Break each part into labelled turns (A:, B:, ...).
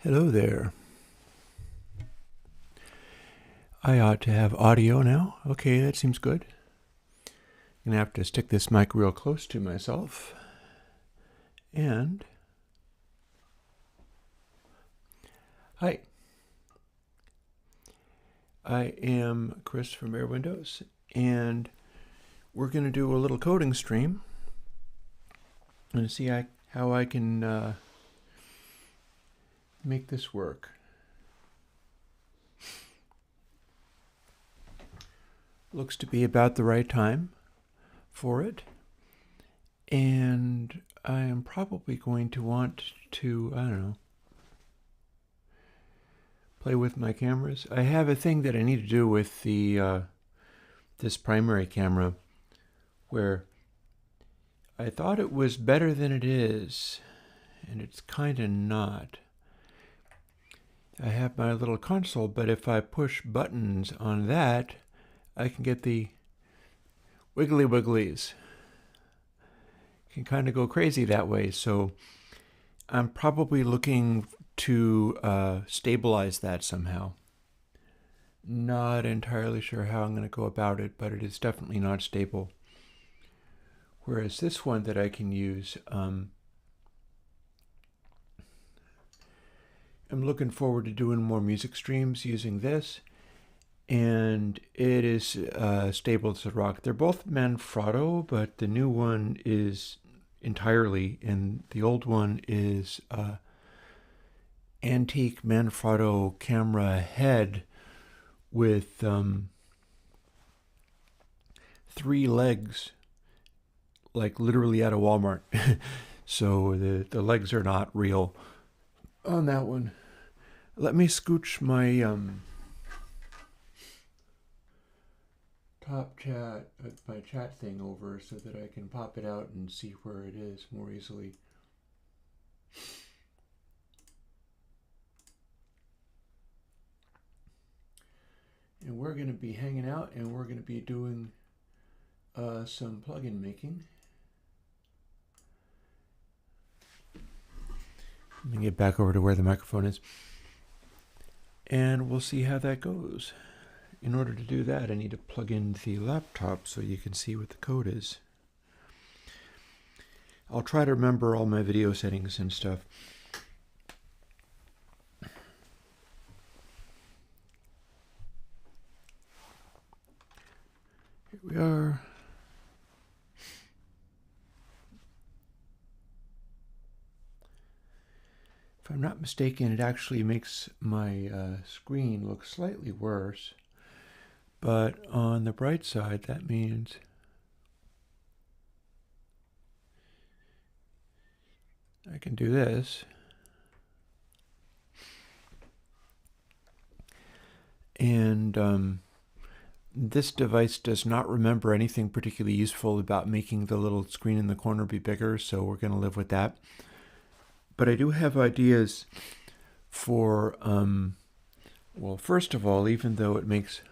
A: Hello there. I ought to have audio now. Okay, that seems good. I'm gonna have to stick this mic real close to myself. And hi, I am Chris from Airwindows, and we're gonna do a little coding stream and see how I can make this work. Looks to be about the right time for it, and I am probably going to want to, I don't know, play with my cameras. I have a thing that I need to do with the this primary camera where I thought it was better than it is, and it's kind of not. I have my little console, but if I push buttons on that, I can get the wiggly wigglies. Can kind of go crazy that way, so I'm probably looking to stabilize that somehow. Not entirely sure how I'm going to go about it, but it is definitely not stable. Whereas this one that I can use, I'm looking forward to doing more music streams using this, and it is stable as a rock. They're both Manfrotto, but the new one is entirely, and the old one is antique Manfrotto camera head with 3 legs, like literally out of Walmart. So the legs are not real on that one. Let me scooch my top chat, my chat thing over so that I can pop it out and see where it is more easily. And we're going to be hanging out, and we're going to be doing some plugin making. Let me get back over to where the microphone is, and we'll see how that goes. In order to do that, I need to plug in the laptop so you can see what the code is. I'll try to remember all my video settings and stuff. Here we are. If I'm not mistaken, it actually makes my screen look slightly worse. But on the bright side, that means I can do this. And this device does not remember anything particularly useful about making the little screen in the corner be bigger, so we're going to live with that. But I do have ideas for, well, first of all, even though it makes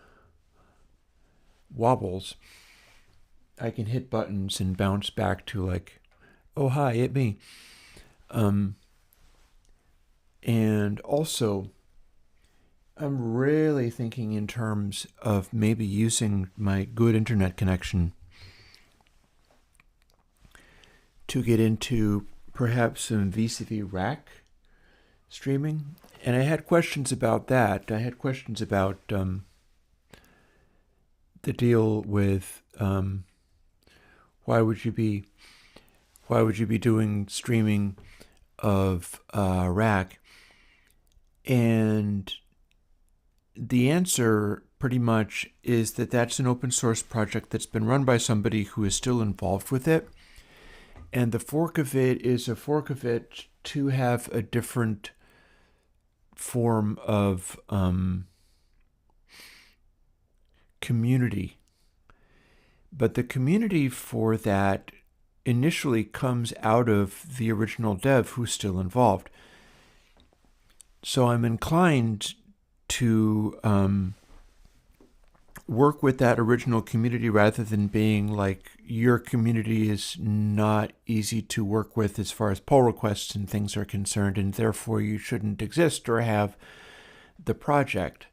A: wobbles, I can hit buttons and bounce back to like, oh, hi, it me. And also, I'm really thinking in terms of maybe using my good internet connection to get into perhaps some vis-a-vis rack streaming. And I had questions about that. I had questions about the deal with why would you be doing streaming of rack? And the answer pretty much is that that's an open source project that's been run by somebody who is still involved with it. And the fork of it is a fork of it to have a different form of community. But the community for that initially comes out of the original dev who's still involved. So I'm inclined to work with that original community rather than being like your community is not easy to work with as far as pull requests and things are concerned, and therefore you shouldn't exist or have the project.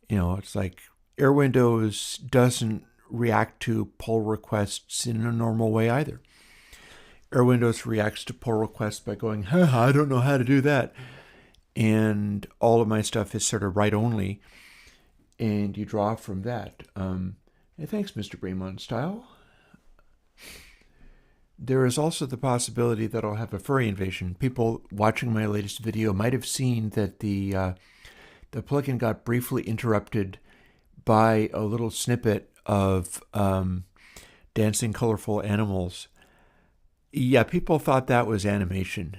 A: It's like Airwindows doesn't react to pull requests in a normal way either. Airwindows reacts to pull requests by going, I don't know how to do that. And all of my stuff is sort of write-only, and you draw from that. Hey, thanks, Mr. Braemon Style. There is also the possibility that I'll have a furry invasion. People watching my latest video might have seen that the plugin got briefly interrupted by a little snippet of dancing colorful animals. Yeah, people thought that was animation.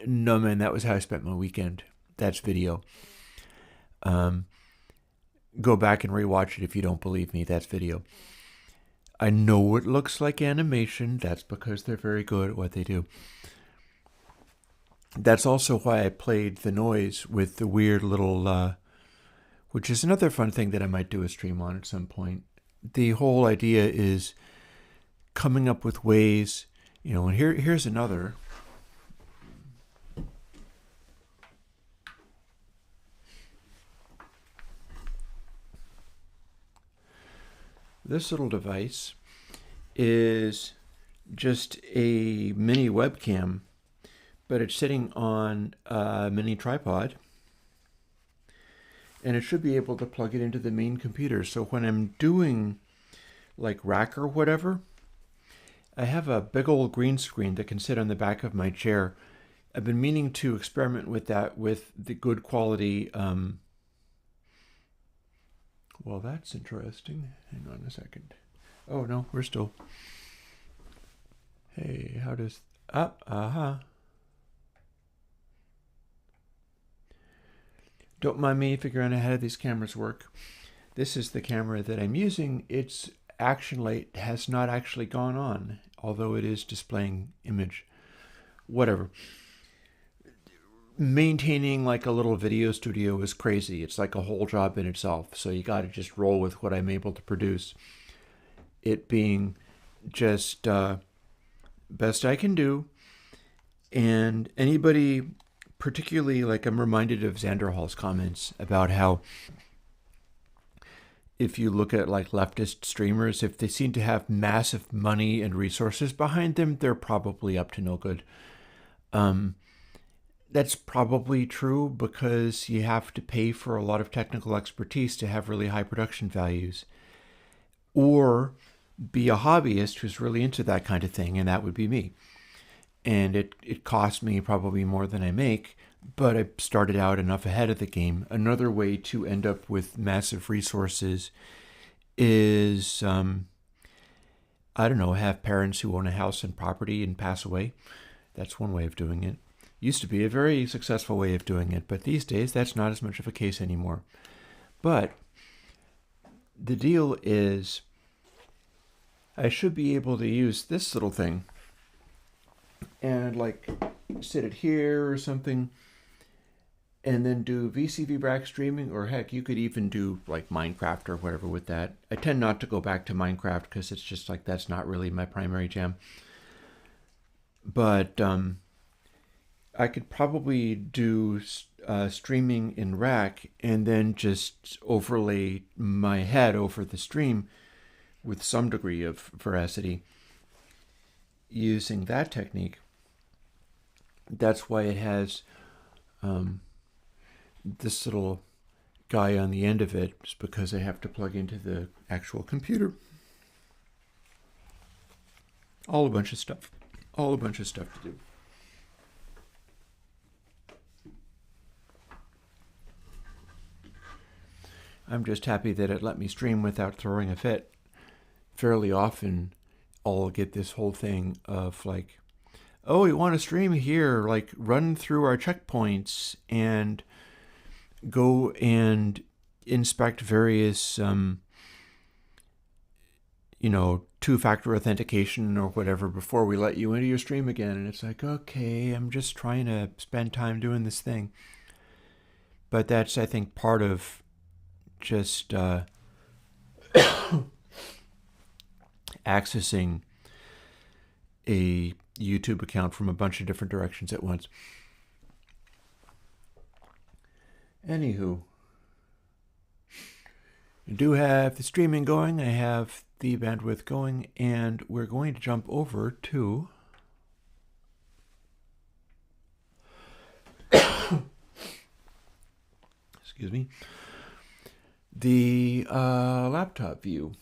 A: No, man, that was how I spent my weekend. That's video. Go back and rewatch it if you don't believe me. That's video. I know it looks like animation. That's because they're very good at what they do. That's also why I played the noise with the weird little, which is another fun thing that I might do a stream on at some point. The whole idea is coming up with ways, and here's another. This little device is just a mini webcam, but it's sitting on a mini tripod, and it should be able to plug it into the main computer. So when I'm doing like rack or whatever, I have a big old green screen that can sit on the back of my chair. I've been meaning to experiment with that with the good quality. Well, that's interesting. Hang on a second. Oh, no, we're still. Hey, how does... Don't mind me figuring out how these cameras work. This is the camera that I'm using. Its action light has not actually gone on, although it is displaying image. Whatever. Maintaining like a little video studio is crazy. It's like a whole job in itself. So you got to just roll with what I'm able to produce. It being just best I can do. And anybody, particularly like I'm reminded of Xanderhall's comments about how if you look at like leftist streamers, if they seem to have massive money and resources behind them, they're probably up to no good. That's probably true because you have to pay for a lot of technical expertise to have really high production values. Or be a hobbyist who's really into that kind of thing, and that would be me. And it cost me probably more than I make, but I started out enough ahead of the game. Another way to end up with massive resources is, I don't know, have parents who own a house and property and pass away. That's one way of doing it. Used to be a very successful way of doing it, but these days that's not as much of a case anymore. But the deal is I should be able to use this little thing and like sit it here or something and then do VCVBrack streaming, or heck, you could even do like Minecraft or whatever with that. I tend not to go back to Minecraft because it's just like that's not really my primary jam. But I could probably do streaming in rack and then just overlay my head over the stream with some degree of veracity using that technique. That's why it has this little guy on the end of it, just because I have to plug into the actual computer. All a bunch of stuff. All a bunch of stuff to do. I'm just happy that it let me stream without throwing a fit. Fairly often, I'll get this whole thing of like, oh, you want to stream here, like run through our checkpoints and go and inspect various, two-factor authentication or whatever before we let you into your stream again. And it's like, okay, I'm just trying to spend time doing this thing. But that's, I think, part of just accessing a YouTube account from a bunch of different directions at once. Anywho, I do have the streaming going, I have the bandwidth going, and we're going to jump over to excuse me, the laptop view.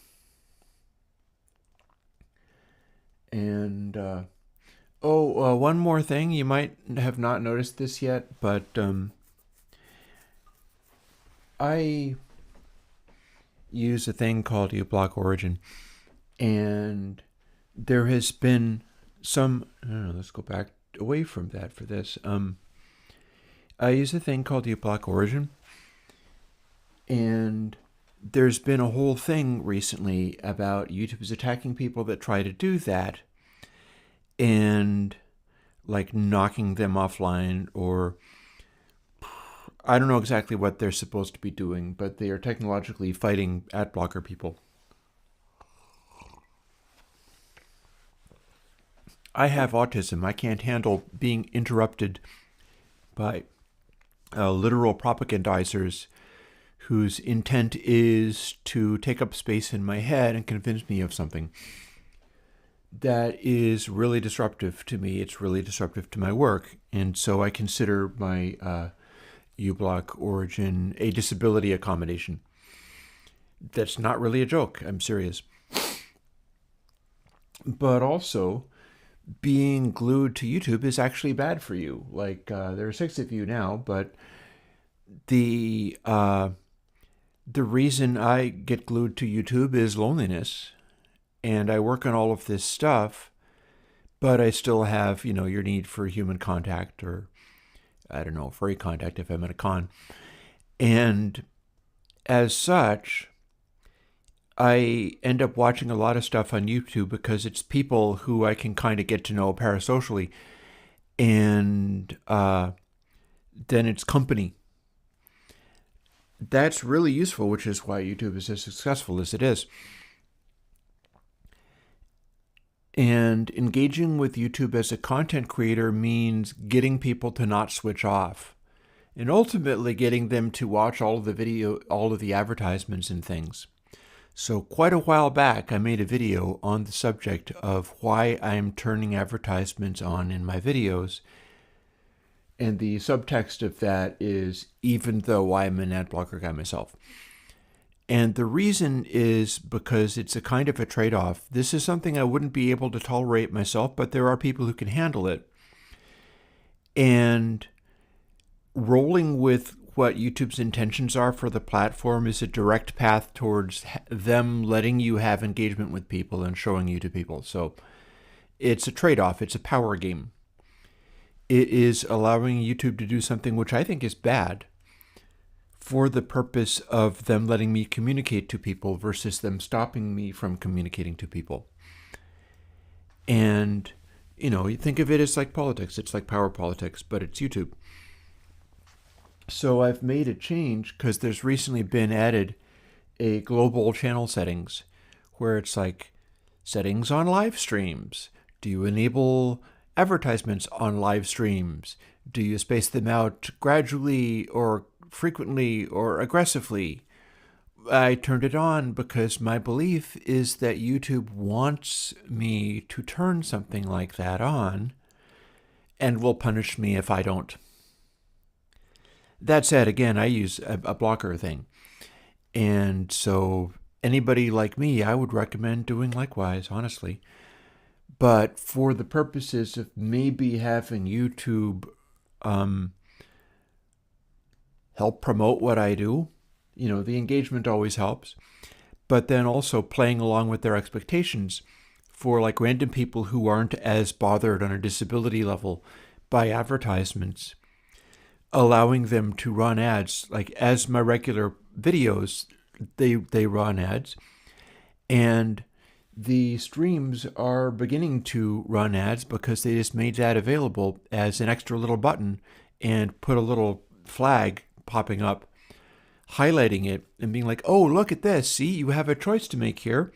A: And one more thing, you might have not noticed this yet, but I use a thing called UBlock Origin, and there has been some, I don't know, let's go back away from that for this. I use a thing called UBlock Origin, and there's been a whole thing recently about YouTube is attacking people that try to do that and like knocking them offline, or I don't know exactly what they're supposed to be doing, but they are technologically fighting ad blocker people. I have autism. I can't handle being interrupted by literal propagandizers whose intent is to take up space in my head and convince me of something. That is really disruptive to me. It's really disruptive to my work. And so I consider my UBlock Origin a disability accommodation. That's not really a joke. I'm serious. But also, being glued to YouTube is actually bad for you. Like, there are 6 of you now, but the reason I get glued to YouTube is loneliness. And I work on all of this stuff, but I still have, your need for human contact, or I don't know, furry contact if I'm at a con. And as such, I end up watching a lot of stuff on YouTube because it's people who I can kind of get to know parasocially. And then it's company. That's really useful, which is why YouTube is as successful as it is. And engaging with YouTube as a content creator means getting people to not switch off, and ultimately getting them to watch all of the advertisements and things. So quite a while back, I made a video on the subject of why I'm turning advertisements on in my videos. And the subtext of that is, even though I'm an ad blocker guy myself. And the reason is because it's a kind of a trade-off. This is something I wouldn't be able to tolerate myself, but there are people who can handle it. And rolling with what YouTube's intentions are for the platform is a direct path towards them letting you have engagement with people and showing you to people. So it's a trade-off. It's a power game. It is allowing YouTube to do something which I think is bad, for the purpose of them letting me communicate to people versus them stopping me from communicating to people. And, you think of it as like politics. It's like power politics, but it's YouTube. So I've made a change because there's recently been added a global channel settings where it's like settings on live streams. Do you enable advertisements on live streams? Do you space them out gradually or frequently or aggressively? I turned it on because my belief is that YouTube wants me to turn something like that on and will punish me if I don't. That said, again, I use a blocker thing. And so anybody like me, I would recommend doing likewise, honestly. But for the purposes of maybe having YouTube help promote what I do, the engagement always helps. But then also playing along with their expectations for like random people who aren't as bothered on a disability level by advertisements, allowing them to run ads. Like as my regular videos, they run ads, and the streams are beginning to run ads because they just made that available as an extra little button and put a little flag popping up highlighting it and being like, oh, look at this. See, you have a choice to make here.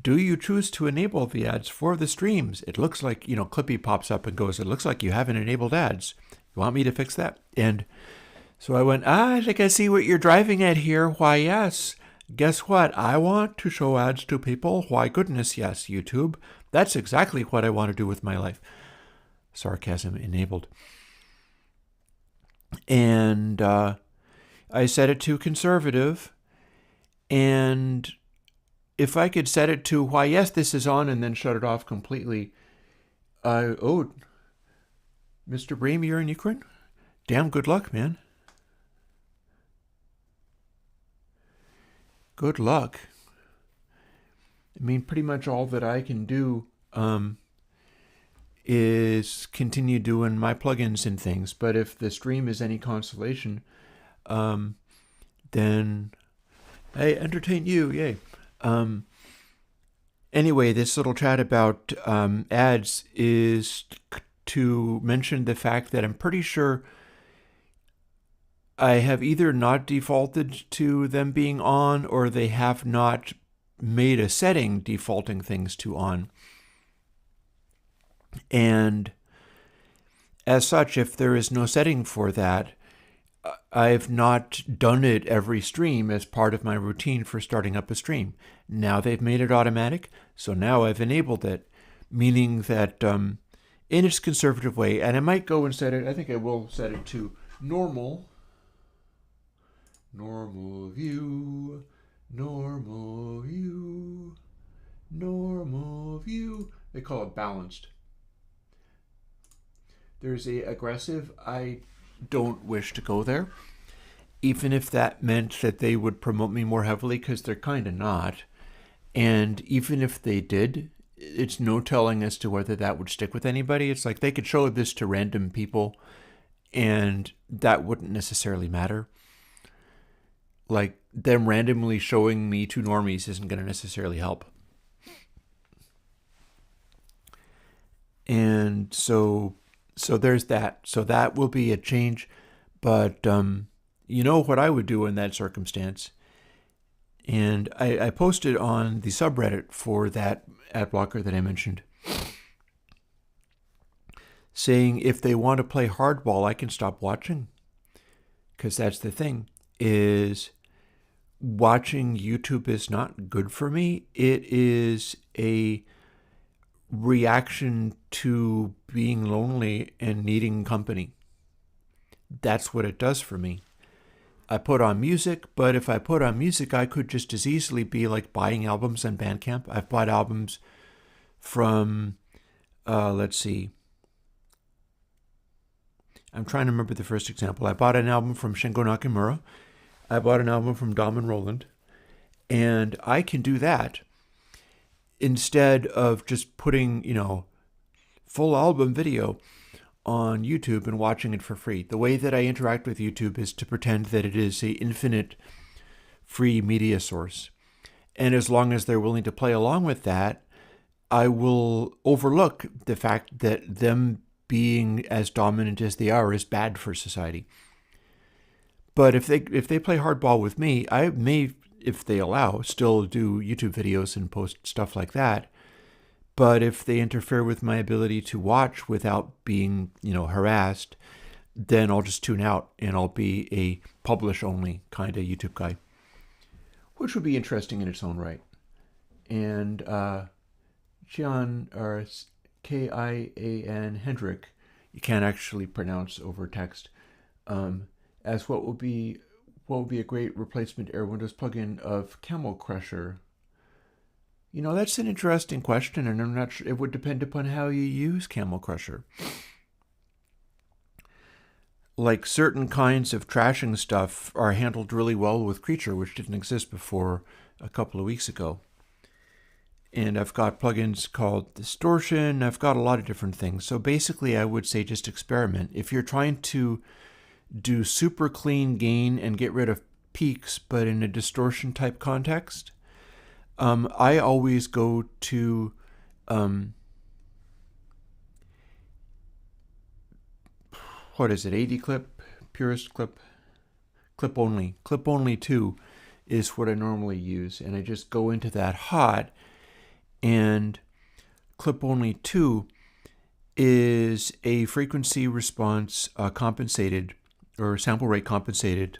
A: Do you choose to enable the ads for the streams? It looks like, Clippy pops up and goes, it looks like you haven't enabled ads. You want me to fix that? And so I went, I think I see what you're driving at here. Why, yes. Guess what? I want to show ads to people. Why, goodness, yes, YouTube. That's exactly what I want to do with my life. Sarcasm enabled. And I set it to conservative. And if I could set it to, why, yes, this is on, and then shut it off completely. Mr. Bream, you're in Ukraine? Damn good luck, man. Good luck. I mean, pretty much all that I can do is continue doing my plugins and things. But if the stream is any consolation, then I entertain you. Yay. Anyway, this little chat about ads is to mention the fact that I'm pretty sure I have either not defaulted to them being on, or they have not made a setting defaulting things to on. And as such, if there is no setting for that, I've not done it every stream as part of my routine for starting up a stream. Now they've made it automatic, so now I've enabled it, meaning that in its conservative way, and I might go and set it, I think I will set it to normal view, normal view, normal view. They call it balanced. There's a aggressive. I don't wish to go there, even if that meant that they would promote me more heavily, because they're kind of not. And even if they did, it's no telling as to whether that would stick with anybody. It's like they could show this to random people, and that wouldn't necessarily matter. Like, them randomly showing me to normies isn't going to necessarily help. And so there's that. So that will be a change. But you know what I would do in that circumstance. And I posted on the subreddit for that ad blocker that I mentioned, saying if they want to play hardball, I can stop watching. Because that's the thing, is watching YouTube is not good for me. It is a reaction to being lonely and needing company. That's what it does for me. I put on music, but if I put on music, I could just as easily be like buying albums on Bandcamp. I've bought albums from, let's see. I'm trying to remember the first example. I bought an album from Shingo Nakamura. I bought an album from Dom and Roland. And I can do that instead of just putting, full album video on YouTube and watching it for free. The way that I interact with YouTube is to pretend that it is an infinite free media source. And as long as they're willing to play along with that, I will overlook the fact that them being as dominant as they are is bad for society. But if they play hardball with me, I may, if they allow, still do YouTube videos and post stuff like that. But if they interfere with my ability to watch without being, harassed, then I'll just tune out and I'll be a publish-only kind of YouTube guy, which would be interesting in its own right. And Kian, or Kian Hendrick, you can't actually pronounce over text, as what would be a great replacement Airwindows plugin of Camel Crusher. That's an interesting question, and I'm not sure. It would depend upon how you use Camel Crusher. Like, certain kinds of trashing stuff are handled really well with Creature, which didn't exist before a couple of weeks ago. And I've got plugins called Distortion. I've got a lot of different things. So basically, I would say just experiment. If you're trying to do super clean gain and get rid of peaks, but in a distortion type context, I always go to what is it, 80 clip, purest clip, clip only. Clip only 2 is what I normally use, and I just go into that hot, and clip only 2 is a frequency response compensated, or sample rate compensated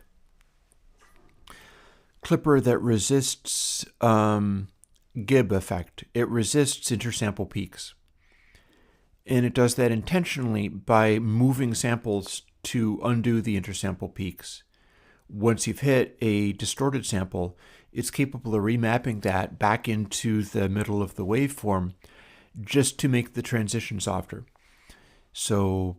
A: clipper that resists Gibb effect. It resists intersample peaks. And it does that intentionally by moving samples to undo the intersample peaks. Once you've hit a distorted sample, it's capable of remapping that back into the middle of the waveform just to make the transition softer. So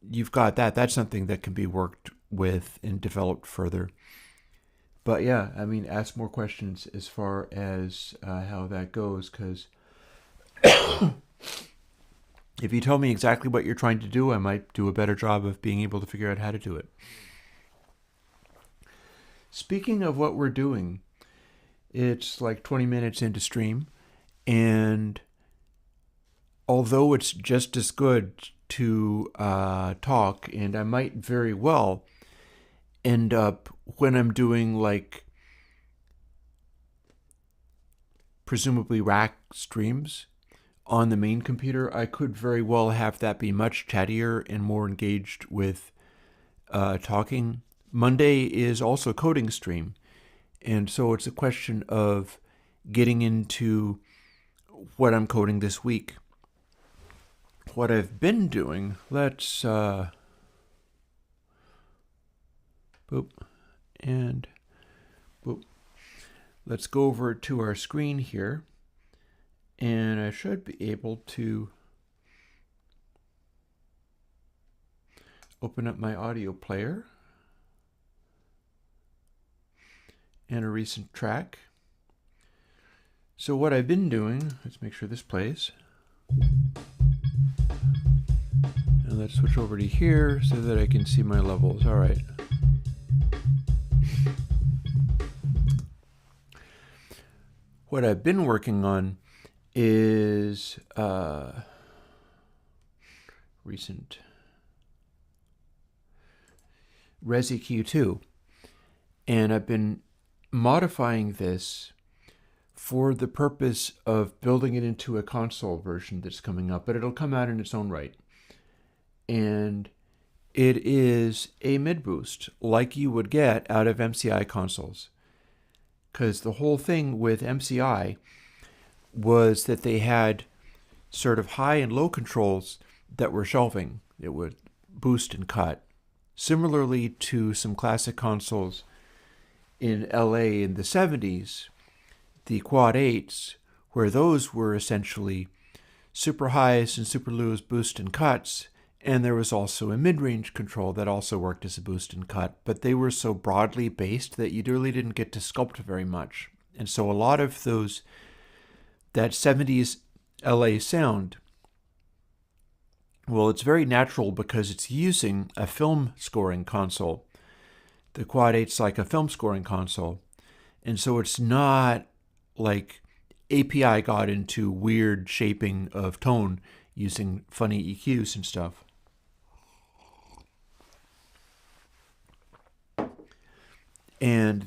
A: you've got that. That's something that can be worked with and developed further. But yeah, I mean, ask more questions as far as how that goes, because if you tell me exactly what you're trying to do, I might do a better job of being able to figure out how to do it. Speaking of what we're doing, it's like 20 minutes into stream, and although it's just as good to talk, and I might very well end up, when I'm doing like presumably rack streams on the main computer, I could very well have that be much chattier and more engaged with talking. Monday is also coding stream, and so it's a question of getting into what I'm coding this week. What I've been doing, let's boop and boop. Let's go over to our screen here, and I should be able to open up my audio player and a recent track. So what I've been doing, let's make sure this plays. And let's switch over to here so that I can see my levels. All right. What I've been working on is recent Resi Q2. And I've been modifying this for the purpose of building it into a console version that's coming up, but it'll come out in its own right. And it is a mid boost like you would get out of MCI consoles. Because the whole thing with MCI was that they had sort of high and low controls that were shelving. It would boost and cut. Similarly to some classic consoles in LA in the 70s, the Quad 8s, where those were essentially super highs and super lows, boost and cuts, and there was also a mid-range control that also worked as a boost and cut, but they were so broadly based that you really didn't get to sculpt very much. And so a lot of that 70s LA sound, well, it's very natural because it's using a film scoring console. The Quad 8's like a film scoring console. And so it's not like API got into weird shaping of tone using funny EQs and stuff. And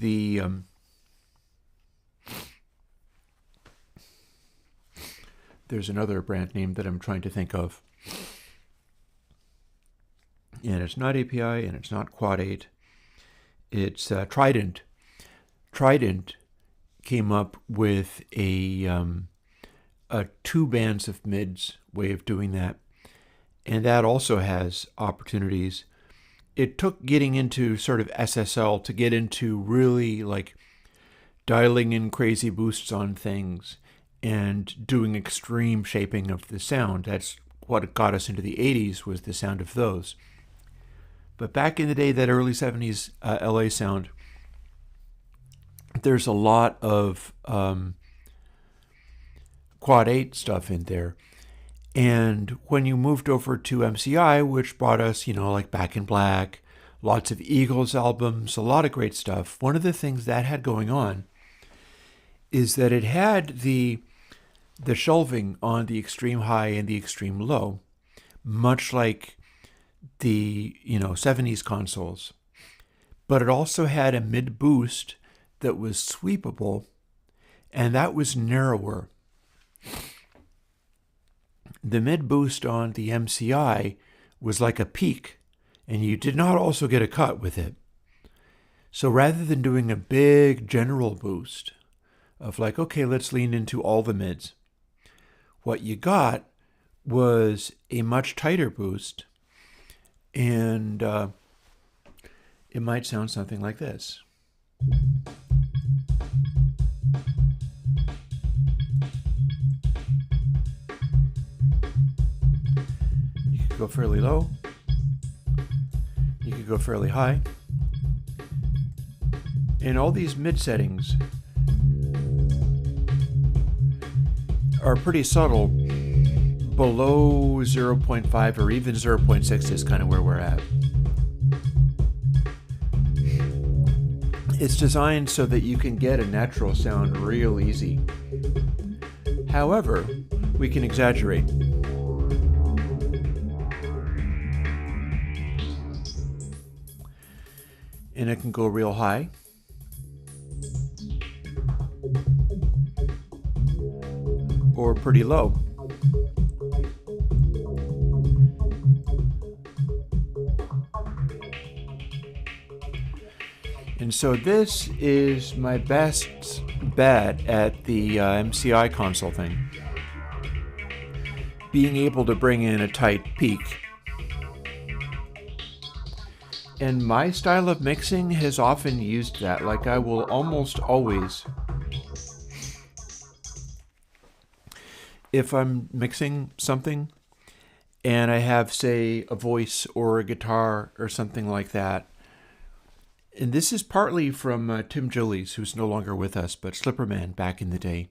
A: there's another brand name that I'm trying to think of. And it's not API and it's not Quad 8. It's Trident. Trident came up with a 2 bands of mids way of doing that. And that also has opportunities. It took getting into sort of SSL to get into really like dialing in crazy boosts on things and doing extreme shaping of the sound. That's what got us into the 80s, was the sound of those. But back in the day, that early 70s LA sound, there's a lot of Quad 8 stuff in there. And when you moved over to MCI, which brought us, like Back in Black, lots of Eagles albums, a lot of great stuff, one of the things that had going on is that it had the shelving on the extreme high and the extreme low, much like the 70s consoles. but it also had a mid boost that was sweepable, and that was narrower. The mid boost on the MCI was like a peak, and you did not also get a cut with it. So rather than doing a big general boost of like, okay, let's lean into all the mids, what you got was a much tighter boost, and it might sound something like this. You could go fairly low. You could go fairly high. And all these mid settings are pretty subtle. Below 0.5 or even 0.6 is kind of where we're at. It's designed so that you can get a natural sound real easy. However, we can exaggerate. And it can go real high. Or pretty low. And so this is my best bet at the MCI console thing. Being able to bring in a tight peak. And my style of mixing has often used that. Like I will almost always, if I'm mixing something and I have, say, a voice or a guitar or something like that, and this is partly from Tim Gillies, who's no longer with us, but Slipperman back in the day.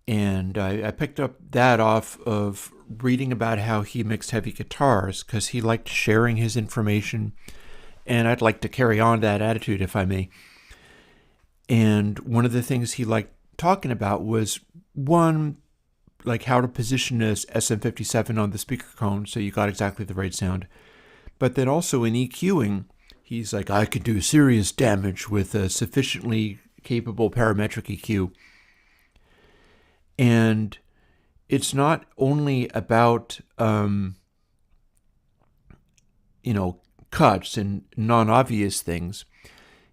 A: And I picked up that off of reading about how he mixed heavy guitars, because he liked sharing his information, and I'd like to carry on that attitude, if I may. And one of the things he liked talking about was, one, like how to position this SM57 on the speaker cone so you got exactly the right sound. But then also in EQing, he's like, I could do serious damage with a sufficiently capable parametric EQ. And it's not only about, cuts and non-obvious things.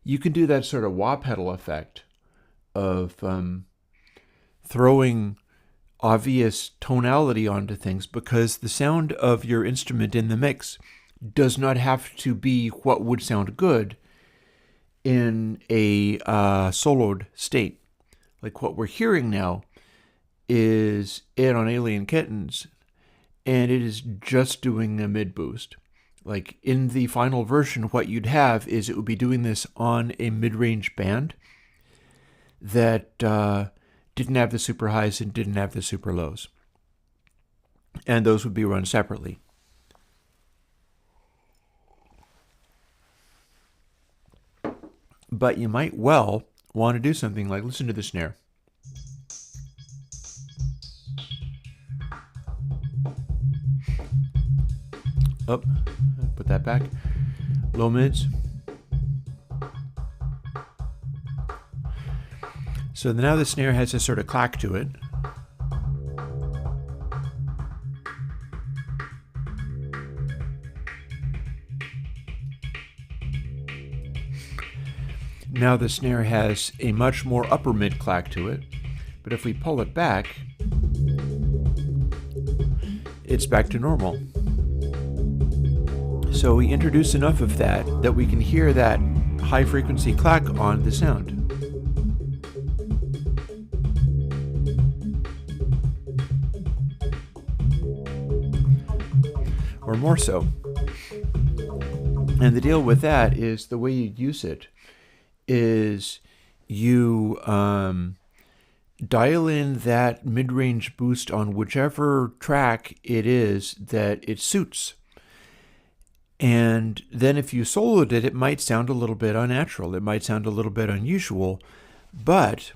A: You can do that sort of wah pedal effect of throwing obvious tonality onto things, because the sound of your instrument in the mix does not have to be what would sound good in a soloed state. Like what we're hearing now is it on Alien Kittens, and it is just doing a mid boost. Like in the final version, what you'd have is it would be doing this on a mid-range band that didn't have the super highs and didn't have the super lows. And those would be run separately. But you might well want to do something like, listen to the snare. Up, put that back. Low mids. So now the snare has a sort of clack to it. Now the snare has a much more upper mid clack to it, but if we pull it back, it's back to normal. So we introduce enough of that we can hear that high frequency clack on the sound. Or more so. And the deal with that is the way you use it is you dial in that mid-range boost on whichever track it is that it suits. And then if you soloed it, it might sound a little bit unnatural. It might sound a little bit unusual. But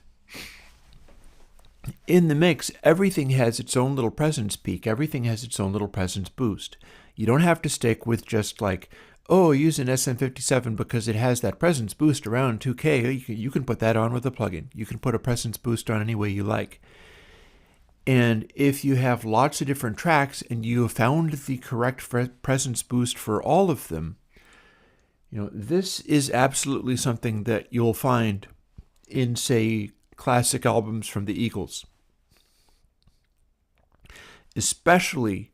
A: in the mix, everything has its own little presence peak. Everything has its own little presence boost. You don't have to stick with just like oh, use an SM57 because it has that presence boost around 2K. You can put that on with a plugin. You can put a presence boost on any way you like. And if you have lots of different tracks and you have found the correct presence boost for all of them, this is absolutely something that you'll find in, say, classic albums from the Eagles. Especially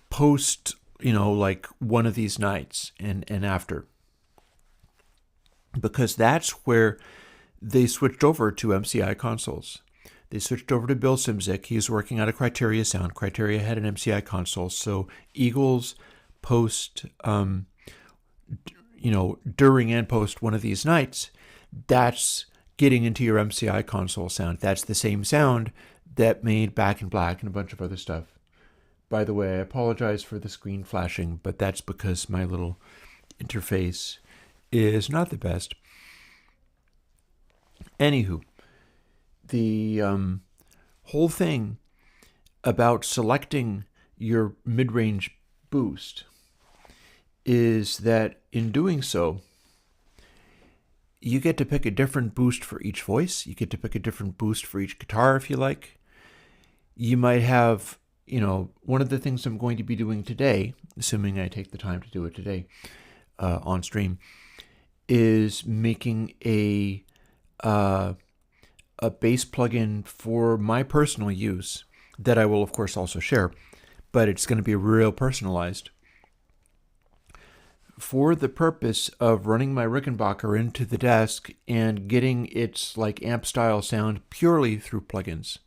A: post, like One of These Nights and after. Because that's where they switched over to MCI consoles. They switched over to Bill Simzik. He was working out a Criteria sound. Criteria had an MCI console. So Eagles post, during and post One of These Nights, that's getting into your MCI console sound. That's the same sound that made Back in Black and a bunch of other stuff. By the way, I apologize for the screen flashing, but that's because my little interface is not the best. Anywho, the whole thing about selecting your mid-range boost is that in doing so, you get to pick a different boost for each voice. You get to pick a different boost for each guitar if you like. You might have, one of the things I'm going to be doing today, assuming I take the time to do it today on stream, is making a bass plugin for my personal use that I will, of course, also share, but it's going to be real personalized for the purpose of running my Rickenbacker into the desk and getting its like amp style sound purely through plugins.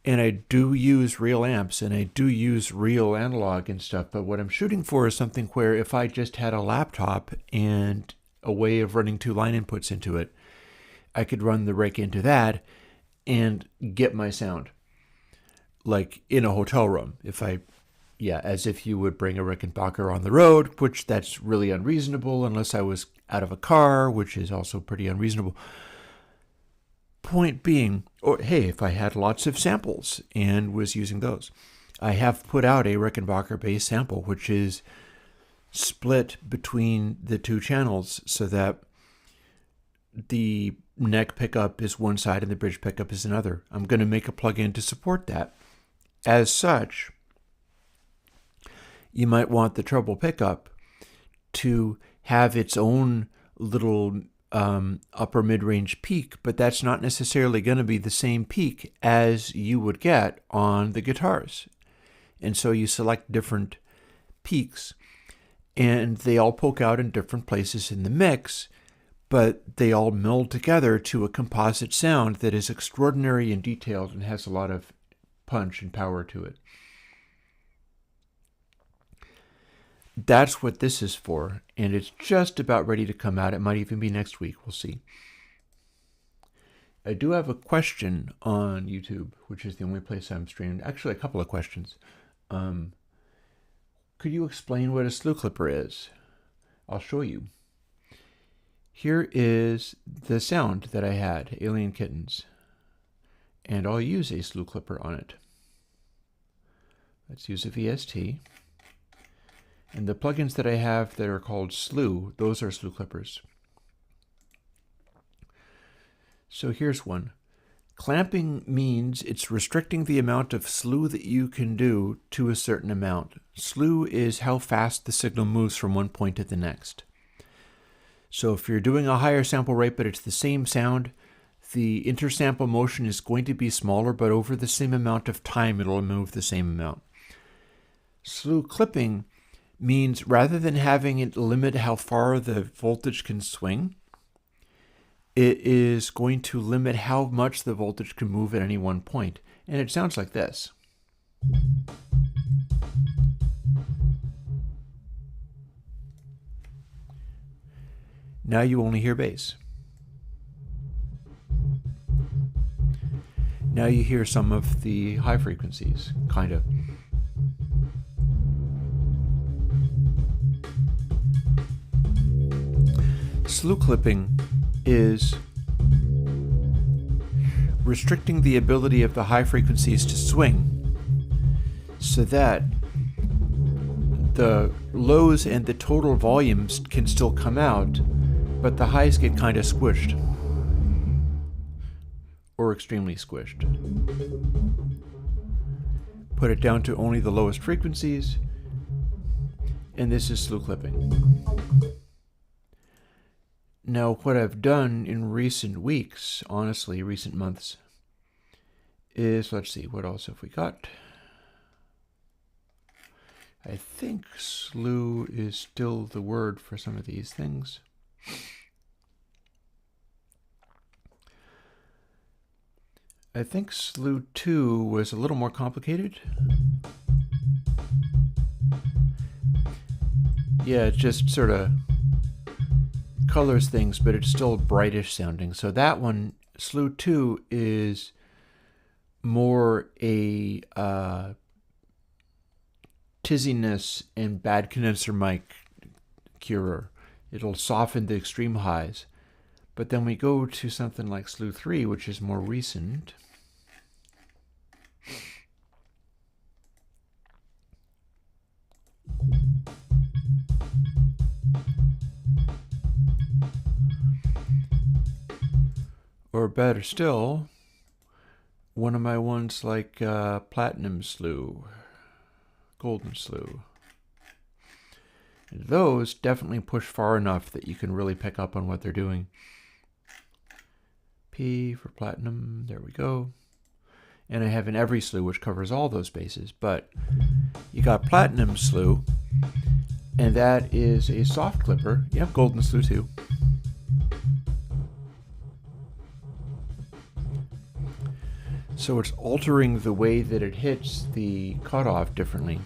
A: And I do use real amps and I do use real analog and stuff, but what I'm shooting for is something where if I just had a laptop and a way of running 2 line inputs into it, I could run the Rick into that and get my sound. Like in a hotel room. As if you would bring a Rickenbacker on the road, which that's really unreasonable unless I was out of a car, which is also pretty unreasonable. Point being, if I had lots of samples and was using those. I have put out a Rickenbacker bass sample, which is split between the 2 channels so that the neck pickup is one side and the bridge pickup is another. I'm going to make a plugin to support that. As such, you might want the treble pickup to have its own little upper mid-range peak, but that's not necessarily going to be the same peak as you would get on the guitars. And so you select different peaks, and they all poke out in different places in the mix, but they all meld together to a composite sound that is extraordinary and detailed and has a lot of punch and power to it. That's what this is for, and it's just about ready to come out. It might even be next week. We'll see. I do have a question on YouTube, which is the only place I'm streaming. Actually, a couple of questions. Could you explain what a SLOClipper is? I'll show you. Here is the sound that I had, Alien Kittens, and I'll use a SLOClipper on it. Let's use a VST. And the plugins that I have that are called SLU, those are SLOClippers. So here's one. Clamping means it's restricting the amount of SLU that you can do to a certain amount. SLU is how fast the signal moves from one point to the next. So if you're doing a higher sample rate but it's the same sound, the intersample motion is going to be smaller, but over the same amount of time it'll move the same amount. SLU clipping means rather than having it limit how far the voltage can swing, it is going to limit how much the voltage can move at any one point. And it sounds like this. Now you only hear bass. Now you hear some of the high frequencies, kind of. SLU clipping is restricting the ability of the high frequencies to swing so that the lows and the total volumes can still come out, but the highs get kind of squished. Or extremely squished. Put it down to only the lowest frequencies, and this is slew clipping. Now, what I've done in recent weeks, honestly, recent months, is, let's see, what else have we got? I think slew is still the word for some of these things. I think slew 2 was a little more complicated. Yeah, it just sort of colors things, but it's still brightish sounding. So that one, slew 2, is more a tizziness and bad condenser mic curer. It'll soften the extreme highs. But then we go to something like slew 3, which is more recent. Or better still, one of my ones like platinum slew, golden slew. And those definitely push far enough that you can really pick up on what they're doing. P for platinum, there we go. And I have an every slew, which covers all those bases. But you got platinum slew, and that is a soft clipper. Yep, golden slew too. So it's altering the way that it hits the cutoff differently.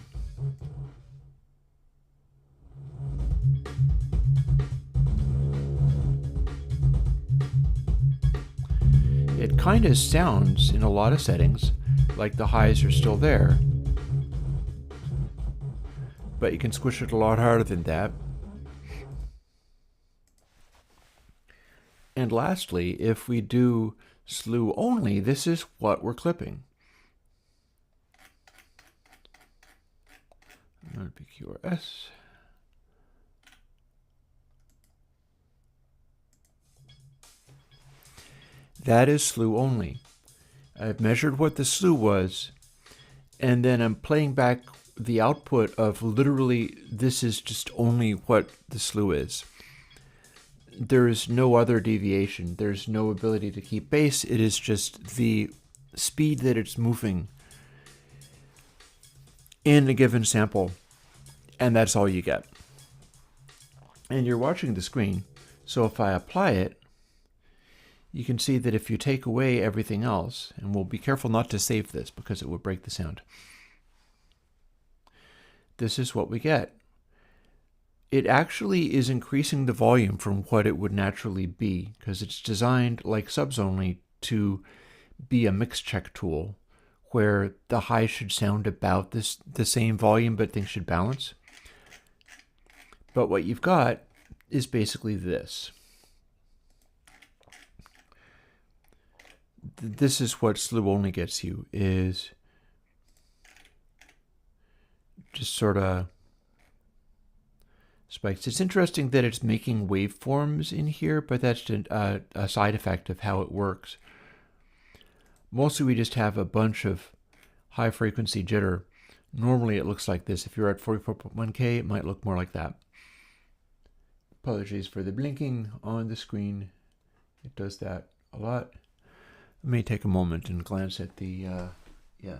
A: It kind of sounds, in a lot of settings, like the highs are still there. But you can squish it a lot harder than that. And lastly, if we do slew only, this is what we're clipping. PQRS. That is slew only. I've measured what the slew was, and then I'm playing back the output of literally this is just only what the slew is. There is no other deviation. There's no ability to keep bass. It is just the speed that it's moving in a given sample, and that's all you get. And you're watching the screen, so if I apply it, you can see that if you take away everything else, and we'll be careful not to save this because it will break the sound, this is what we get. It actually is increasing the volume from what it would naturally be, because it's designed, like subs only, to be a mix check tool where the high should sound about the same volume, but things should balance. But what you've got is basically this. This is what slew only gets you, is just sort of spikes. It's interesting that it's making waveforms in here, but that's a side effect of how it works. Mostly we just have a bunch of high frequency jitter. Normally it looks like this. If you're at 44.1K, it might look more like that. Apologies for the blinking on the screen. It does that a lot. Let me take a moment and glance at the, yeah.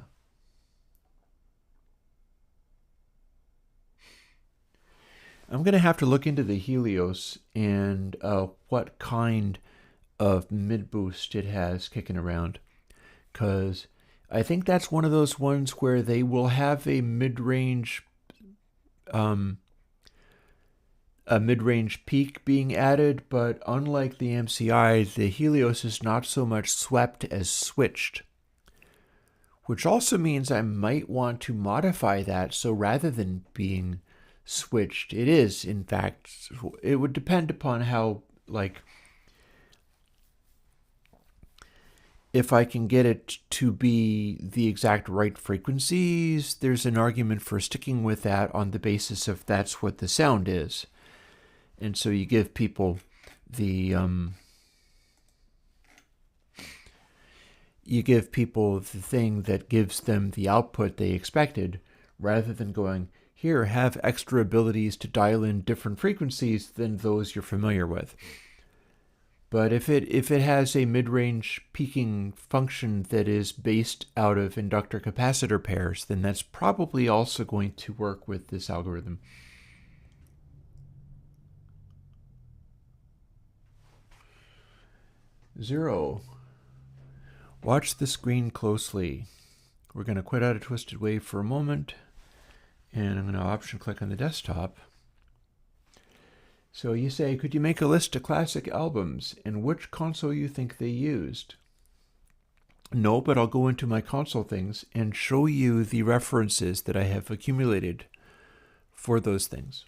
A: I'm going to have to look into the Helios and what kind of mid-boost it has kicking around, because I think that's one of those ones where they will have a mid-range peak being added, but unlike the MCI, the Helios is not so much swept as switched, which also means I might want to modify that, so rather than being switched, it is, in fact, it would depend upon how, like, if I can get it to be the exact right frequencies, there's an argument for sticking with that on the basis of that's what the sound is. And so you give people the thing that gives them the output they expected, rather than going, here, have extra abilities to dial in different frequencies than those you're familiar with. But if it has a mid-range peaking function that is based out of inductor-capacitor pairs, then that's probably also going to work with this algorithm. Zero. Watch the screen closely. We're going to quit out of Twisted Wave for a moment, and I'm going to option click on the desktop. So you say, could you make a list of classic albums and which console you think they used? No, but I'll go into my console things and show you the references that I have accumulated for those things.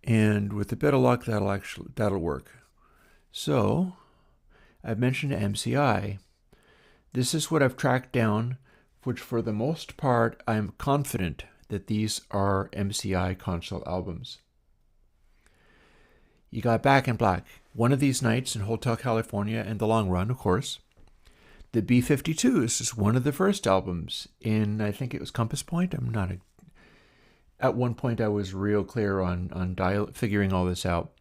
A: And with a bit of luck, that'll work. So I've mentioned MCI. This is what I've tracked down, which for the most part, I'm confident that these are MCI console albums. You got Back in Black, One of These Nights in Hotel California, and The Long Run, of course. The B-52s is one of the first albums in, I think it was Compass Point. At one point I was real clear on figuring all this out.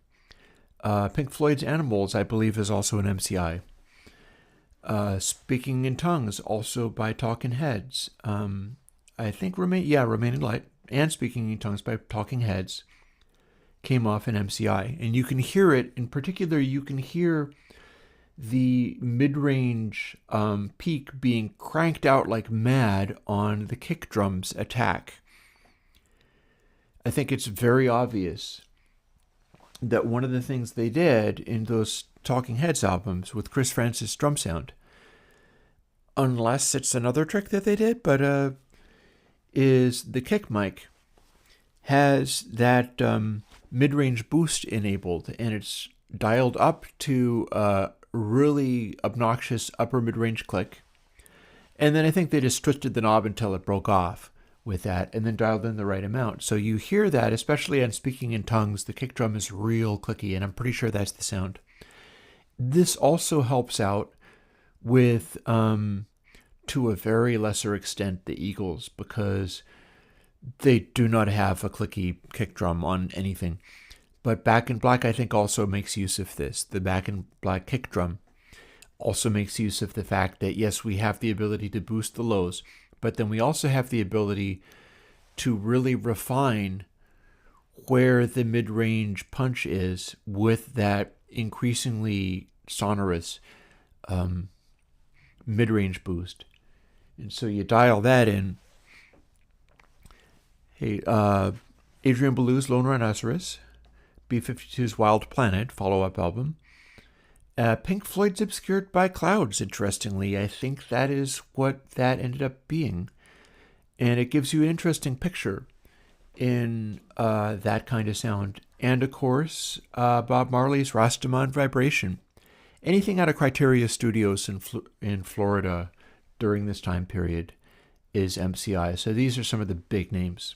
A: Pink Floyd's Animals, I believe, is also an MCI. Speaking in Tongues, also by Talking Heads. I think Remaining Light and Speaking in Tongues by Talking Heads came off an MCI. And you can hear it, in particular, you can hear the mid-range peak being cranked out like mad on the kick drums attack. I think it's very obvious that one of the things they did in those Talking Heads albums with Chris Francis drum sound, unless it's another trick that they did, but is the kick mic has that mid-range boost enabled, and it's dialed up to a really obnoxious upper mid-range click. And then I think they just twisted the knob until it broke off with that, and then dialed in the right amount. So you hear that, especially on Speaking in Tongues, the kick drum is real clicky, and I'm pretty sure that's the sound. This also helps out with, to a very lesser extent, the Eagles, because they do not have a clicky kick drum on anything. But Back in Black, I think, also makes use of this. The Back in Black kick drum also makes use of the fact that, yes, we have the ability to boost the lows, but then we also have the ability to really refine where the mid-range punch is with that increasingly sonorous mid-range boost. And so you dial that in. Hey, Adrian Belew's Lone Rhinoceros, B-52's Wild Planet, follow-up album. Pink Floyd's Obscured by Clouds, interestingly. I think that is what that ended up being. And it gives you an interesting picture in that kind of sound. And, of course, Bob Marley's Rastaman Vibration. Anything out of Criteria Studios in Florida during this time period is MCI. So these are some of the big names.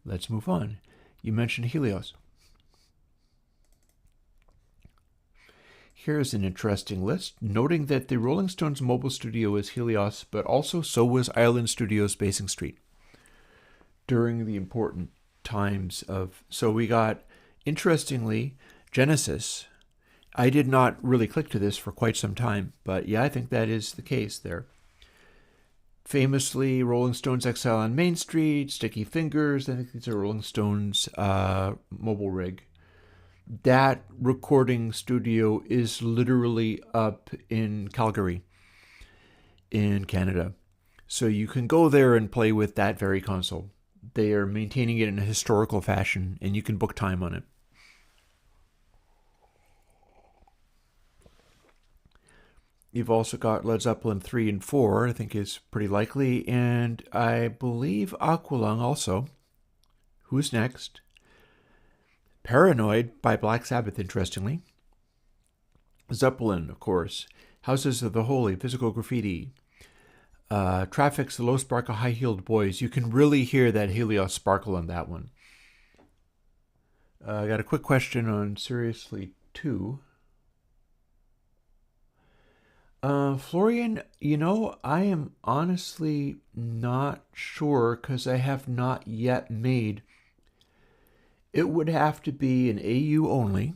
A: Let's move on. You mentioned Helios. Here's an interesting list, noting that the Rolling Stones mobile studio is Helios, but also so was Island Studios Basing Street during the important times of... So we got, interestingly, Genesis. I did not really click to this for quite some time, but yeah, I think that is the case there. Famously, Rolling Stones Exile on Main Street, Sticky Fingers, I think these are Rolling Stones mobile rig. That recording studio is literally up in Calgary, in Canada. So you can go there and play with that very console. They are maintaining it in a historical fashion, and you can book time on it. You've also got Led Zeppelin 3 and 4, I think is pretty likely, and I believe Aqualung also. Who's next? Paranoid by Black Sabbath, interestingly. Zeppelin, of course. Houses of the Holy, Physical Graffiti, Traffic's The Low Sparkle High-Heeled Boys. You can really hear that Helios sparkle on that one. I got a quick question on Seriously 2. Florian, I am honestly not sure because I have not yet made. It would have to be an AU only,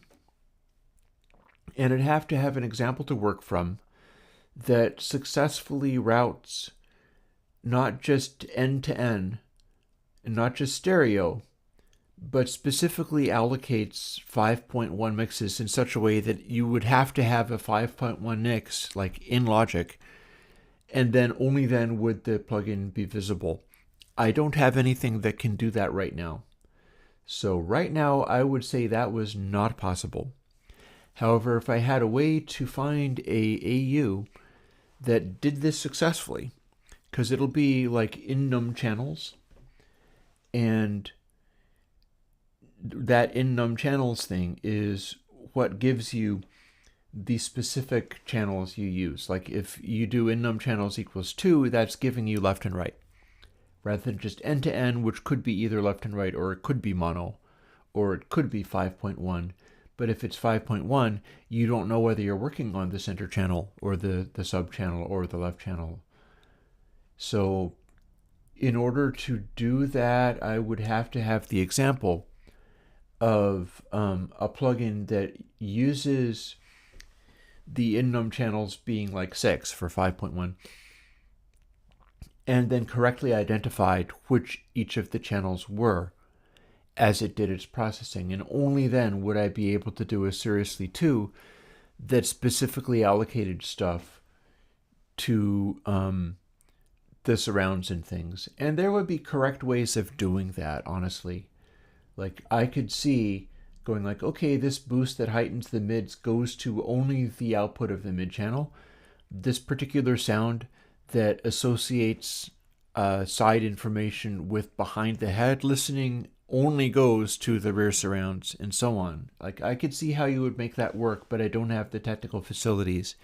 A: and it'd have to have an example to work from that successfully routes not just end-to-end, and not just stereo, but specifically allocates 5.1 mixes in such a way that you would have to have a 5.1 mix, like in Logic, and then only then would the plugin be visible. I don't have anything that can do that right now. So right now, I would say that was not possible. However, if I had a way to find a AU that did this successfully, because it'll be like in-num channels, and that in-num channels thing is what gives you the specific channels you use. Like if you do in-num channels equals 2, that's giving you left and right, rather than just end-to-end, which could be either left and right, or it could be mono, or it could be 5.1. But if it's 5.1, you don't know whether you're working on the center channel, or the sub channel, or the left channel. So in order to do that, I would have to have the example of a plugin that uses the in-num channels being like 6 for 5.1, and then correctly identified which each of the channels were as it did its processing. And only then would I be able to do a Seriously 2 that specifically allocated stuff to the surrounds and things. And there would be correct ways of doing that, honestly. Like I could see going like, okay, this boost that heightens the mids goes to only the output of the mid channel. This particular sound that associates side information with behind the head listening only goes to the rear surrounds, and so on. Like I could see how you would make that work, but I don't have the technical facilities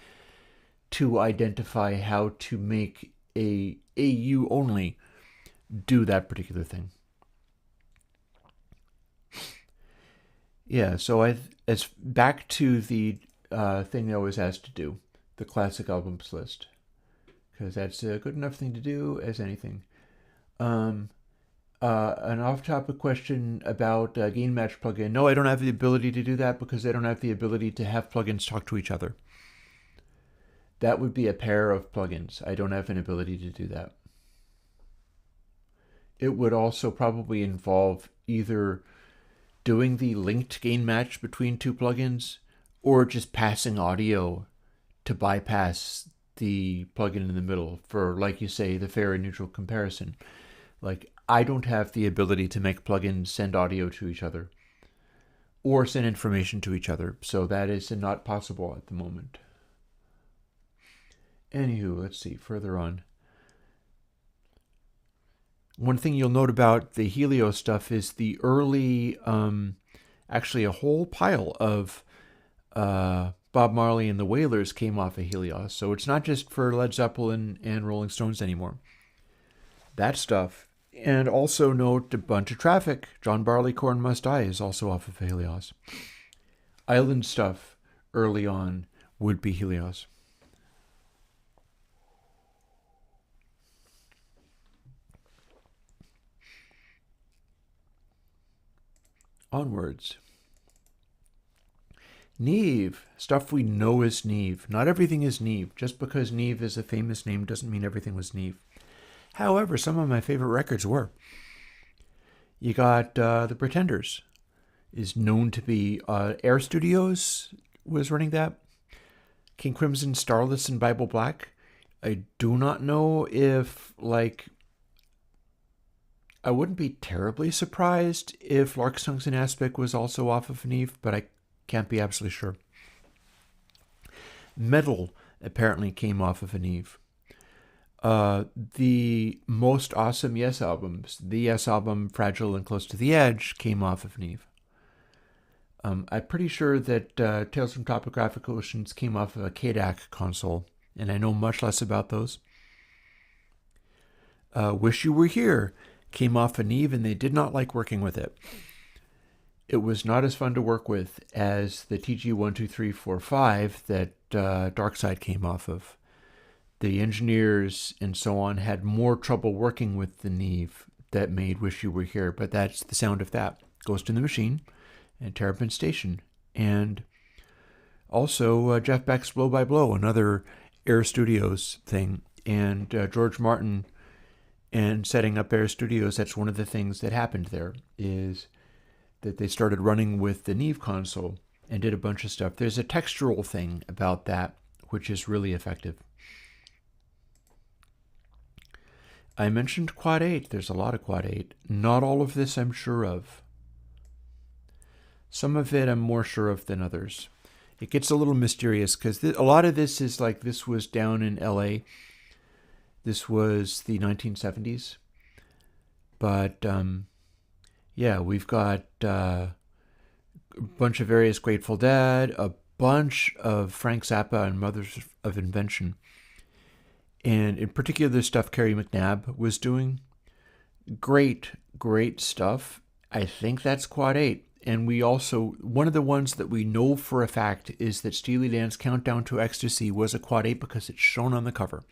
A: to identify how to make a AU only do that particular thing. Yeah, so as back to the thing I was asked to do, the classic albums list, because that's a good enough thing to do as anything. An off-topic question about gain match plugin. No, I don't have the ability to do that because I don't have the ability to have plugins talk to each other. That would be a pair of plugins. I don't have an ability to do that. It would also probably involve either doing the linked gain match between two plugins, or just passing audio to bypass the plugin in the middle for, like you say, the fair and neutral comparison. Like, I don't have the ability to make plugins send audio to each other or send information to each other, so that is not possible at the moment. Anywho, let's see, further on. One thing you'll note about the Helios stuff is the early, actually a whole pile of Bob Marley and the Wailers came off of Helios. So it's not just for Led Zeppelin and Rolling Stones anymore. That stuff. And also note a bunch of Traffic. John Barleycorn Must Die is also off of Helios. Island stuff early on would be Helios. Onwards. Neeve. Stuff we know is Neeve. Not everything is Neeve. Just because Neeve is a famous name doesn't mean everything was Neeve. However, some of my favorite records were. You got The Pretenders. Is known to be Air Studios was running that. King Crimson, Starless, and Bible Black. I do not know if, I wouldn't be terribly surprised if Lark's Tungsten Aspect was also off of Neeve, but I can't be absolutely sure. Metal apparently came off of a Neeve. The most awesome Yes albums, the Yes album, Fragile and Close to the Edge, came off of Neeve. I'm pretty sure that Tales from Topographic Oceans came off of a KDAC console, and I know much less about those. Wish You Were Here came off of Neeve, and they did not like working with it. It was not as fun to work with as the TG12345 that Darkside came off of. The engineers and so on had more trouble working with the Neeve that made Wish You Were Here, but that's the sound of that. Ghost in the Machine and Terrapin Station. And also Jeff Beck's Blow by Blow, another Air Studios thing. And George Martin and setting up Air Studios, that's one of the things that happened there, is that they started running with the Neeve console and did a bunch of stuff. There's a textural thing about that, which is really effective. I mentioned Quad 8. There's a lot of Quad 8. Not all of this I'm sure of. Some of it I'm more sure of than others. It gets a little mysterious because a lot of this is like this was down in LA. This was the 1970s. But yeah, we've got a bunch of various Grateful Dead, a bunch of Frank Zappa and Mothers of Invention. And in particular, the stuff Carrie McNabb was doing. Great, great stuff. I think that's Quad 8. And we also, one of the ones that we know for a fact is that Steely Dan's Countdown to Ecstasy was a Quad 8 because it's shown on the cover.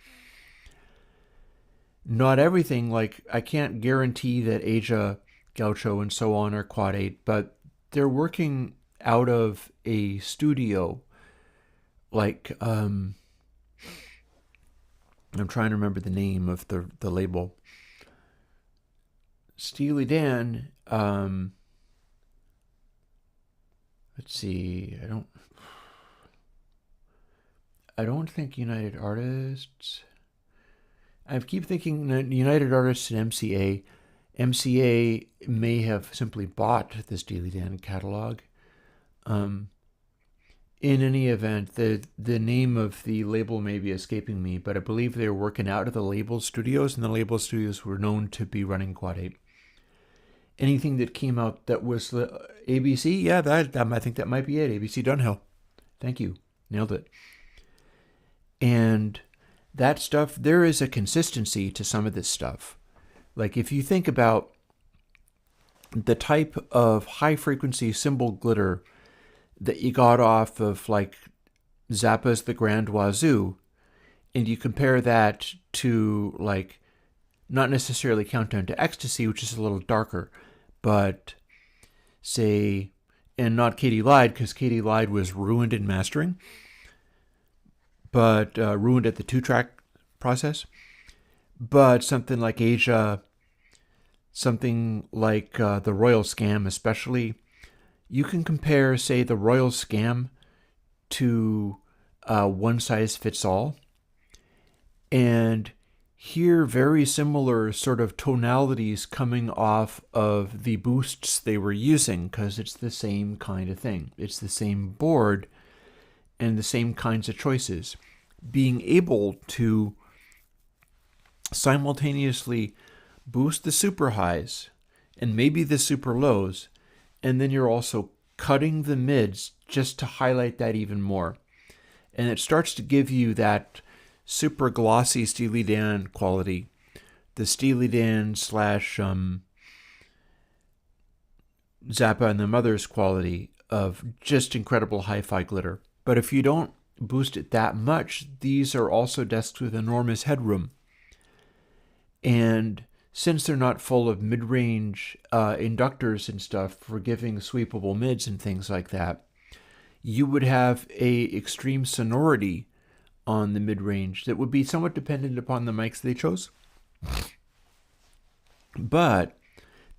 A: Not everything, like I can't guarantee that Asia, Gaucho, and so on are Quad 8, but they're working out of a studio. Like, I'm trying to remember the name of the label. Steely Dan, let's see, I don't think United Artists. I keep thinking United Artists and MCA. MCA may have simply bought the Steely Dan catalog. In any event, the name of the label may be escaping me, but I believe they were working out of the label studios, and the label studios were known to be running Quad 8. Anything that came out that was ABC, yeah, I think that might be it. ABC Dunhill. Thank you. Nailed it. And that stuff, there is a consistency to some of this stuff. Like if you think about the type of high-frequency cymbal glitter that you got off of like Zappa's The Grand Wazoo, and you compare that to like not necessarily Countdown to Ecstasy, which is a little darker, but say, and not Katie Lied, because Katie Lied was ruined in mastering, but ruined at the 2-track process. But something like Asia, something like the Royal Scam especially, you can compare, say, the Royal Scam to One Size Fits All, and hear very similar sort of tonalities coming off of the boosts they were using, because it's the same kind of thing. It's the same board and the same kinds of choices. Being able to simultaneously boost the super highs and maybe the super lows, and then you're also cutting the mids just to highlight that even more. And it starts to give you that super glossy Steely Dan quality, the Steely Dan / Zappa and the Mothers quality of just incredible hi-fi glitter. But if you don't boost it that much, these are also desks with enormous headroom. And since they're not full of mid-range inductors and stuff for giving sweepable mids and things like that, you would have a extreme sonority on the mid-range that would be somewhat dependent upon the mics they chose. But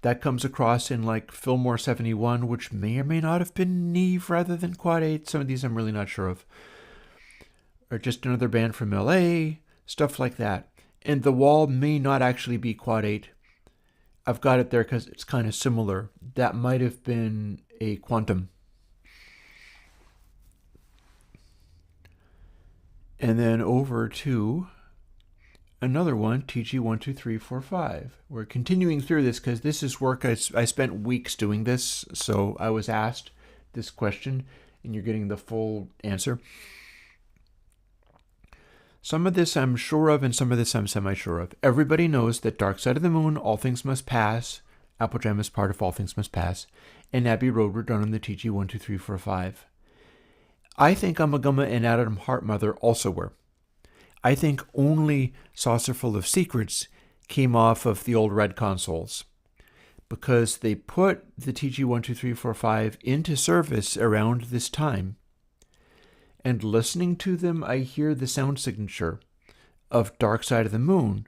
A: that comes across in like Fillmore 71, which may or may not have been Neeve rather than Quad 8. Some of these I'm really not sure of. Or just another band from LA, stuff like that. And the wall may not actually be Quad 8. I've got it there because it's kind of similar. That might have been a Quantum. And then over to another one, TG12345. We're continuing through this because this is work I spent weeks doing this. So I was asked. this question and you're getting the full answer. Some of this I'm sure of and some of this I'm semi-sure of. Everybody knows that Dark Side of the Moon, All Things Must Pass, Applejamm is part of All Things Must Pass, and Abbey Road were done on the TG 1, 2, 3, 4, 5. I think Ummagumma and Atom Heart Mother also were. I think only Saucerful of Secrets came off of the old red consoles, because they put the TG 1, 2, 3, 4, 5 into service around this time. And listening to them, I hear the sound signature of Dark Side of the Moon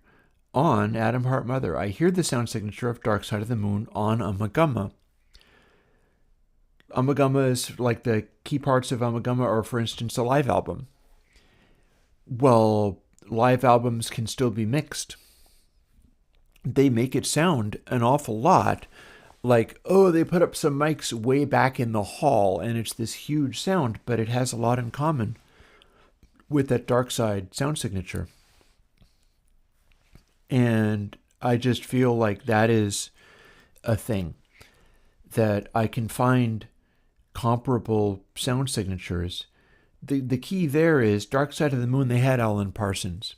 A: on Atom Heart Mother. I hear the sound signature of Dark Side of the Moon on Ummagumma. Ummagumma is like the key parts of Ummagumma are, for instance, a live album. Well, live albums can still be mixed. They make it sound an awful lot like, oh, they put up some mics way back in the hall and it's this huge sound, but it has a lot in common with that Dark Side sound signature. And I just feel like that is a thing that I can find comparable sound signatures. The key there is Dark Side of the Moon, they had Alan Parsons.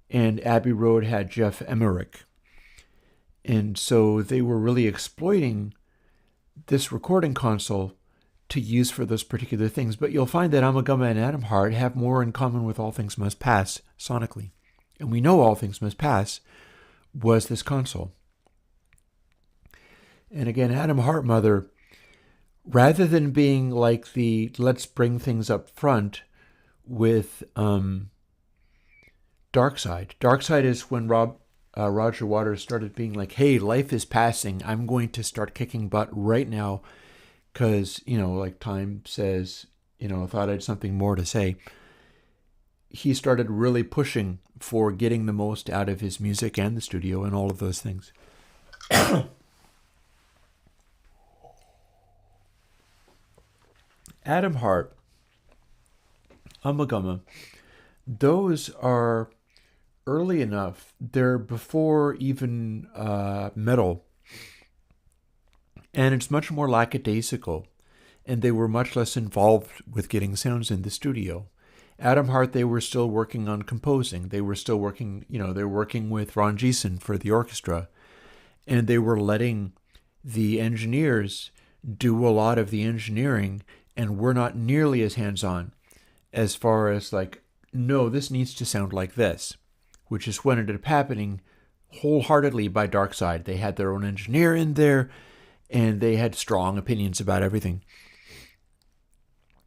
A: And Abbey Road had Jeff Emmerich. And so they were really exploiting this recording console to use for those particular things. But you'll find that Ummagumma and Atom Heart have more in common with All Things Must Pass sonically. And we know All Things Must Pass was this console. And again, Atom Heart Mother, rather than being like the let's bring things up front with Dark Side. Dark Side is when Roger Waters started being like, hey, life is passing. I'm going to start kicking butt right now because, like time says, I thought I had something more to say. He started really pushing for getting the most out of his music and the studio and all of those things. Atom Heart, Ummagumma, those are early enough. They're before even metal. And it's much more lackadaisical. And they were much less involved with getting sounds in the studio. Atom Heart, they were still working on composing. They were still working, they were working with Ron Geeson for the orchestra. And they were letting the engineers do a lot of the engineering and were not nearly as hands-on as far as like, no, this needs to sound like this, which is what ended up happening wholeheartedly by Dark Side. They had their own engineer in there, and they had strong opinions about everything.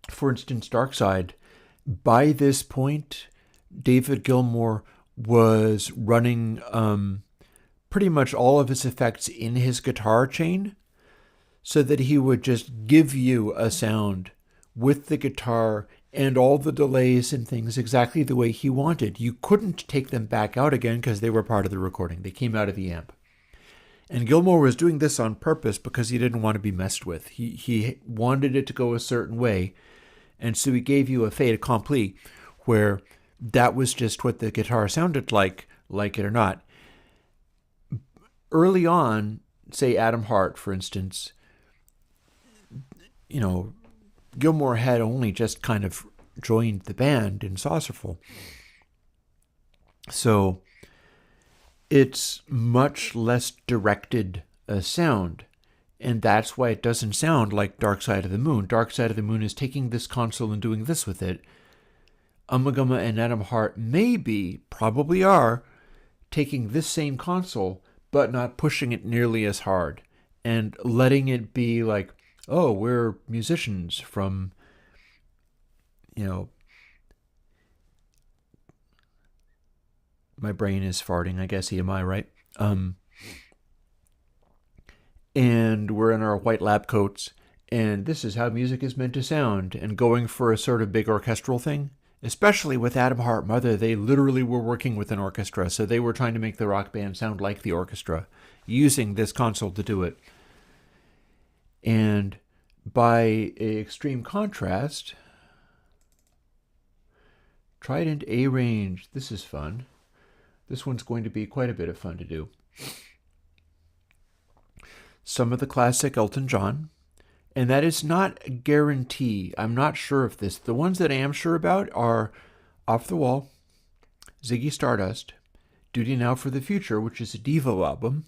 A: For instance, Dark Side, by this point, David Gilmour was running pretty much all of his effects in his guitar chain, so that he would just give you a sound with the guitar and all the delays and things exactly the way he wanted. You couldn't take them back out again because they were part of the recording. They came out of the amp. And Gilmour was doing this on purpose because he didn't want to be messed with. He wanted it to go a certain way. And so he gave you a fait accompli where that was just what the guitar sounded like it or not. Early on, say Atom Heart, for instance, Gilmour had only just kind of joined the band in Saucerful. So it's much less directed a sound. And that's why it doesn't sound like Dark Side of the Moon. Dark Side of the Moon is taking this console and doing this with it. Ummagumma and Atom Heart probably are, taking this same console, but not pushing it nearly as hard. And letting it be like, oh, we're musicians from, my brain is farting, I guess, EMI, right? And we're in our white lab coats, and this is how music is meant to sound, and going for a sort of big orchestral thing. Especially with Atom Heart Mother, they literally were working with an orchestra, so they were trying to make the rock band sound like the orchestra, using this console to do it. And by extreme contrast, Trident A range. This is fun. This one's going to be quite a bit of fun to do. Some of the classic Elton John, And that is not a guarantee. I'm not sure of this. The ones that I am sure about are Off the Wall, Ziggy Stardust, Duty Now for the Future, which is a Devo album,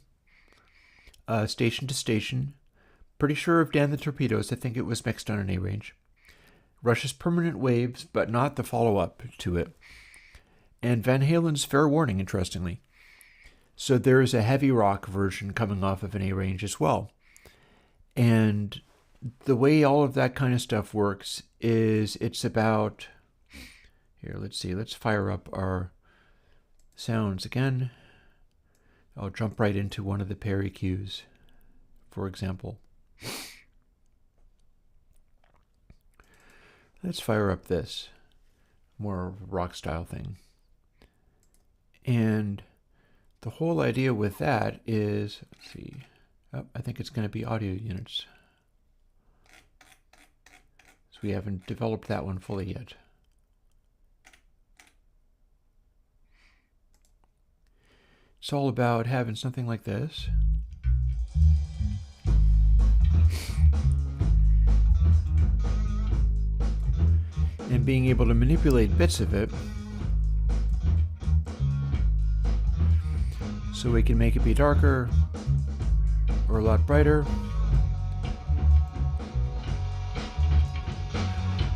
A: Station to Station, pretty sure of Dan the Torpedoes. I think it was mixed on an A range. Rush's Permanent Waves, but not the follow-up to it. And Van Halen's Fair Warning, interestingly. So there is a heavy rock version coming off of an A range as well. And the way all of that kind of stuff works is it's about... Here, let's see. Let's fire up our sounds again. I'll jump right into one of the Perry cues, for example. Let's fire up this more rock style thing. And the whole idea with that is, let's see, I think it's going to be audio units. So we haven't developed that one fully yet. It's all about having something like this. And being able to manipulate bits of it so we can make it be darker or a lot brighter.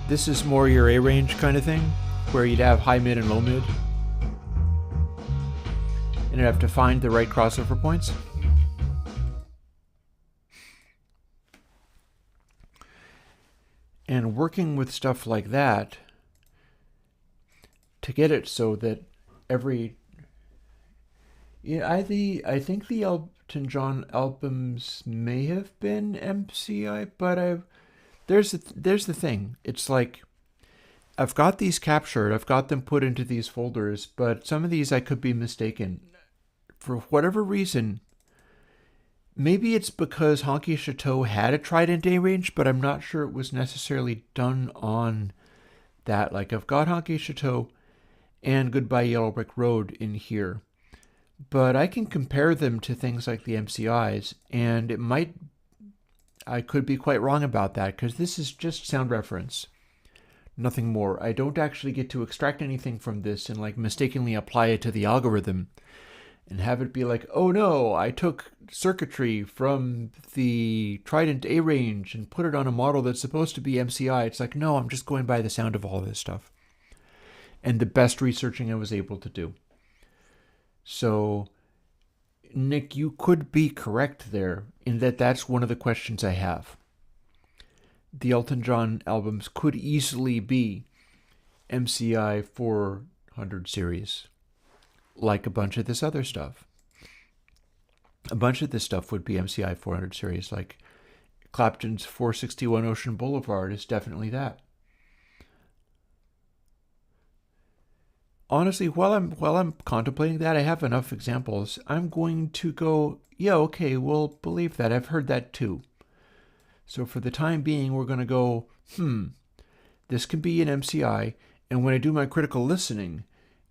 A: This is more your A range kind of thing, where you'd have high mid and low mid. And you'd have to find the right crossover points. And working with stuff like that to get it so that every... Yeah, I think the Elton John albums may have been MCI, but there's the thing. It's like I've got these captured, I've got them put into these folders, but some of these I could be mistaken. For whatever reason, maybe it's because Honky Chateau had a Trident A range, but I'm not sure it was necessarily done on that. Like I've got Honky Chateau and Goodbye Yellow Brick Road in here, but I can compare them to things like the MCIs, and I could be quite wrong about that because this is just sound reference, nothing more. I don't actually get to extract anything from this and like mistakenly apply it to the algorithm and have it be like, oh no, I took circuitry from the Trident A range and put it on a model that's supposed to be MCI. It's like, no, I'm just going by the sound of all this stuff and the best researching I was able to do. So, Nick, you could be correct there in that that's one of the questions I have. The Elton John albums could easily be MCI 400 series, like a bunch of this other stuff. A bunch of this stuff would be MCI 400 series, like Clapton's 461 Ocean Boulevard is definitely that. Honestly, while I'm contemplating that, I have enough examples. I'm going to go, yeah, okay, we'll believe that. I've heard that too. So for the time being, we're going to go, this can be an MCI, and when I do my critical listening,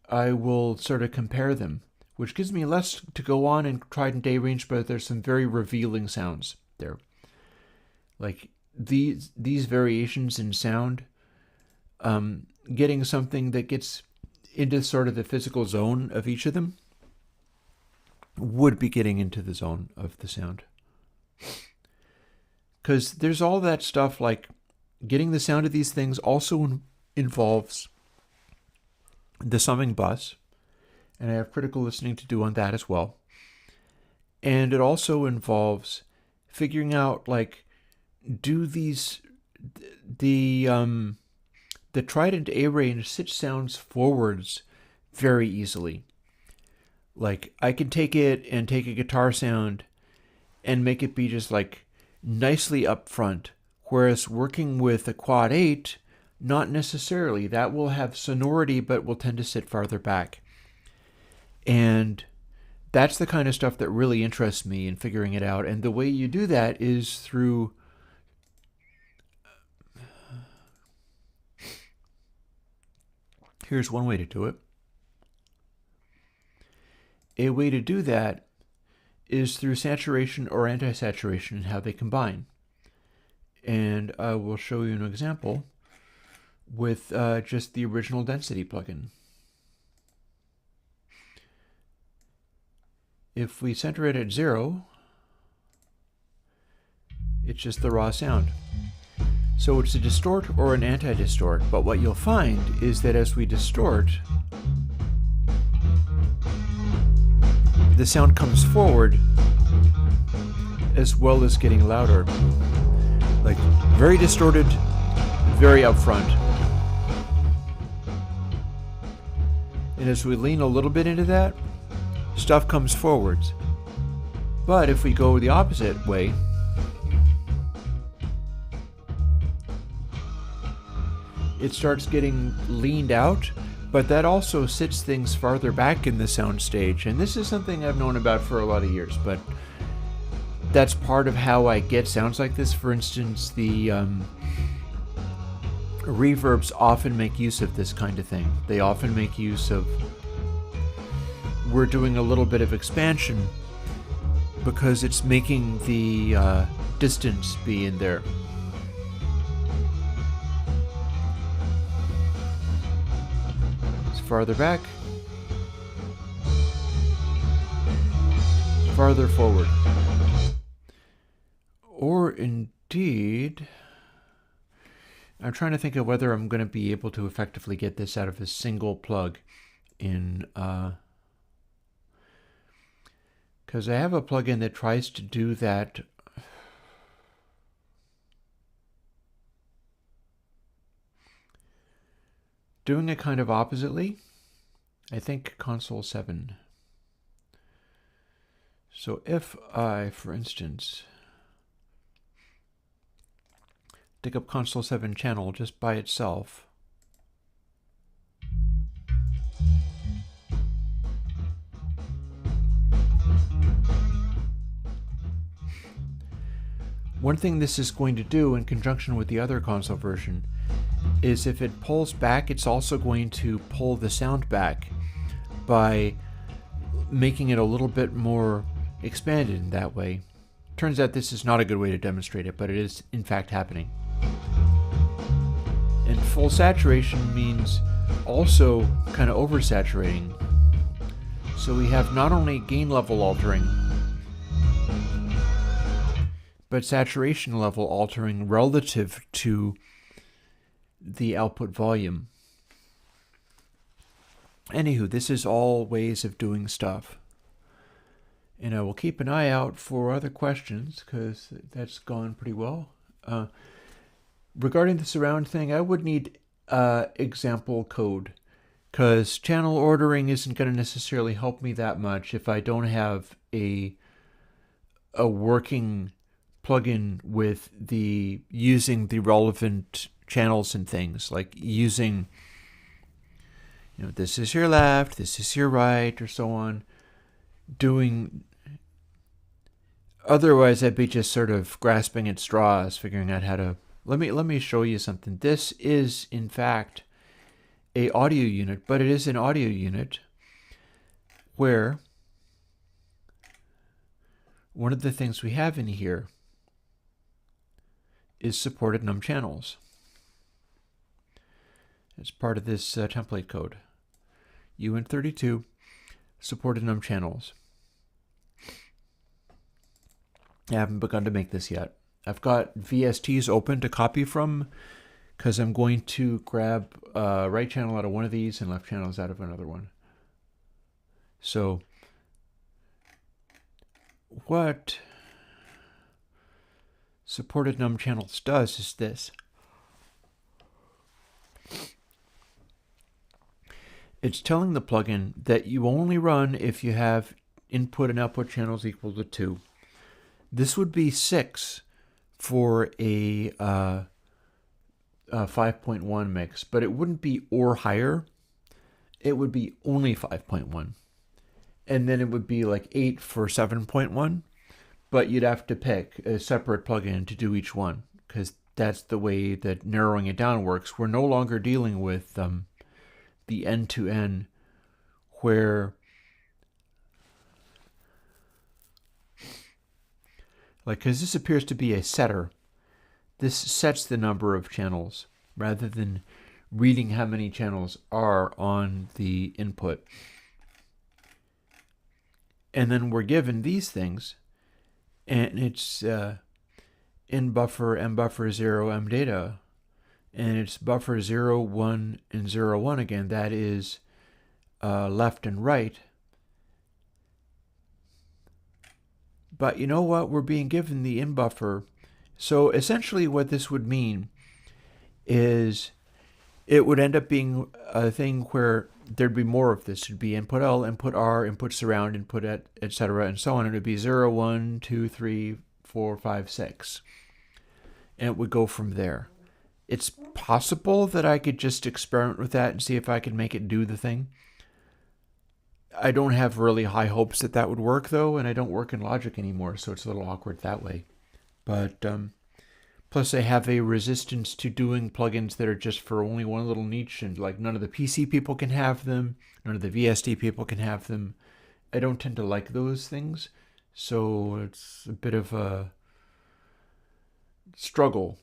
A: I will sort of compare them, which gives me less to go on in Trident A range, but there's some very revealing sounds there. Like these variations in sound, getting something that gets into sort of the physical zone of each of them would be getting into the zone of the sound. Because there's all that stuff like getting the sound of these things also involves the summing bus, and I have critical listening to do on that as well. And it also involves figuring out like, do the Trident A range sits sounds forwards very easily. Like I can take it and take a guitar sound and make it be just like nicely up front, whereas working with a quad 8, not necessarily. That will have sonority but will tend to sit farther back. And that's the kind of stuff that really interests me in figuring it out. And the way you do that is through here's one way to do it. A way to do that is through saturation or anti-saturation and how they combine. And I will show you an example with just the original density plugin. If we center it at 0, it's just the raw sound. So it's a distort or an anti-distort, but what you'll find is that as we distort, the sound comes forward as well as getting louder. Like very distorted, very upfront. And as we lean a little bit into that, stuff comes forwards. But if we go the opposite way, it starts getting leaned out, but that also sits things farther back in the sound stage. And this is something I've known about for a lot of years, but that's part of how I get sounds like this. For instance, the reverbs often make use of this kind of thing. They often make use of, we're doing a little bit of expansion because it's making the distance be in there. It's farther back, farther forward. Or indeed, I'm trying to think of whether I'm going to be able to effectively get this out of a single plug in, because I have a plugin that tries to do that. Doing it kind of oppositely. I think console 7. So if I, for instance, take up console 7 channel just by itself, one thing this is going to do in conjunction with the other console version is if it pulls back, it's also going to pull the sound back by making it a little bit more expanded in that way. Turns out this is not a good way to demonstrate it, but it is in fact happening. And full saturation means also kind of oversaturating. So we have not only gain level altering, but saturation level altering relative to the output volume. Anywho, this is all ways of doing stuff. And I will keep an eye out for other questions, because that's gone pretty well. Regarding the surround thing, I would need example code, because channel ordering isn't going to necessarily help me that much if I don't have a working plugin with using the relevant channels and things, like using, this is your left, this is your right, or so on. Otherwise I'd be just sort of grasping at straws, figuring out how to. Let me show you something. This is in fact a audio unit, but it is an audio unit where one of the things we have in here is supported num channels. It's part of this template code. UN32, supported num channels. I haven't begun to make this yet. I've got VSTs open to copy from, because I'm going to grab right channel out of one of these and left channels out of another one. So what supported num channels does is this. It's telling the plugin that you only run if you have input and output channels equal to 2. This would be 6 for a 5.1 mix, but it wouldn't be or higher. It would be only 5.1. And then it would be like 8 for 7.1, but you'd have to pick a separate plugin to do each one, because that's the way that narrowing it down works. We're no longer dealing with the end-to-end, where because this appears to be a setter. this sets the number of channels rather than reading how many channels are on the input. And then we're given these things, and it's in buffer, M buffer 0, M data, and it's buffer 0, 1, and 0, 1 again. That is left and right. But you know what? We're being given the in buffer. So essentially what this would mean is it would end up being a thing where there'd be more of this. It'd be input L, input R, input surround, input etc. and so on. And it would be 0, 1, 2, 3, 4, 5, 6. And it would go from there. It's possible that I could just experiment with that and see if I could make it do the thing. I don't have really high hopes that that would work, though, and I don't work in Logic anymore, so it's a little awkward that way. But plus I have a resistance to doing plugins that are just for only one little niche, and like none of the PC people can have them, none of the VSD people can have them. I don't tend to like those things, so it's a bit of a struggle,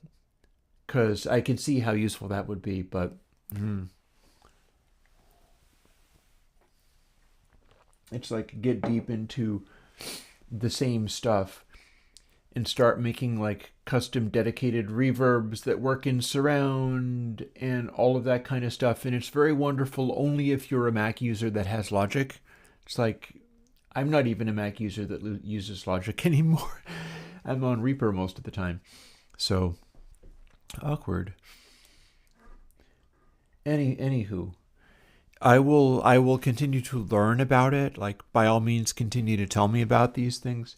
A: because I can see how useful that would be, but it's like get deep into the same stuff and start making like custom dedicated reverbs that work in surround and all of that kind of stuff. And it's very wonderful only if you're a Mac user that has Logic. It's like, I'm not even a Mac user that uses Logic anymore. I'm on Reaper most of the time. So, awkward. Anywho. I will continue to learn about it. Like, by all means, continue to tell me about these things.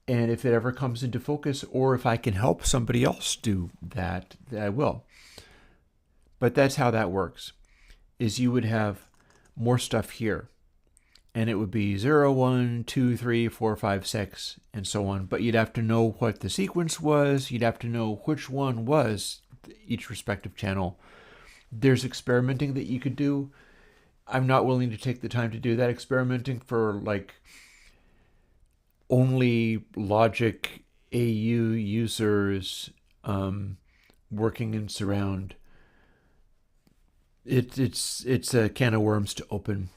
A: And if it ever comes into focus, or if I can help somebody else do that, I will. But that's how that works, is you would have more stuff here. And it would be 0, 1, 2, 3, 4, 5, 6, and so on. But you'd have to know what the sequence was. You'd have to know which one was each respective channel. There's experimenting that you could do. I'm not willing to take the time to do that experimenting for like only Logic AU users working in surround. It's a can of worms to open.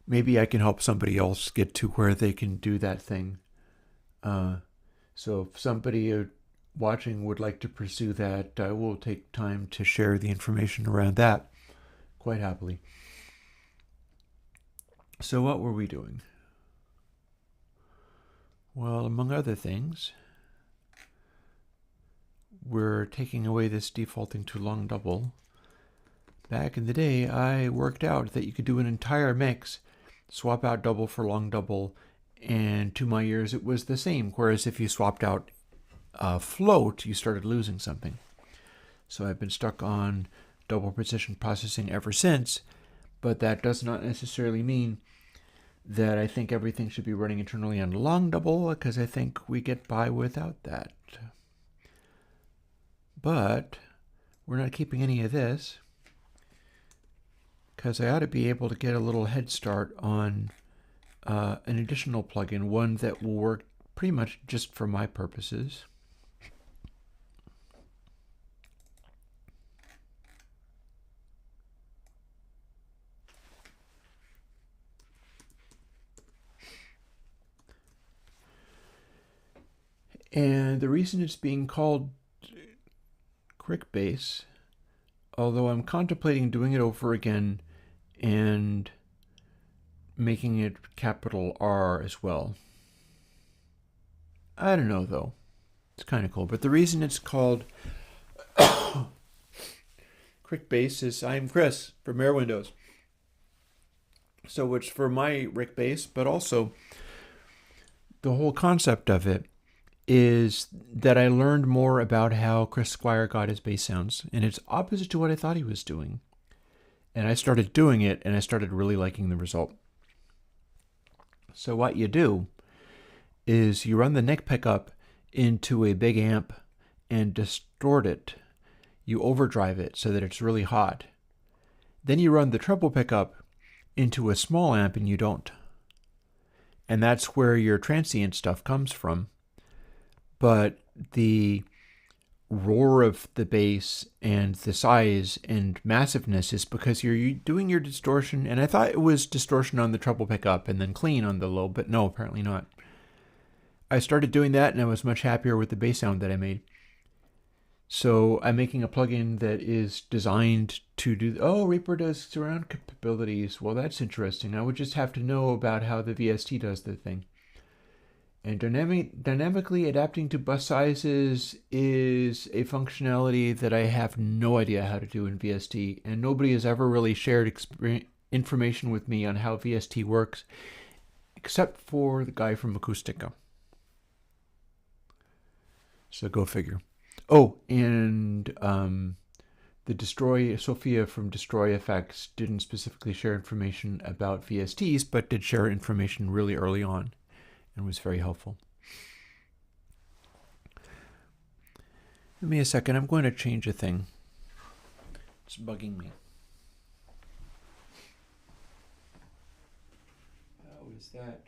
A: Maybe I can help somebody else get to where they can do that thing. So if somebody watching would like to pursue that, I will take time to share the information around that quite happily. So what were we doing? Well, among other things, we're taking away this defaulting to long double. Back in the day, I worked out that you could do an entire mix, swap out double for long double, and to my ears it was the same, whereas if you swapped out float, you started losing something. So I've been stuck on double precision processing ever since, but that does not necessarily mean that I think everything should be running internally on long double, because I think we get by without that. But we're not keeping any of this, because I ought to be able to get a little head start on an additional plugin, one that will work pretty much just for my purposes. And the reason it's being called CRickBass, although I'm contemplating doing it over again and making it capital R as well. I don't know, though. It's kind of cool. But the reason it's called CRickBass is I'm Chris from Airwindows. So it's for my CRickBass, but also the whole concept of it is that I learned more about how Chris Squire got his bass sounds, and it's opposite to what I thought he was doing. And I started doing it, and I started really liking the result. So what you do is you run the neck pickup into a big amp and distort it. You overdrive it so that it's really hot. Then you run the treble pickup into a small amp and you don't. and that's where your transient stuff comes from. But the roar of the bass and the size and massiveness is because you're doing your distortion, and I thought it was distortion on the treble pickup and then clean on the low, but no, apparently not. I started doing that and I was much happier with the bass sound that I made. So I'm making a plugin that is designed to do, oh, Reaper does surround capabilities. Well, that's interesting. I would just have to know about how the VST does the thing. And dynamically adapting to bus sizes is a functionality that I have no idea how to do in VST, and nobody has ever really shared information with me on how VST works, except for the guy from Acoustica. So go figure. Oh, and the Sophia from Destroy Effects didn't specifically share information about VSTs, but did share information really early on and was very helpful. Give me a second. I'm going to change a thing. It's bugging me. How is that?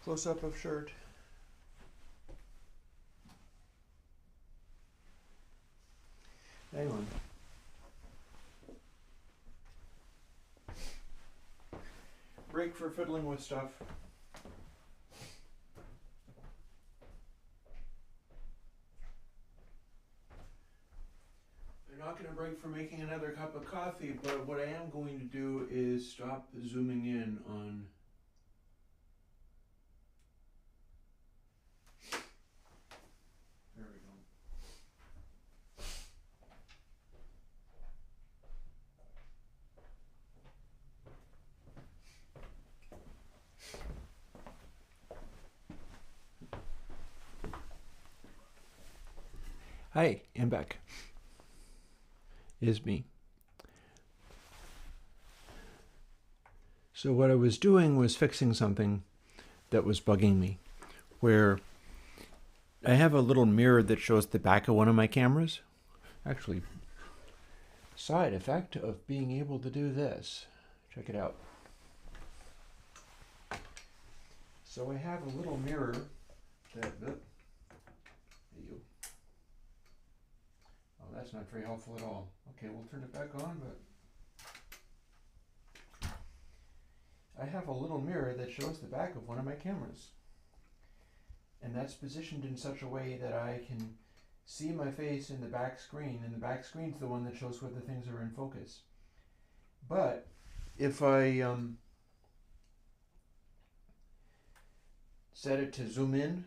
A: Close-up of shirt. Hang on. Break for fiddling with stuff. They're not going to break for making another cup of coffee, but what I am going to do is stop zooming in on Hi, I'm back. Is me. So what I was doing was fixing something that was bugging me, where I have a little mirror that shows the back of one of my cameras. Actually, side effect of being able to do this. Check it out. So I have a little mirror that... That's not very helpful at all. Okay, we'll turn it back on, but I have a little mirror that shows the back of one of my cameras. And that's positioned in such a way that I can see my face in the back screen, and the back screen's the one that shows whether things are in focus. But if I set it to zoom in,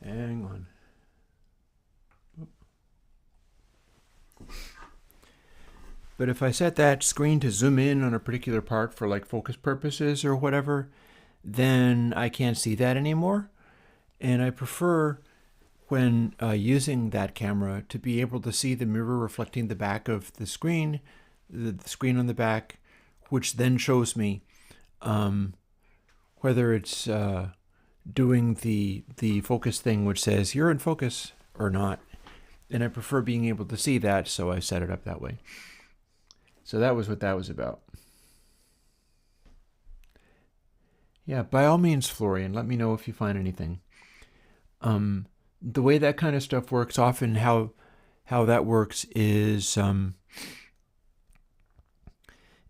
A: hang on. But if I set that screen to zoom in on a particular part for like focus purposes or whatever, then I can't see that anymore. And I prefer when using that camera to be able to see the mirror reflecting the back of the screen on the back, which then shows me whether it's doing the focus thing, which says you're in focus or not. And I prefer being able to see that, so I set it up that way. So that was what that was about. Yeah, by all means, Florian, let me know if you find anything. The way that kind of stuff works, often how that works is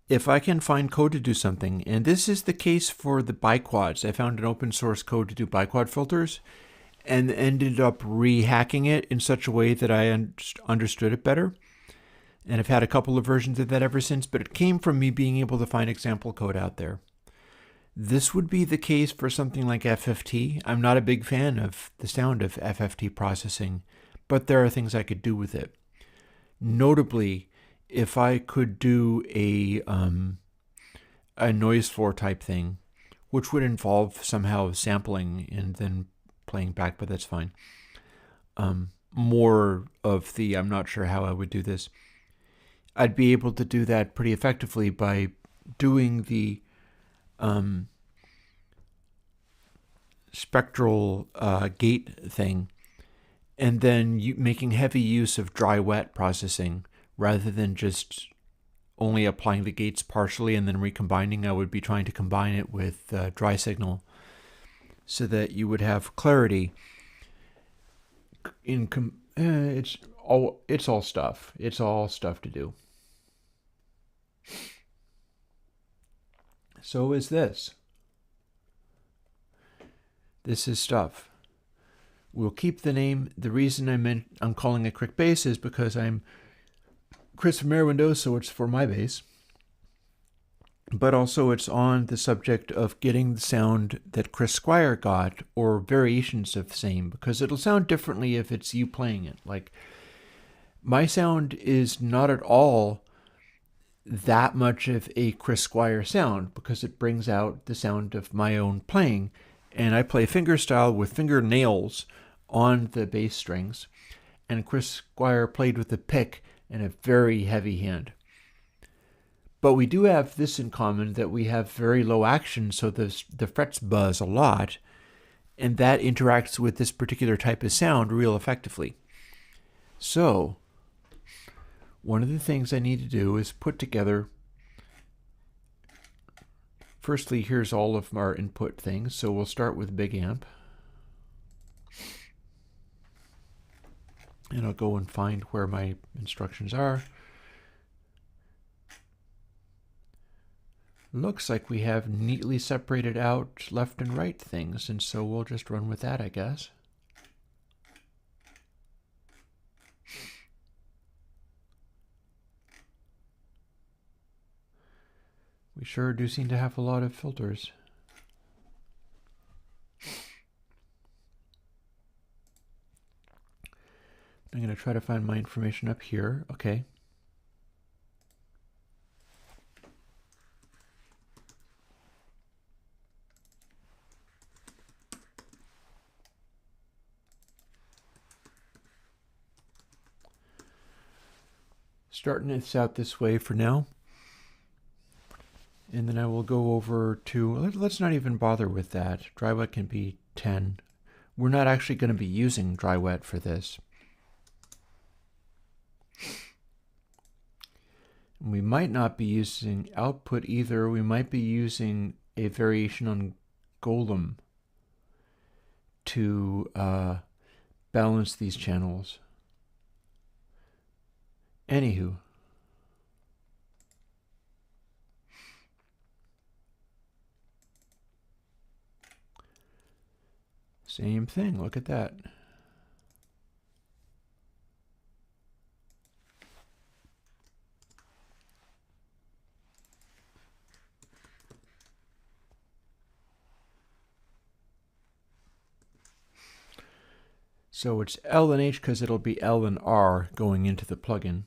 A: if I can find code to do something, and this is the case for the biquads. I found an open source code to do biquad filters and ended up rehacking it in such a way that I understood it better. And I've had a couple of versions of that ever since, but it came from me being able to find example code out there. This would be the case for something like FFT. I'm not a big fan of the sound of FFT processing, but there are things I could do with it. Notably, if I could do a noise floor type thing, which would involve somehow sampling and then playing back, but that's fine. More of the, I'm not sure how I would do this. I'd be able to do that pretty effectively by doing the spectral gate thing, and then making heavy use of dry-wet processing rather than just only applying the gates partially and then recombining. I would be trying to combine it with dry signal so that you would have clarity. It's all stuff. It's all stuff to do. So is this. This is stuff. We'll keep the name. The reason I'm calling it CrickBass is because I'm Chris from Airwindows, so it's for my bass. But also it's on the subject of getting the sound that Chris Squire got, or variations of the same, because it'll sound differently if it's you playing it. Like, my sound is not at all that much of a Chris Squire sound, because it brings out the sound of my own playing, and I play fingerstyle with fingernails on the bass strings, and Chris Squire played with a pick and a very heavy hand. But we do have this in common, that we have very low action, so the frets buzz a lot, and that interacts with this particular type of sound real effectively. So, one of the things I need to do is put together, firstly, here's all of our input things, so we'll start with big amp. And I'll go and find where my instructions are. Looks like we have neatly separated out left and right things, and so we'll just run with that, I guess. We sure do seem to have a lot of filters. I'm going to try to find my information up here. Okay. Starting this out this way for now. And then I will go over to, let's not even bother with that. Dry wet can be 10. We're not actually going to be using dry wet for this. We might not be using output either. We might be using a variation on Golem to balance these channels. Anywho. Same thing, look at that. So it's L and H because it'll be L and R going into the plugin.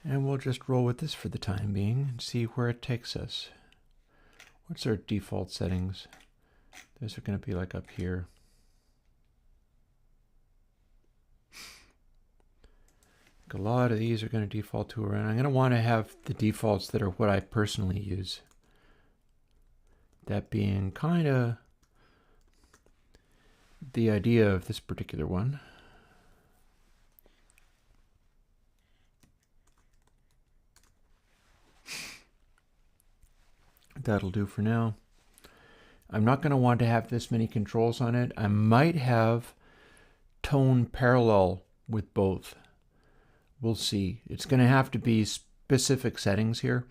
A: And we'll just roll with this for the time being and see where it takes us. What's our default settings? Those are going to be like up here. A lot of these are going to default to around. I'm going to want to have the defaults that are what I personally use. That being kind of the idea of this particular one. That'll do for now. I'm not going to want to have this many controls on it. I might have tone parallel with both. We'll see. It's going to have to be specific settings here.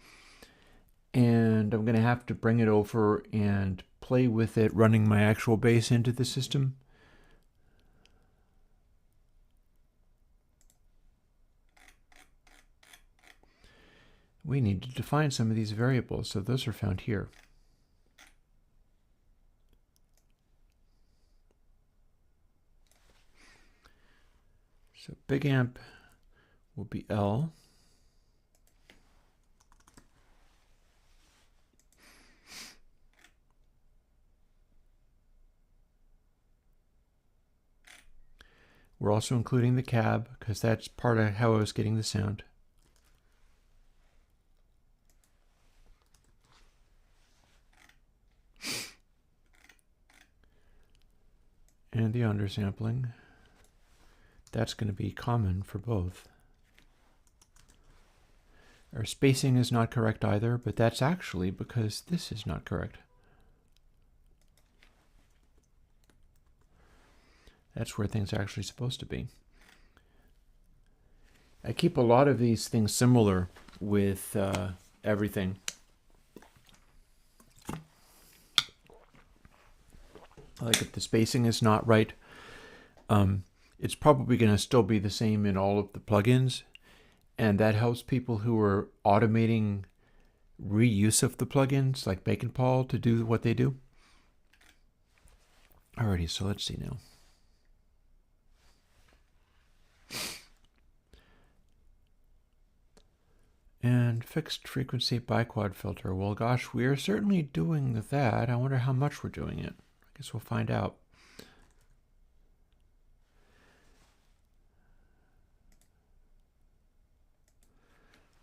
A: And I'm going to have to bring it over and play with it, running my actual bass into the system. We need to define some of these variables, so those are found here. So big amp will be L. We're also including the cab because that's part of how I was getting the sound. And the undersampling, that's going to be common for both. Our spacing is not correct either, but that's actually because this is not correct. That's where things are actually supposed to be. I keep a lot of these things similar with everything. Like if the spacing is not right, it's probably going to still be the same in all of the plugins. And that helps people who are automating reuse of the plugins, like Bacon Paul, to do what they do. Alrighty, so let's see now. And fixed frequency biquad filter. Well, gosh, we are certainly doing that. I wonder how much we're doing it. I guess we'll find out.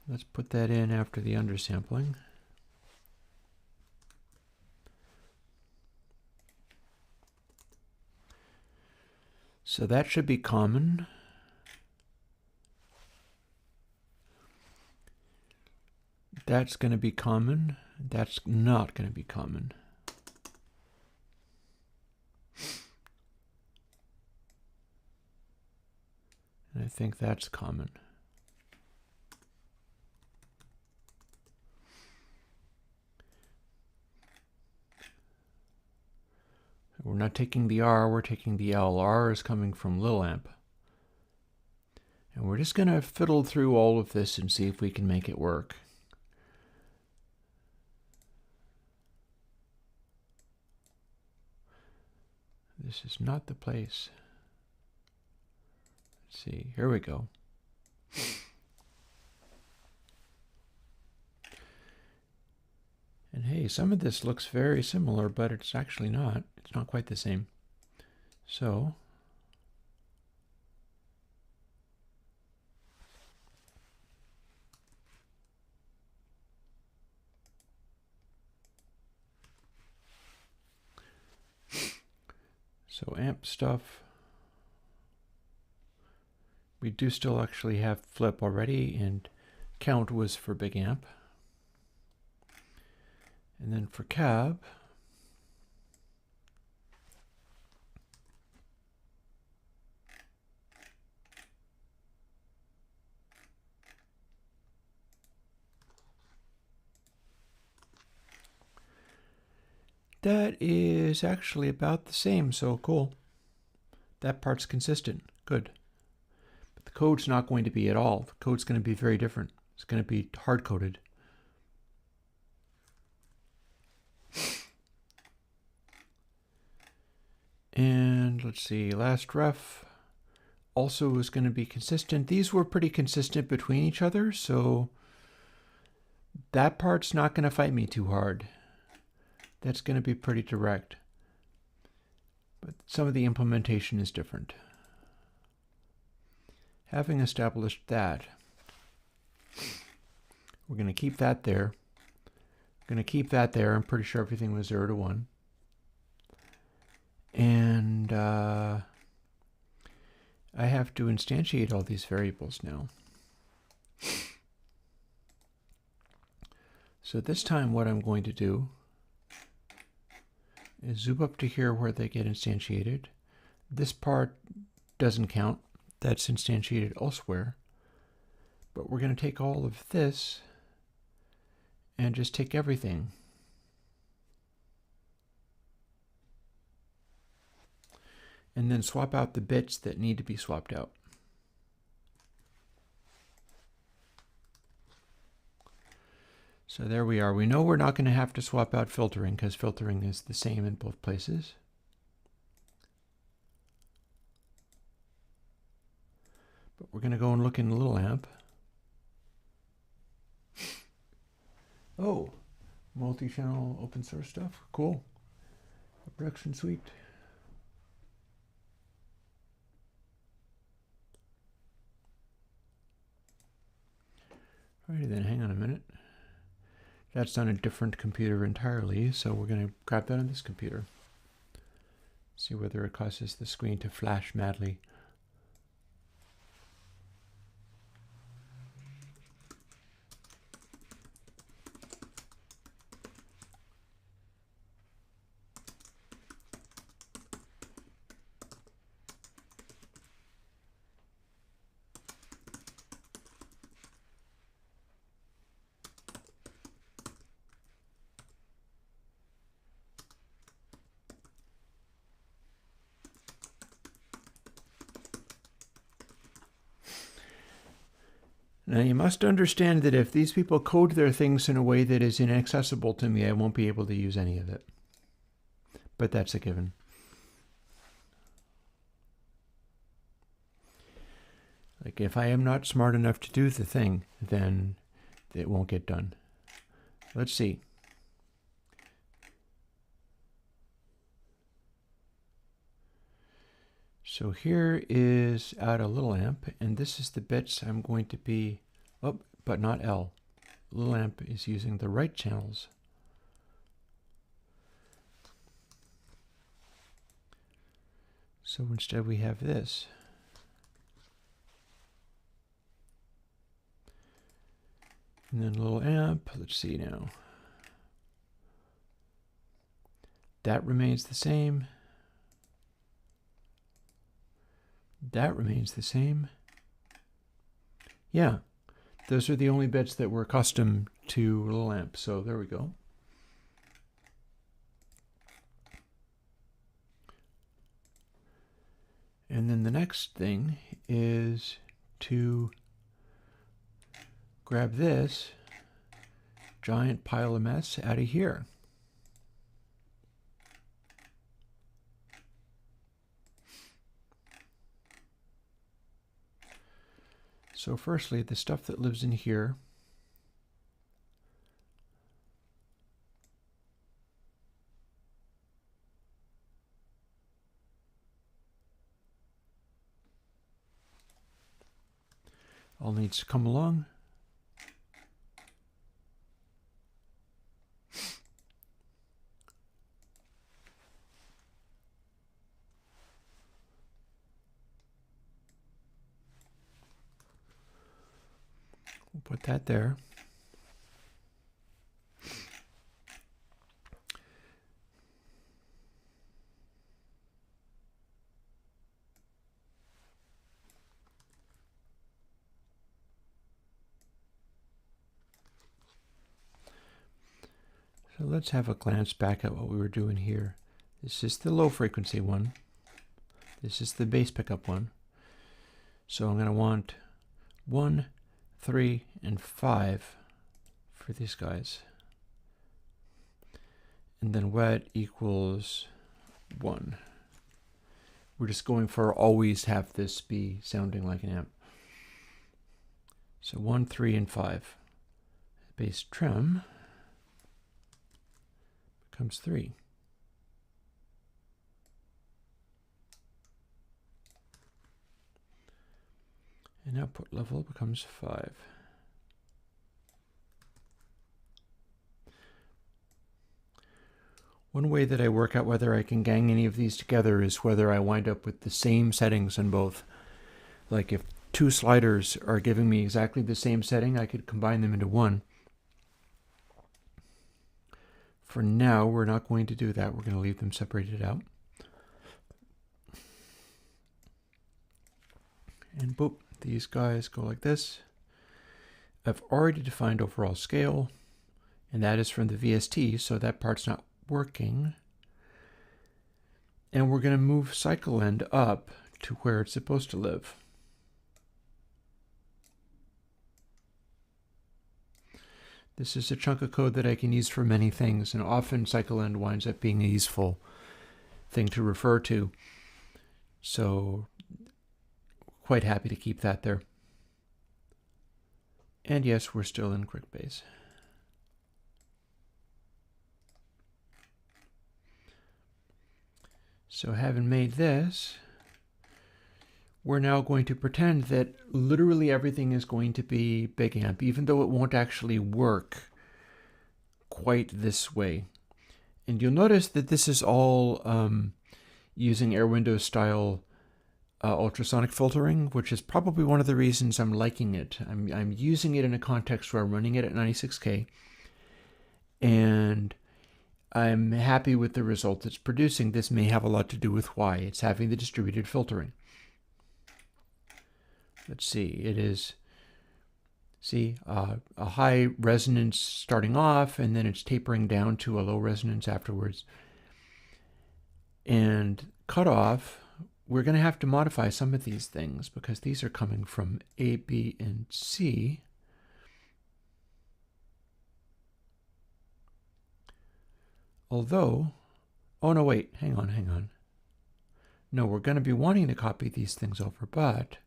A: Let's put that in after the undersampling. So that should be common. That's going to be common. That's not going to be common. And I think that's common. We're not taking the R, we're taking the L. R is coming from Lil Amp. And we're just going to fiddle through all of this and see if we can make it work. This is not the place. Let's see, here we go. And hey, some of this looks very similar, but it's actually not. It's not quite the same. So, amp stuff. We do still actually have flip already, and count was for big amp. And then for cab, that is actually about the same, so cool. That part's consistent. Good. But the code's not going to be at all. The code's going to be very different. It's going to be hard-coded. And let's see, last ref also is going to be consistent. These were pretty consistent between each other, so that part's not going to fight me too hard. That's going to be pretty direct. But some of the implementation is different. Having established that, we're going to keep that there. We're going to keep that there. I'm pretty sure everything was 0 to 1. And I have to instantiate all these variables now. So this time what I'm going to do is zoom up to here where they get instantiated. This part doesn't count. That's instantiated elsewhere. But we're going to take all of this and just take everything. And then swap out the bits that need to be swapped out. So there we are. We know we're not going to have to swap out filtering because filtering is the same in both places. But we're going to go and look in the little amp. Oh, multi-channel open source stuff. Cool. A production suite. Alrighty then, hang on a minute. That's on a different computer entirely, so we're going to grab that on this computer. See whether it causes the screen to flash madly. Now you must understand that if these people code their things in a way that is inaccessible to me, I won't be able to use any of it. But that's a given. Like if I am not smart enough to do the thing, then it won't get done. Let's see. So here is out a little amp, and this is the bits I'm going to be, oh, but not L. Little amp is using the right channels. So instead we have this. And then little amp, let's see now. That remains the same. That remains the same. Yeah, those are the only bits that were custom to little amp. So there we go. And then the next thing is to grab this giant pile of mess out of here. So firstly, the stuff that lives in here, all needs to come along. We'll put that there. So let's have a glance back at what we were doing here. This is the low frequency one. This is the bass pickup one. So I'm going to want 1, 3, and 5 for these guys. And then wet equals 1. We're just going for always have this be sounding like an amp. So 1, 3, and 5. Bass trim becomes 3. And output level becomes 5. One way that I work out whether I can gang any of these together is whether I wind up with the same settings in both. Like if 2 sliders are giving me exactly the same setting, I could combine them into one. For now, we're not going to do that. We're going to leave them separated out. And boop, these guys go like this. I've already defined overall scale, and that is from the VST, so that part's not working. And we're going to move cycle end up to where it's supposed to live. This is a chunk of code that I can use for many things, and often cycle end winds up being a useful thing to refer to. So quite happy to keep that there. And yes, we're still in CrickBass. So having made this, we're now going to pretend that literally everything is going to be Big Amp, even though it won't actually work quite this way. And you'll notice that this is all using Airwindows style ultrasonic filtering, which is probably one of the reasons I'm liking it. I'm using it in a context where I'm running it at 96K, and I'm happy with the result it's producing. This may have a lot to do with why. It's having the distributed filtering. Let's see, it is, a high resonance starting off, and then it's tapering down to a low resonance afterwards. And cutoff, we're going to have to modify some of these things because these are coming from A, B, and C. Although, oh no, wait, hang on. No, we're going to be wanting to copy these things over, but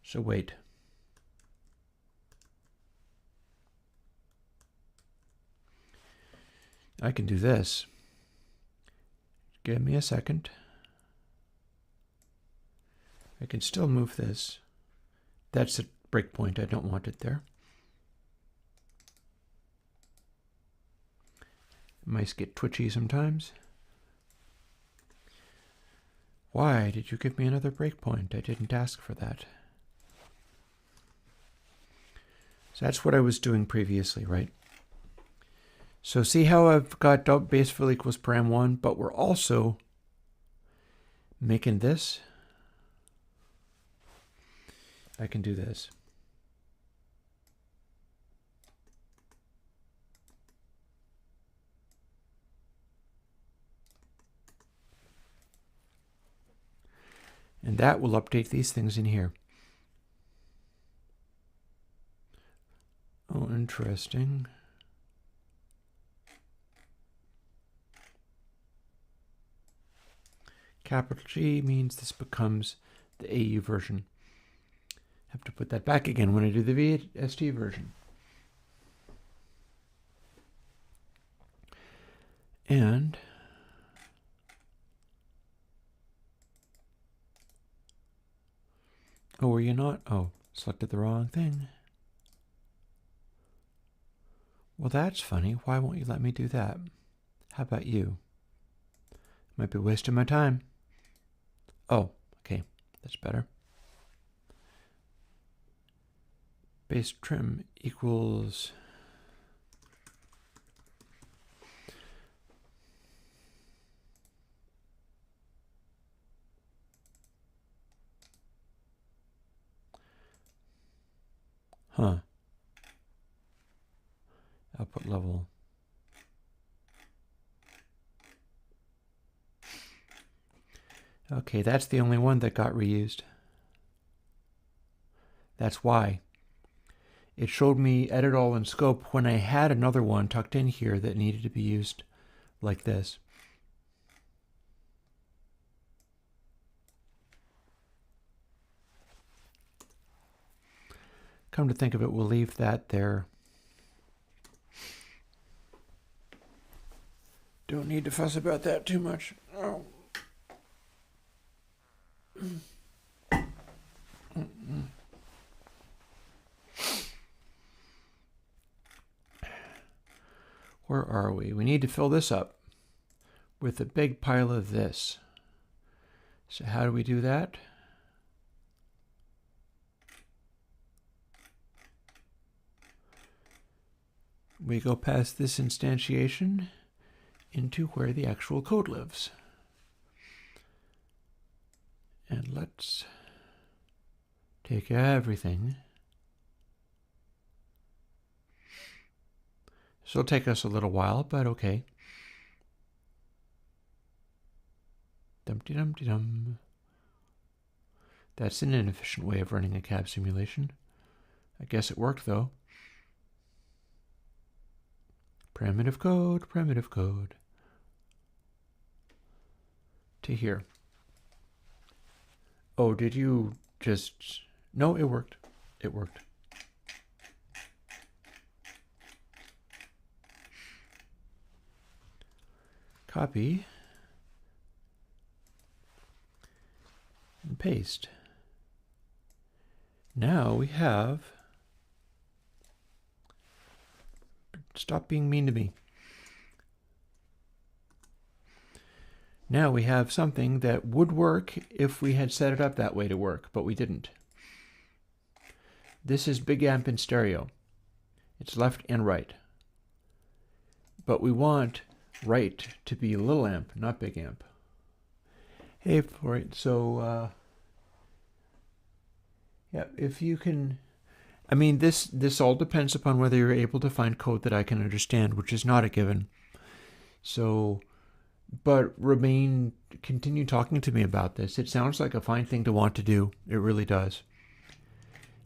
A: so wait. I can do this. Give me a second. I can still move this. That's a breakpoint. I don't want it there. Mice get twitchy sometimes. Why did you give me another breakpoint? I didn't ask for that. So that's what I was doing previously, right? So see how I've got base fill equals param1, but we're also making this. I can do this. And that will update these things in here. Oh, interesting. Capital G means this becomes the AU version. Have to put that back again when I do the VST version. And oh, were you not? Oh, selected the wrong thing. Well, that's funny. Why won't you let me do that? How about you? Might be wasting my time. Oh, okay. That's better. Base trim equals output level. Okay, that's the only one that got reused. That's why. It showed me edit all in scope when I had another one tucked in here that needed to be used like this. Come to think of it, we'll leave that there. Don't need to fuss about that too much. Oh. Where are we? We need to fill this up with a big pile of this. So how do we do that? We go past this instantiation into where the actual code lives. And let's take everything. This will take us a little while, but okay. Dum-de-dum-de-dum. That's an inefficient way of running a cab simulation. I guess it worked, though. Primitive code, to here. Oh, did you just... No, it worked. It worked. Copy and paste. Now we have... Stop being mean to me. Now we have something that would work if we had set it up that way to work, but we didn't. This is big amp in stereo. It's left and right. But we want right to be little amp, not big amp. Hey, so yeah, if you can... I mean, this all depends upon whether you're able to find code that I can understand, which is not a given. So, but continue talking to me about this. It sounds like a fine thing to want to do. It really does.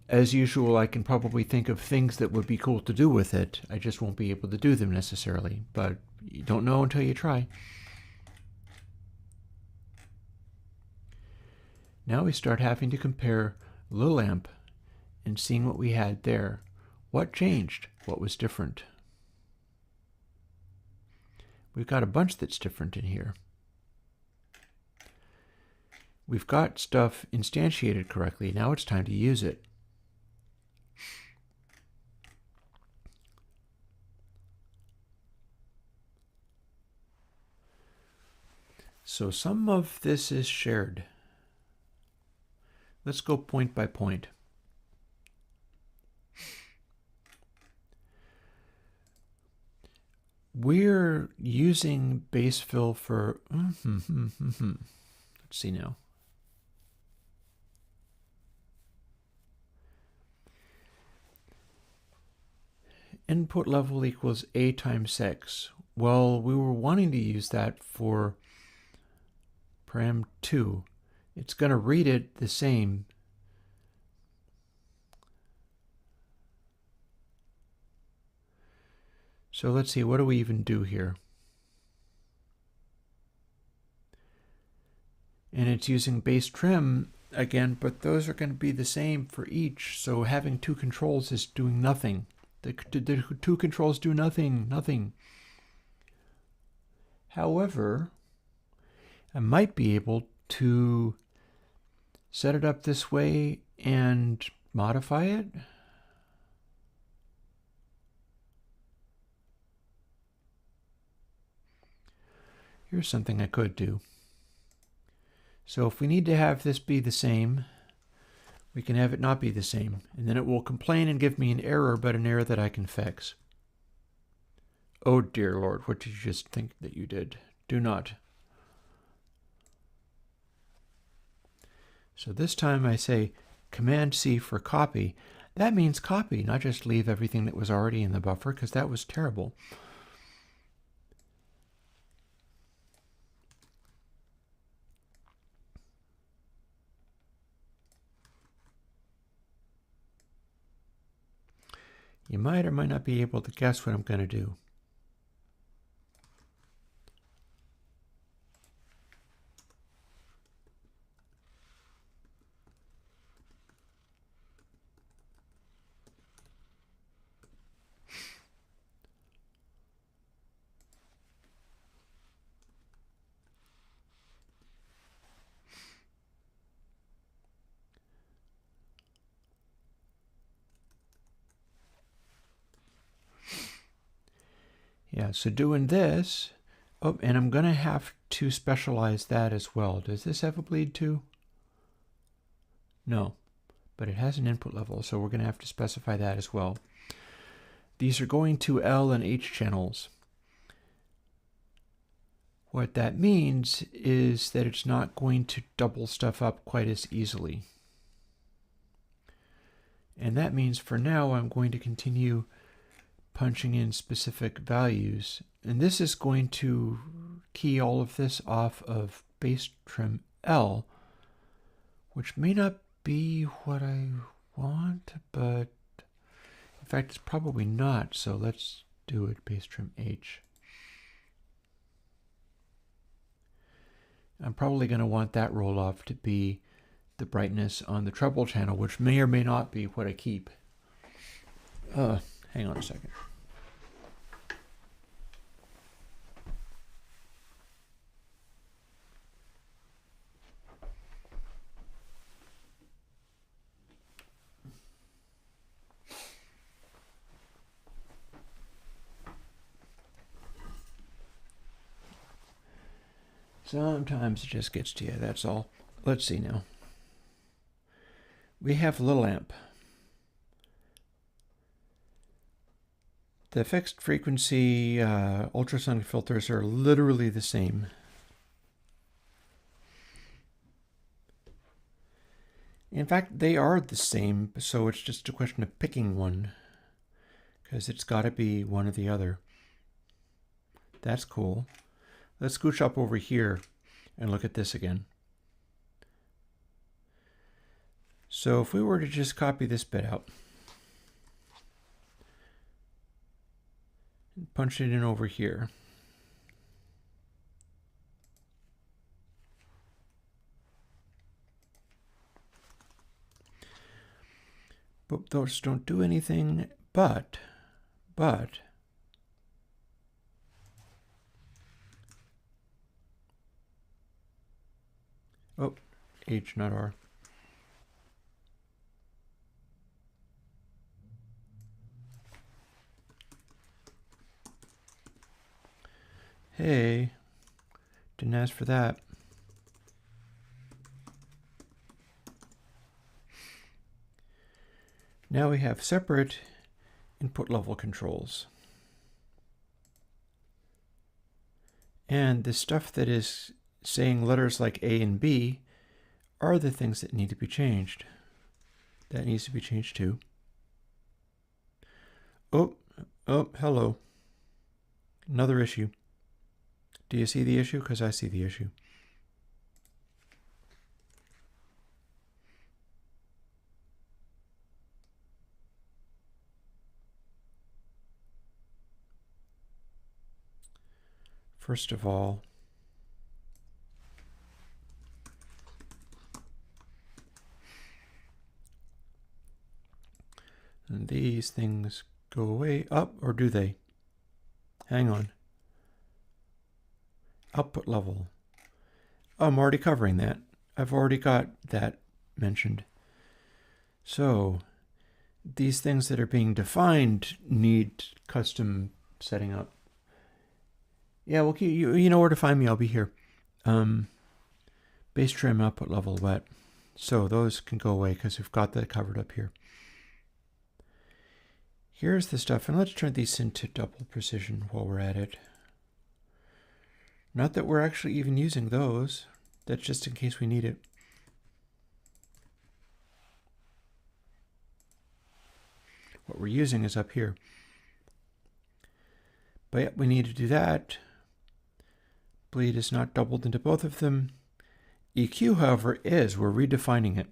A: As usual, I can probably think of things that would be cool to do with it. I just won't be able to do them necessarily, but you don't know until you try. Now we start having to compare little amp and seeing what we had there. What changed? What was different? We've got a bunch that's different in here. We've got stuff instantiated correctly. Now it's time to use it. So some of this is shared. Let's go point by point. We're using base fill for... Let's see now. Input level equals A times X. Well, we were wanting to use that for param 2. It's going to read it the same. So let's see, what do we even do here? And it's using base trim again, but those are going to be the same for each. So having two controls is doing nothing. The two controls do nothing. However, I might be able to set it up this way and modify it. Here's something I could do. So if we need to have this be the same, we can have it not be the same, and then it will complain and give me an error, but an error that I can fix. Oh dear Lord, what did you just think that you did? Do not. So this time I say Command C for copy. That means copy, not just leave everything that was already in the buffer, because that was terrible. You might or might not be able to guess what I'm going to do. Yeah, so doing this, oh, and I'm going to have to specialize that as well. Does this have a bleed too? No, but it has an input level, so we're going to have to specify that as well. These are going to L and H channels. What that means is that it's not going to double stuff up quite as easily. And that means for now I'm going to continue punching in specific values, and this is going to key all of this off of base trim L, which may not be what I want, but in fact it's probably not, so let's do it. Bass trim H. I'm probably going to want that roll off to be the brightness on the treble channel, which may or may not be what I keep. Hang on a second. Sometimes it just gets to you, that's all. Let's see now. We have little amp. The fixed frequency ultrasonic filters are literally the same. In fact, they are the same, so it's just a question of picking one, because it's got to be one or the other. That's cool. Let's scooch up over here and look at this again. So if we were to just copy this bit out and punch it in over here, but those don't do anything, but oh, H, not R. Hey, didn't ask for that. Now we have separate input level controls. And the stuff that is saying letters like A and B are the things that need to be changed. That needs to be changed too. Oh, hello. Another issue. Do you see the issue? Because I see the issue. First of all, and these things go away up, or do they? Hang on. Output level. Oh, I'm already covering that. I've already got that mentioned. So these things that are being defined need custom setting up. Yeah, well, you know where to find me. I'll be here. Bass trim output level wet. So those can go away because we've got that covered up here. Here's the stuff, and let's turn these into double precision while we're at it. Not that we're actually even using those. That's just in case we need it. What we're using is up here. But yet we need to do that. Bleed is not doubled into both of them. EQ, however, is. We're redefining it.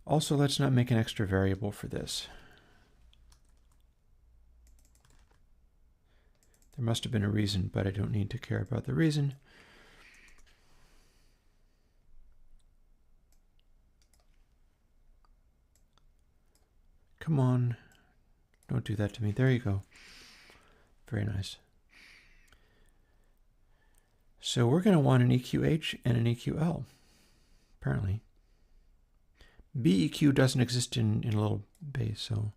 A: Also, let's not make an extra variable for this. There must have been a reason, but I don't need to care about the reason. Come on. Don't do that to me. There you go. Very nice. So we're going to want an EQH and an EQL, apparently. BEQ doesn't exist in a little bass, so.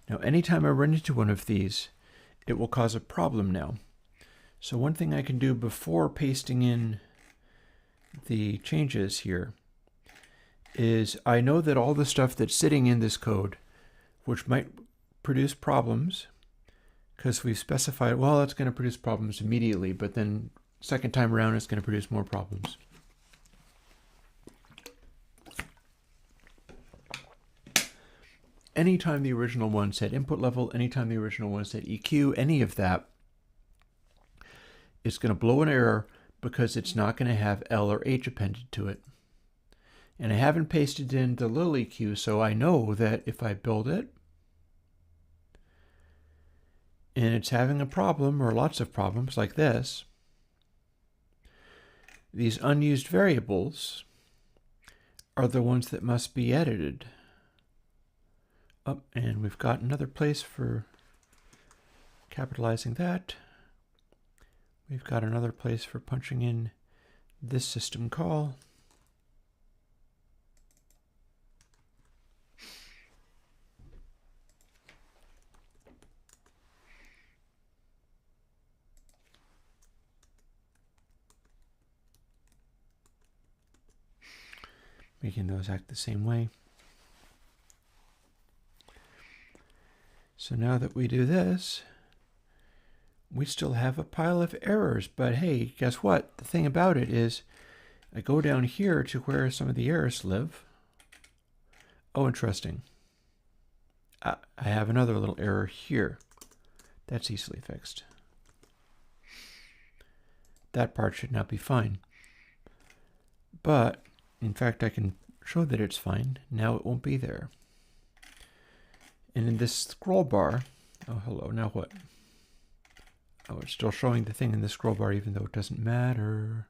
A: Now, anytime I run into one of these, it will cause a problem now. So one thing I can do before pasting in the changes here is I know that all the stuff that's sitting in this code, which might produce problems, because we've specified, well, it's going to produce problems immediately, but then second time around, it's going to produce more problems. Anytime the original one said input level, anytime the original one said EQ, any of that, it's going to blow an error because it's not going to have L or H appended to it. And I haven't pasted in the little EQ, so I know that if I build it and it's having a problem or lots of problems like this, these unused variables are the ones that must be edited. Oh, and we've got another place for capitalizing that. We've got another place for punching in this system call. Making those act the same way. So now that we do this, we still have a pile of errors, but hey, guess what? The thing about it is I go down here to where some of the errors live. Oh, interesting. I have another little error here. That's easily fixed. That part should not be fine. But, in fact, I can show that it's fine. Now it won't be there. And in this scroll bar, oh, hello, now what? Oh, it's still showing the thing in the scroll bar even though it doesn't matter.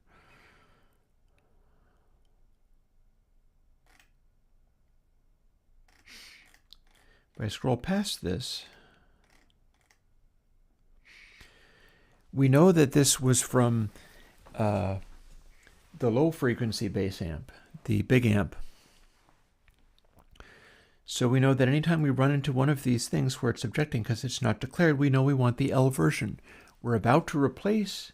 A: If I scroll past this, we know that this was from the low frequency bass amp, the big amp. So we know that anytime we run into one of these things where it's objecting because it's not declared, we know we want the L version. We're about to replace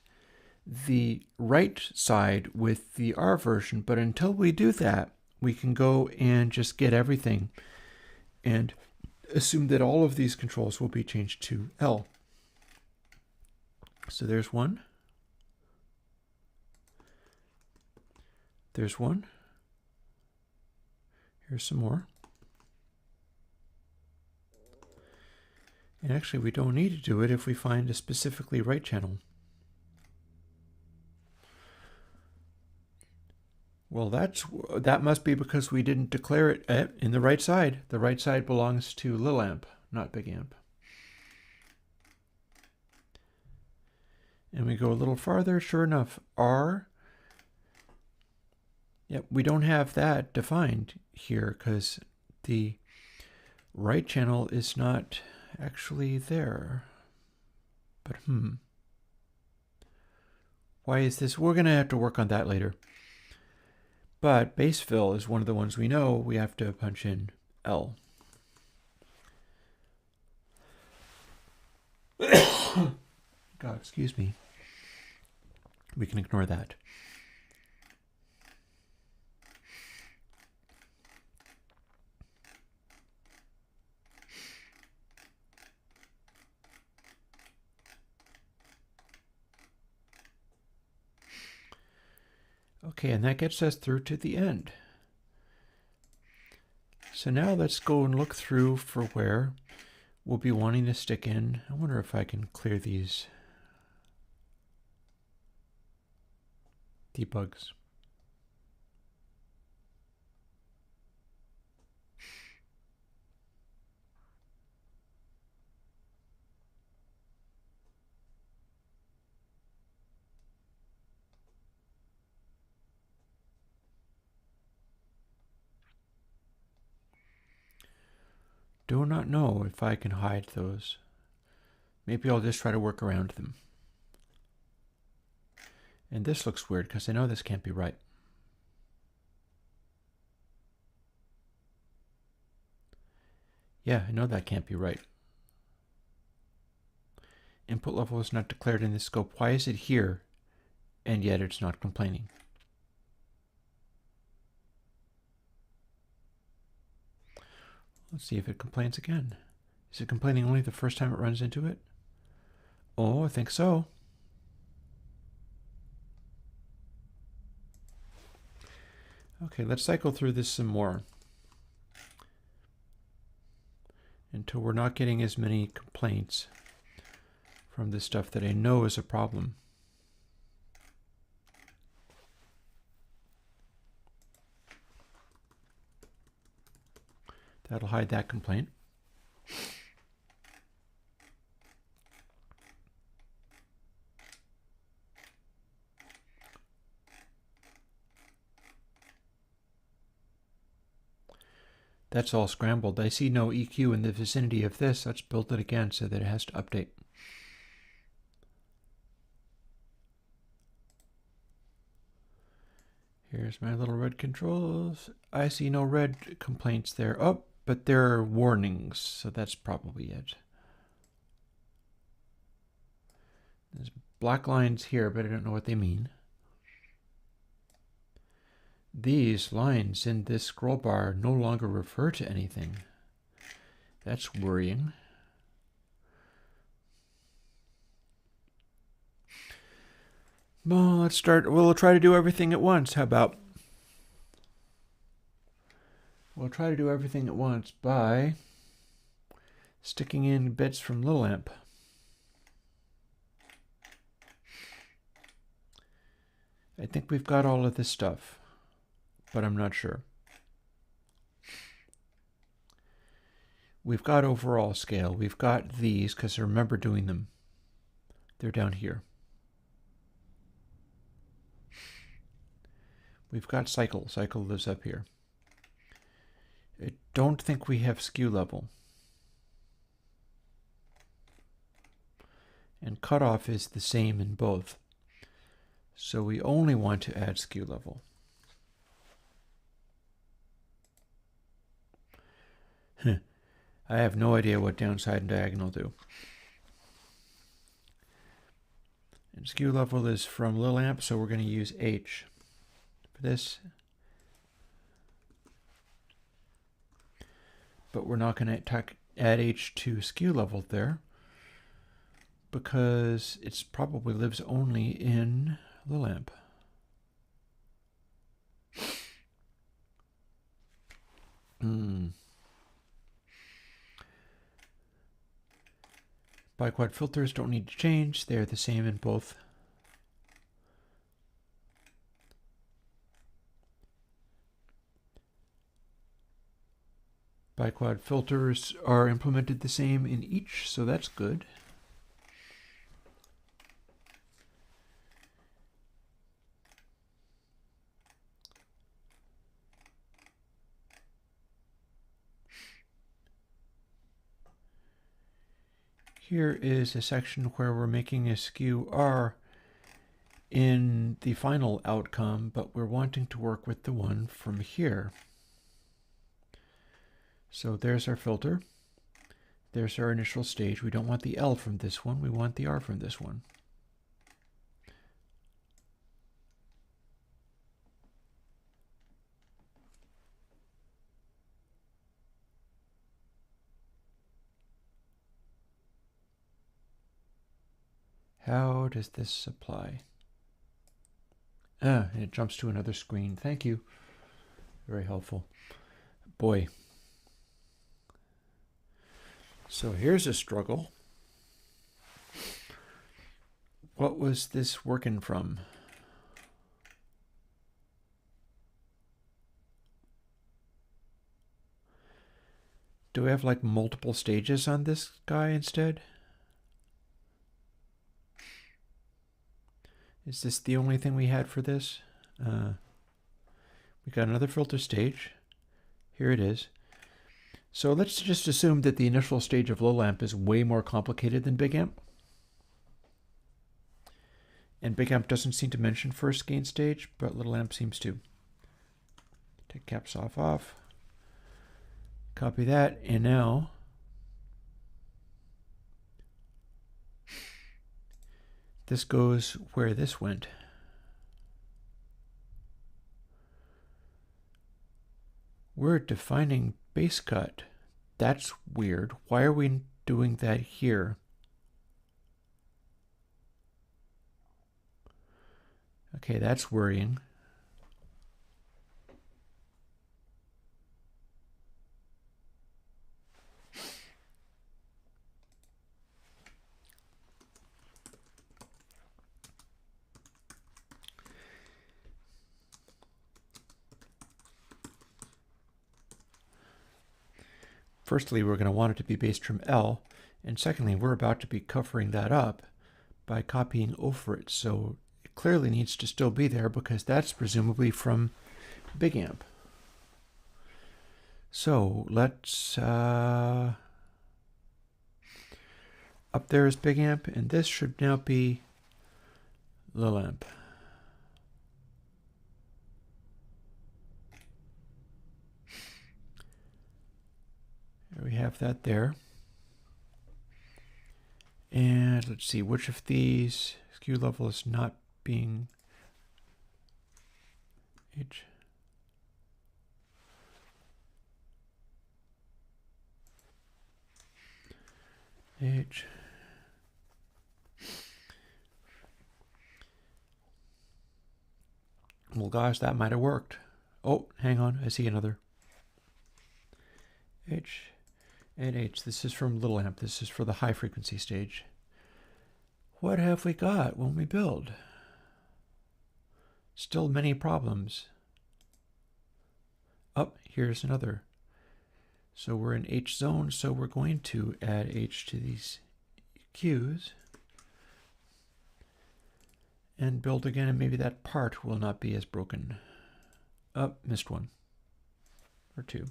A: the right side with the R version, but until we do that, we can go and just get everything and assume that all of these controls will be changed to L. So there's one. There's one. Here's some more. And actually, we don't need to do it if we find a specifically right channel. Well, that must be because we didn't declare it in the right side. The right side belongs to Lil Amp, not Big Amp. And we go a little farther. Sure enough, R. Yep, we don't have that defined here because the right channel is not actually there. But why is this? We're going to have to work on that later. But bass fill is one of the ones we know we have to punch in L. God, excuse me. We can ignore that. Okay, and that gets us through to the end. So now let's go and look through for where we'll be wanting to stick in. I wonder if I can clear these debugs. Do not know if I can hide those. Maybe I'll just try to work around them. And this looks weird because I know this can't be right. Yeah, I know that can't be right. Input level is not declared in this scope. Why is it here and yet it's not complaining? Let's see if it complains again. Is it complaining only the first time it runs into it? Oh, I think so. Okay, let's cycle through this some more until we're not getting as many complaints from this stuff that I know is a problem. That'll hide that complaint. That's all scrambled. I see no EQ in the vicinity of this. Let's build it again so that it has to update. Here's my little red controls. I see no red complaints there. Oh, but there are warnings, so that's probably it. There's black lines here, but I don't know what they mean. These lines in this scroll bar no longer refer to anything. That's worrying. Well, let's start. We'll try to do everything at once. How about? We'll try to do everything at once by sticking in bits from Little Amp. I think we've got all of this stuff, but I'm not sure. We've got overall scale. We've got these, because I remember doing them. They're down here. We've got cycle. Cycle lives up here. I don't think we have skew level. And cutoff is the same in both. So we only want to add skew level. I have no idea what downside and diagonal do. And skew level is from Lil Amp, so we're going to use H for this. But we're not going to add H to skew level there, because it probably lives only in Lil Amp. Biquad filters don't need to change. They're the same in both. Biquad filters are implemented the same in each, so that's good. Here is a section where we're making a skew R in the final outcome, but we're wanting to work with the one from here. So there's our filter. There's our initial stage. We don't want the L from this one. We want the R from this one. How does this apply? And it jumps to another screen. Thank you. Very helpful. Boy. So here's a struggle. What was this working from? Do we have like multiple stages on this guy instead? Is this the only thing we had for this? We got another filter stage. Here it is. So let's just assume that the initial stage of Low Amp is way more complicated than Big Amp. And Big Amp doesn't seem to mention first gain stage, but Little Amp seems to. Take caps off. Copy that, and now this goes where this went. We're defining base cut. That's weird. Why are we doing that here? Okay, that's worrying. firstly, we're going to want it to be base trim L, and secondly, we're about to be covering that up by copying over it. So it clearly needs to still be there because that's presumably from Big Amp. So let's, up there is Big Amp, and this should now be Lil Amp. We have that there. And let's see, which of these skew level is not being H? H. Well, gosh, that might have worked. Oh, hang on, I see another. H and H. This is from Little Amp. This is for the high frequency stage. What have we got when we build? Still many problems. Oh, here's another. So we're in H zone, so we're going to add H to these Qs and build again, and maybe that part will not be as broken. Oh, missed one or two.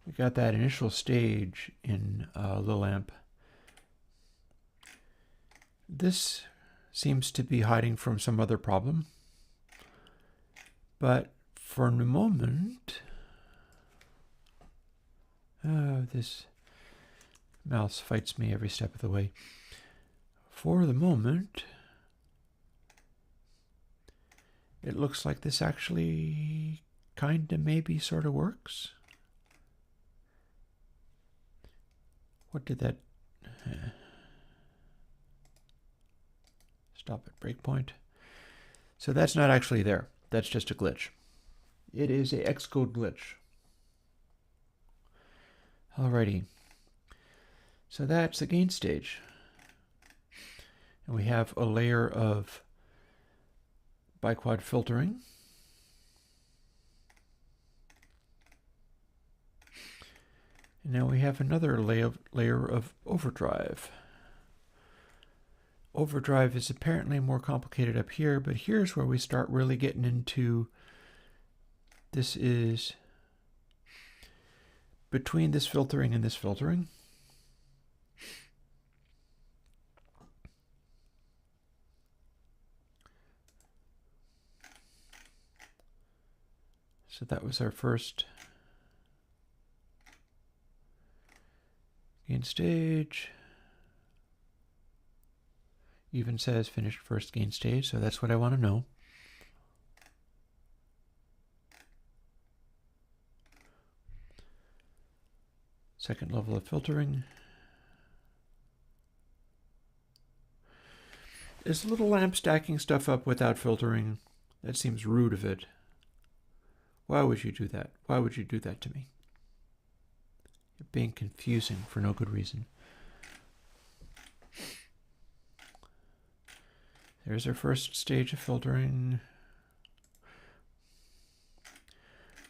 A: We got that initial stage in Lil Amp. This seems to be hiding from some other problem, but for the moment, this mouse fights me every step of the way. For the moment, it looks like this actually kinda maybe sort of works. What did that... Stop at breakpoint. So that's not actually there. That's just a glitch. It is a Xcode glitch. Alrighty. So that's the gain stage. And we have a layer of biquad filtering. And now we have another layer of overdrive. Overdrive is apparently more complicated up here, but here's where we start really getting into, this is between this filtering and this filtering. So that was our first gain stage. Even says finished first gain stage, so that's what I want to know. Second level of filtering. Is Little Amp stacking stuff up without filtering? That seems rude of it. Why would you do that? Why would you do that to me? You're being confusing for no good reason. There's our first stage of filtering.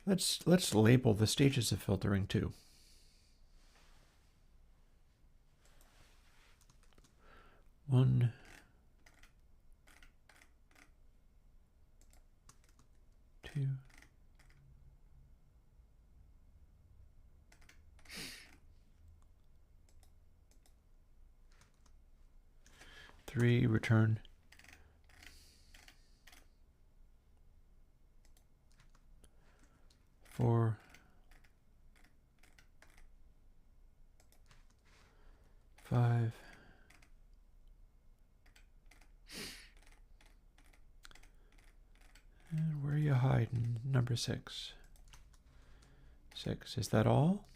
A: Let's label the stages of filtering too. One, two, three, return. 4, 5, and where are you hiding? Number 6. 6, is that all?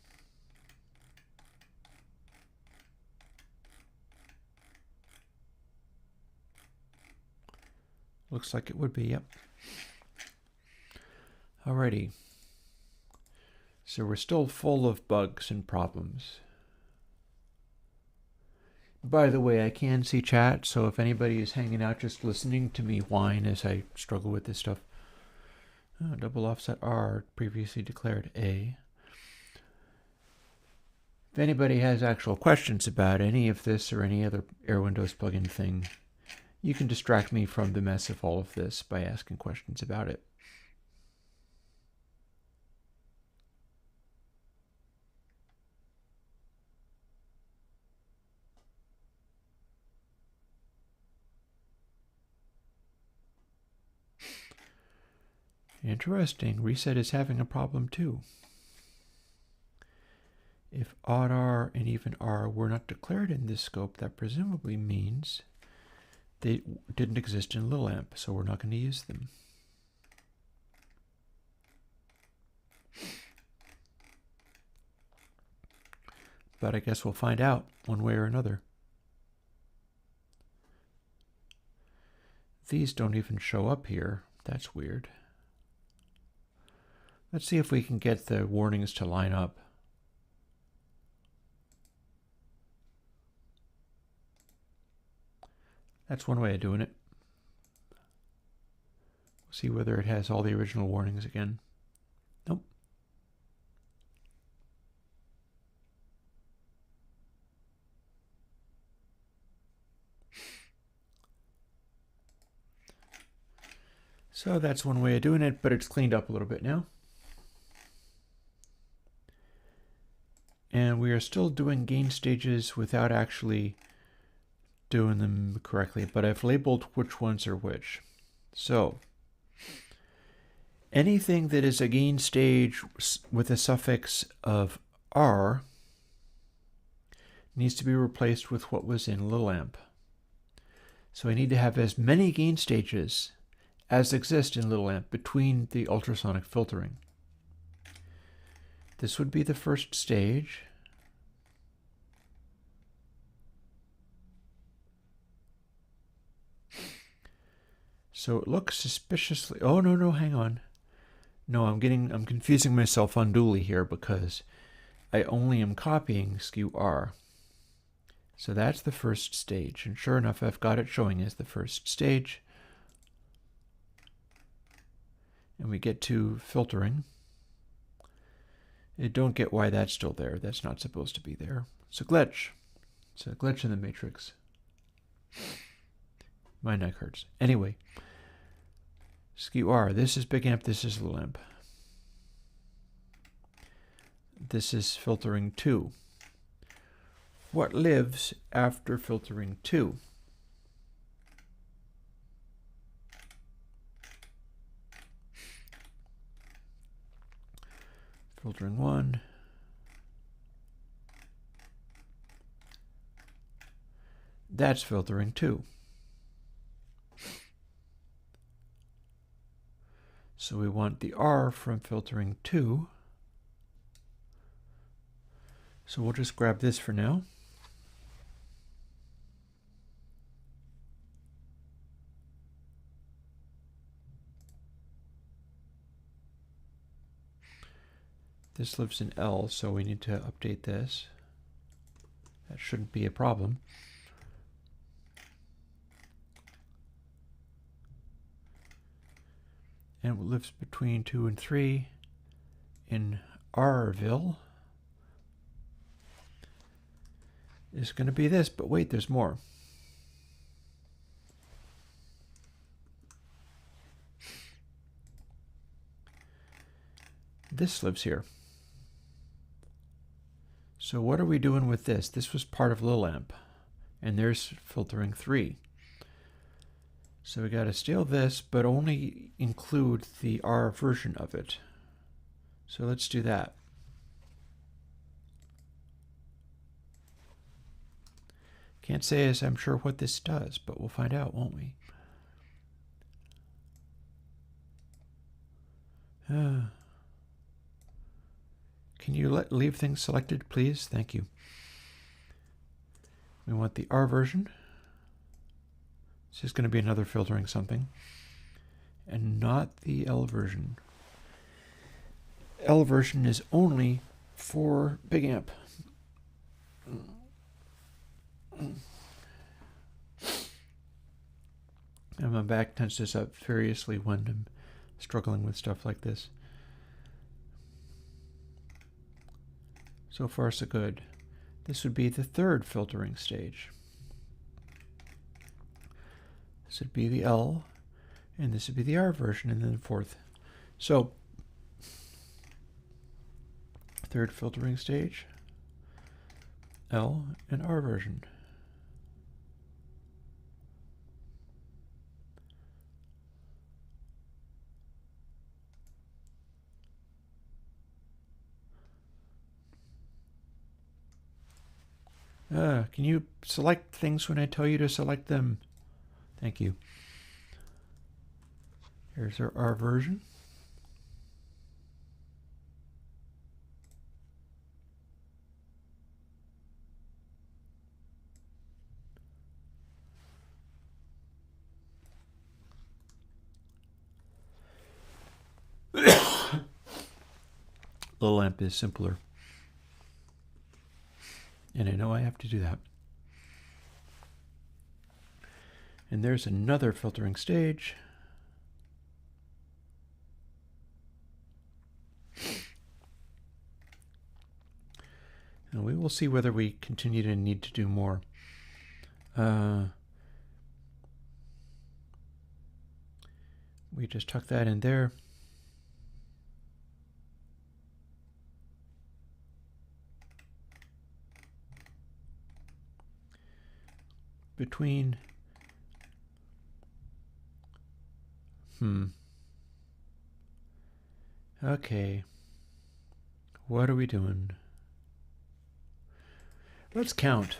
A: Looks like it would be, yep. Alrighty. So we're still full of bugs and problems. By the way, I can see chat, so if anybody is hanging out just listening to me whine as I struggle with this stuff. Oh, double offset R, previously declared A. If anybody has actual questions about any of this or any other Airwindows plugin thing, you can distract me from the mess of all of this by asking questions about it. Interesting. Reset is having a problem too. If odd R and even R were not declared in this scope, that presumably means they didn't exist in little amp, so we're not going to use them. But I guess we'll find out one way or another. These don't even show up here. That's weird. Let's see if we can get the warnings to line up. That's one way of doing it. See whether it has all the original warnings again. Nope. So that's one way of doing it, but it's cleaned up a little bit now. And we are still doing gain stages without actually doing them correctly, but I've labeled which ones are which. So anything that is a gain stage with a suffix of R needs to be replaced with what was in little amp. So I need to have as many gain stages as exist in little amp between the ultrasonic filtering. This would be the first stage. So it looks suspiciously, oh no, hang on. No, I'm confusing myself unduly here because I only am copying skew R. So that's the first stage, and sure enough, I've got it showing as the first stage. And we get to filtering. I don't get why that's still there. That's not supposed to be there. It's a glitch. It's a glitch in the matrix. My neck hurts. Anyway, skew R. This is big amp, this is little amp. This is filtering 2. What lives after filtering 2? Filtering 1. That's filtering 2. So we want the R from filtering 2. So we'll just grab this for now. This lives in L, so we need to update this. That shouldn't be a problem. And what lives between 2 and 3 in Rville is going to be this, but wait, there's more. This lives here. So what are we doing with this? This was part of little amp, and there's filtering 3. So we got to steal this, but only include the R version of it. So let's do that. Can't say as I'm sure what this does, but we'll find out, won't we? Can you leave things selected, please? Thank you. We want the R version. This is going to be another filtering something. And not the L version. L version is only for big amp. my back tenses up furiously when I'm struggling with stuff like this. So far, so good. This would be the third filtering stage. This would be the L, and this would be the R version, and then the fourth. So, third filtering stage, L and R version. Can you select things when I tell you to select them? Thank you. Here's our R version. The lamp is simpler. And I know I have to do that. And there's another filtering stage. And we will see whether we continue to need to do more. We just tuck that in there. Between okay, what are we doing? Let's count.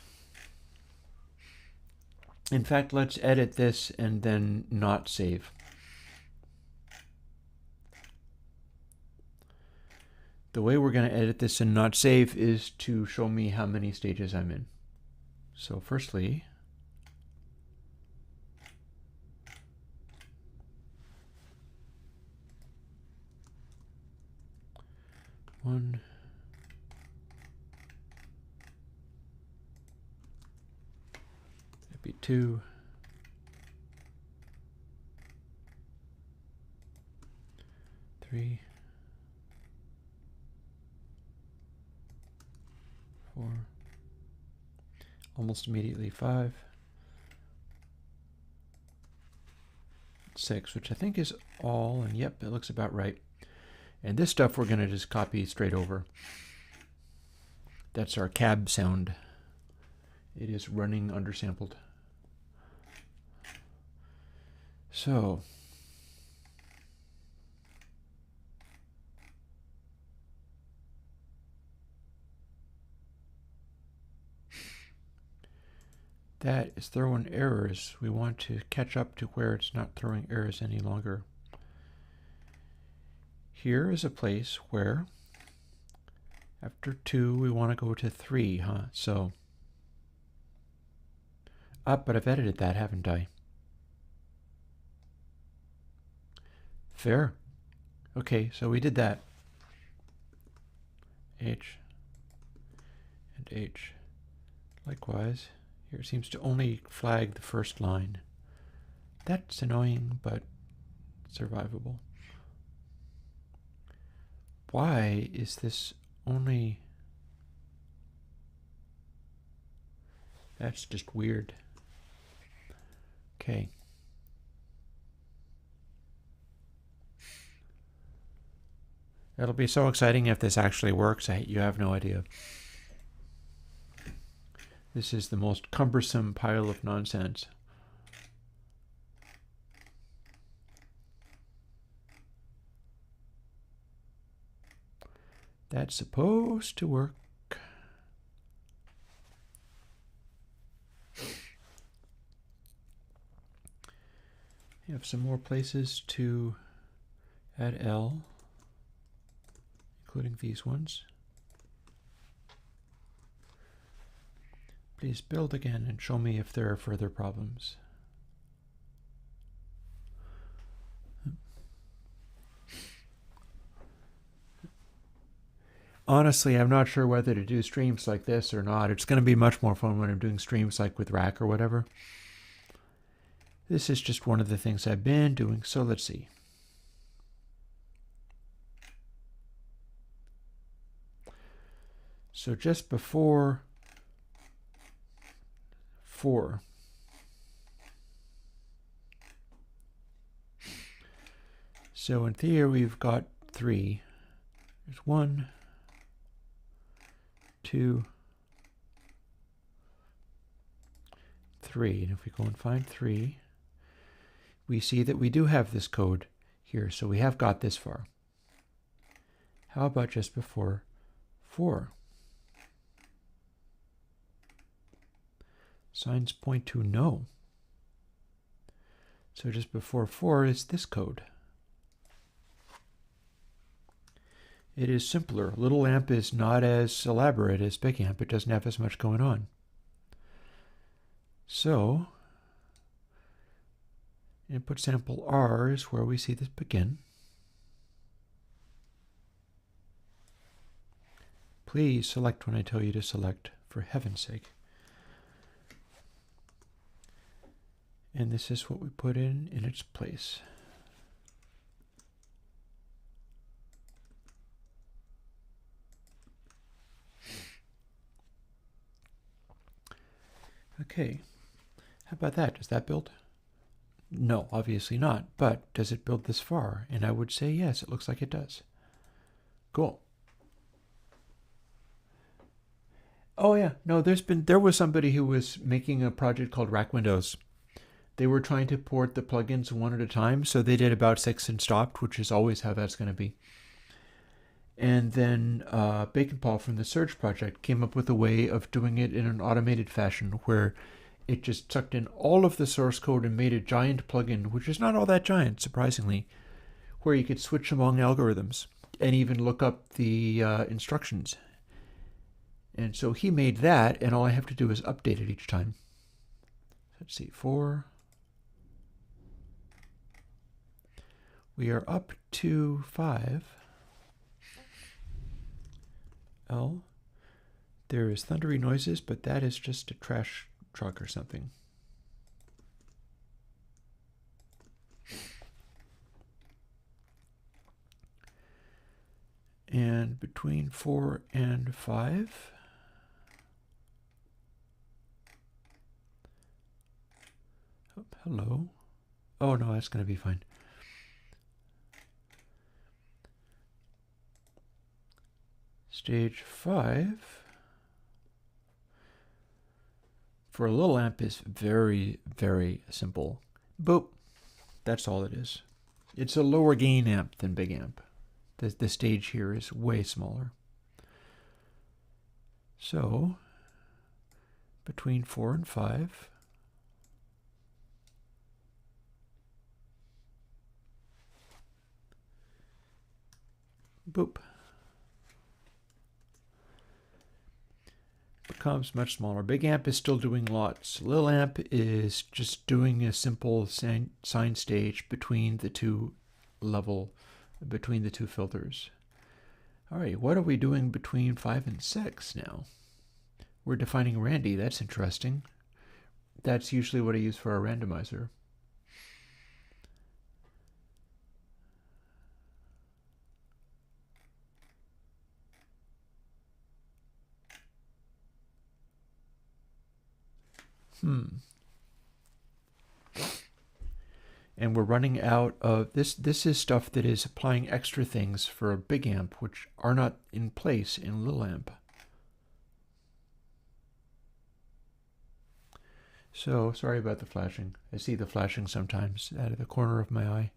A: In fact, let's edit this and then not save. The way we're going to edit this and not save is to show me how many stages I'm in. So firstly, one, that'd be two, three, four, almost immediately five, six, which I think is all, and yep, it looks about right. And this stuff we're going to just copy straight over. That's our cab sound. It is running undersampled. So, that is throwing errors. We want to catch up to where it's not throwing errors any longer. Here is a place where after 2 we want to go to 3, huh? So, but I've edited that, haven't I? Fair. Okay, so we did that. H and H. Likewise, here it seems to only flag the first line. That's annoying, but survivable. Why is this only... That's just weird. Okay. It'll be so exciting if this actually works. You have no idea. This is the most cumbersome pile of nonsense. That's supposed to work. You have some more places to add L, including these ones. Please build again and show me if there are further problems. Honestly, I'm not sure whether to do streams like this or not. It's going to be much more fun when I'm doing streams like with Rack or whatever. This is just one of the things I've been doing, so let's see. So just before 4, so in theory we've got 3. There's 1, 2, 3. And if we go and find 3, we see that we do have this code here, so we have got this far. How about just before 4? Signs point to no. So just before 4 is this code. It is simpler. Little amp is not as elaborate as big amp. It doesn't have as much going on. So, input sample R is where we see this begin. Please select when I tell you to select, for heaven's sake. And this is what we put in its place. Okay, how about that? Does that build? No, obviously not, but does it build this far? And I would say yes, it looks like it does. Cool. Oh yeah, no, there was somebody who was making a project called Rack-Windows. They were trying to port the plugins one at a time, so they did about 6 and stopped, which is always how that's going to be. And then Bacon Paul from the Surge project came up with a way of doing it in an automated fashion where it just sucked in all of the source code and made a giant plugin, which is not all that giant, surprisingly, where you could switch among algorithms and even look up the instructions. And so he made that, and all I have to do is update it each time. Let's see, 4. We are up to 5. L. There is thundery noises, but that is just a trash truck or something. And between 4 and 5, oh, hello. Oh no, that's going to be fine. Stage 5 for a little amp is very, very simple. Boop. That's all it is. It's a lower gain amp than big amp. The stage here is way smaller. So, between 4 and 5, boop. Becomes much smaller. Big amp is still doing lots. Little amp is just doing a simple sine stage between the two filters. All right, what are we doing between 5 and 6 now? We're defining Randy. That's interesting. That's usually what I use for a randomizer. And we're running out of this. This is stuff that is applying extra things for a big amp, which are not in place in little amp. So sorry about the flashing. I see the flashing sometimes out of the corner of my eye.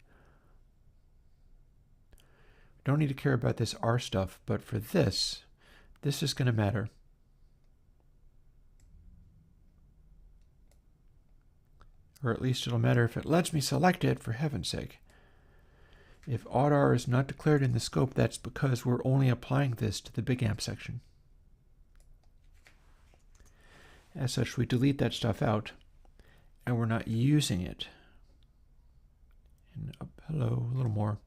A: Don't need to care about this R stuff, but for this is going to matter. Or at least it'll matter if it lets me select it, for heaven's sake. If odd R is not declared in the scope, that's because we're only applying this to the big amp section. As such, we delete that stuff out, and we're not using it. And up, hello, a little more.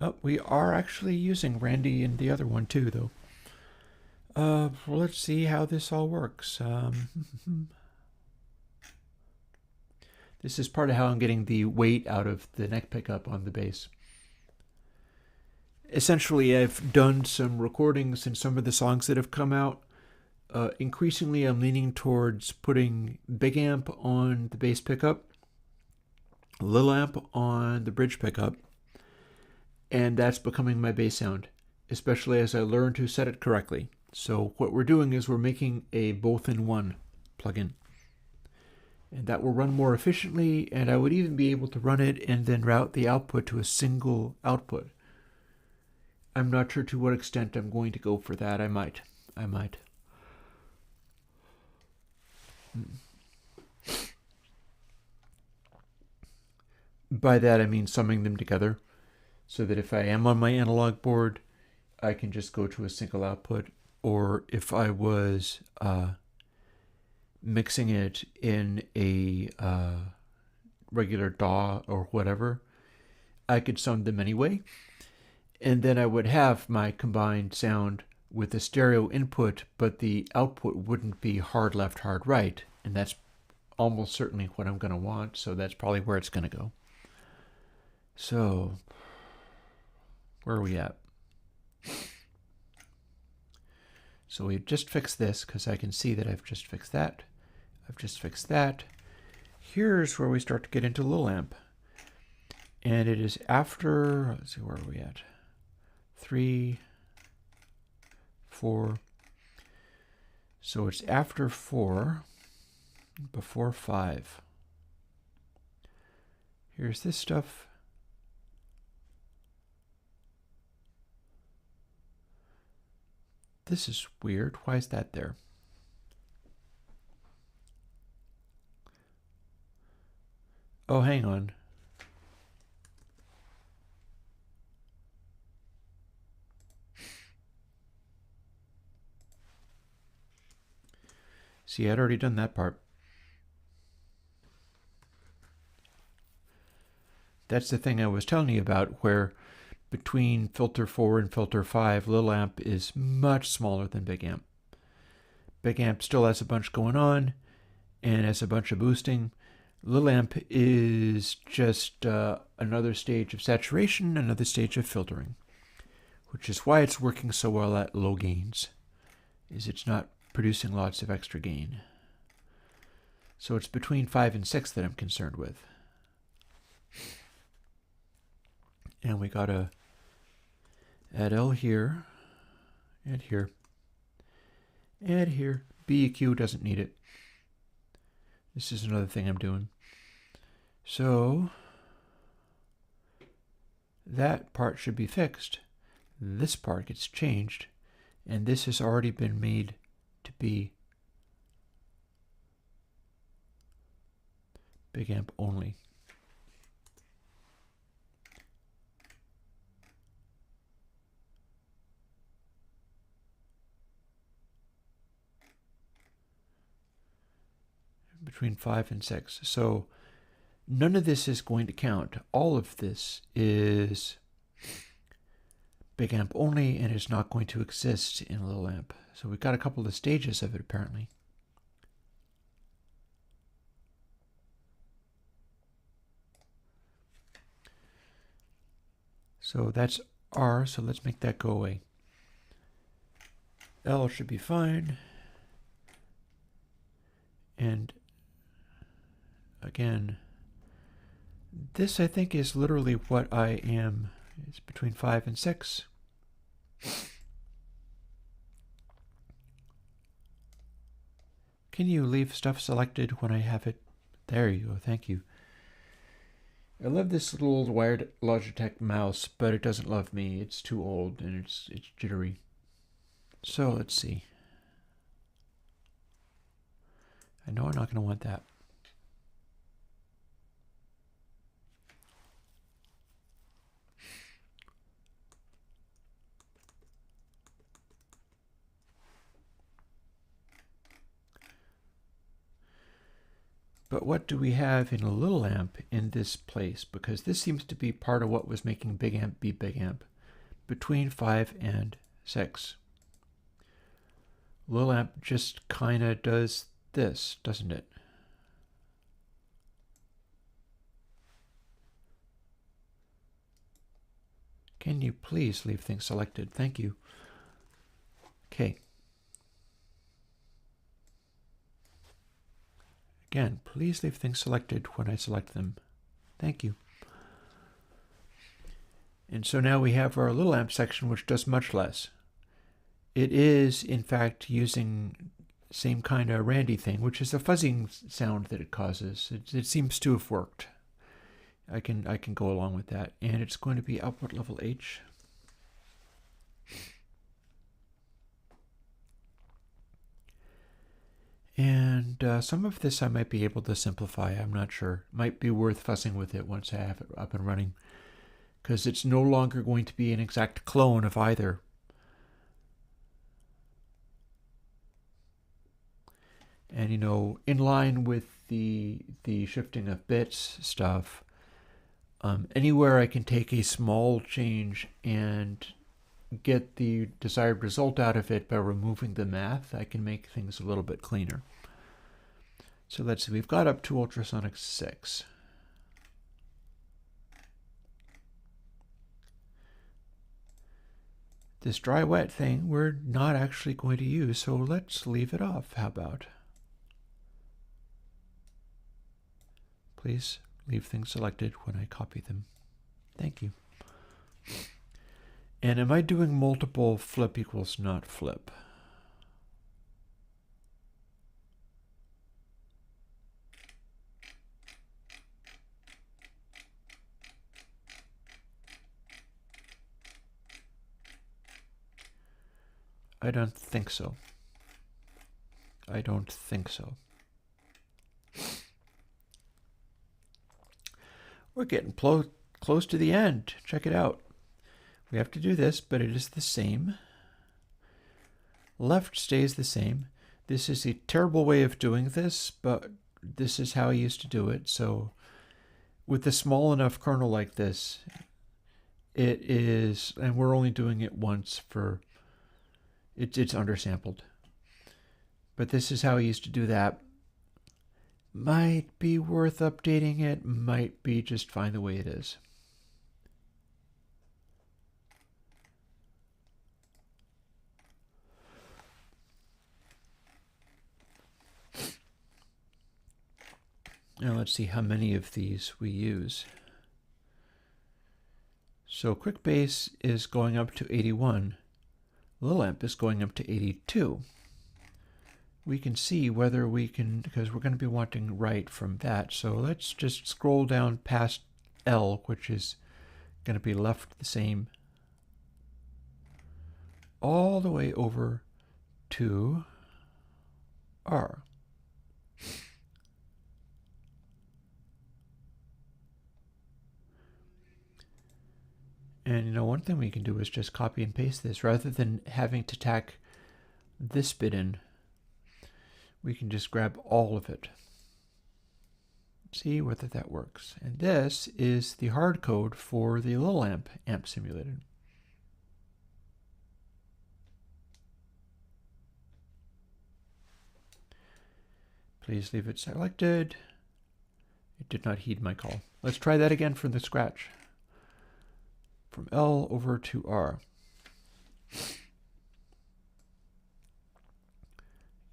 A: Oh, we are actually using Randy in the other one too, though. Well, let's see how this all works. This is part of how I'm getting the weight out of the neck pickup on the bass. Essentially, I've done some recordings in some of the songs that have come out. Increasingly, I'm leaning towards putting big amp on the bass pickup, little amp on the bridge pickup, and that's becoming my bass sound, especially as I learn to set it correctly. So what we're doing is we're making a both-in-one plugin. And that will run more efficiently, and I would even be able to run it and then route the output to a single output. I'm not sure to what extent I'm going to go for that. I might. By that I mean summing them together, so that if I am on my analog board, I can just go to a single output, or if I was mixing it in a regular DAW or whatever, I could sum them anyway, and then I would have my combined sound with a stereo input, but the output wouldn't be hard left, hard right, and that's almost certainly what I'm going to want, so that's probably where it's going to go. So, where are we at? So we've just fixed this, because I can see that I've just fixed that. I've just fixed that. Here's where we start to get into low amp. And it is after, let's see, where are we at? 3, 4. So it's after 4, before 5. Here's this stuff. This is weird. Why is that there? Oh, hang on. See, I'd already done that part. That's the thing I was telling you about, where between filter 4 and filter 5, little amp is much smaller than big amp. Big amp still has a bunch going on and has a bunch of boosting. Little amp is just another stage of saturation, another stage of filtering, which is why it's working so well at low gains, is it's not producing lots of extra gain. So it's between 5 and 6 that I'm concerned with. And we gotta add L here, and here, and here. BEQ doesn't need it. This is another thing I'm doing. So that part should be fixed. This part gets changed, and this has already been made to be big amp only. Between 5 and 6. So none of this is going to count. All of this is big amp only and is not going to exist in little amp. So we've got a couple of stages of it apparently. So that's R, so let's make that go away. L should be fine. And again, this I think is literally what I am. It's between 5 and 6. Can you leave stuff selected when I have it? There you go, thank you. I love this little old wired Logitech mouse, but it doesn't love me. It's too old and it's jittery. So let's see. I know I'm not going to want that. But what do we have in a little amp in this place? Because this seems to be part of what was making big amp be big amp. Between 5 and 6. Little amp just kind of does this, doesn't it? Can you please leave things selected? Thank you. Okay. Again, please leave things selected when I select them. Thank you. And so now we have our little amp section, which does much less. It is, in fact, using same kind of Randy thing, which is a fuzzing sound that it causes. It seems to have worked. I can go along with that. And it's going to be output level H. And some of this I might be able to simplify. I'm not sure. Might be worth fussing with it once I have it up and running, because it's no longer going to be an exact clone of either. And you know, in line with the shifting of bits stuff, anywhere I can take a small change and get the desired result out of it by removing the math, I can make things a little bit cleaner. So let's see, we've got up to ultrasonic 6. This dry wet thing we're not actually going to use, so let's leave it off. How about? Please leave things selected when I copy them. Thank you. And am I doing multiple flip equals not flip? I don't think so. I don't think so. We're getting close to the end. Check it out. We have to do this, but it is the same. Left stays the same. This is a terrible way of doing this, but this is how I used to do it. So with a small enough kernel like this, it is, and we're only doing it once for, it's undersampled. But this is how I used to do that. Might be worth updating it, might be just fine the way it is. Now let's see how many of these we use. So CRickBass is going up to 81. Little amp is going up to 82. We can see whether we can, because we're going to be wanting right from that. So let's just scroll down past L, which is going to be left the same, all the way over to R. And you know, one thing we can do is just copy and paste this rather than having to tack this bit in. We can just grab all of it. See whether that works. And this is the hard code for the little amp simulated. Please leave it selected. It did not heed my call. Let's try that again from the scratch. From L over to R.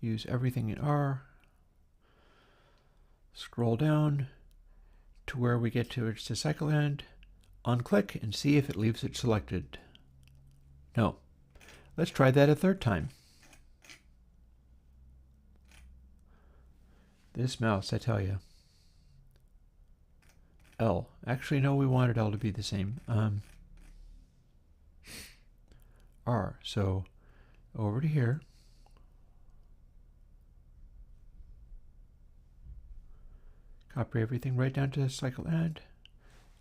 A: Use everything in R. Scroll down to where we get to its cycle end. Unclick and see if it leaves it selected. No. Let's try that a third time. This mouse, I tell you. L. Actually, no, we wanted L to be the same. R. So over to here. Copy everything right down to the cycle end.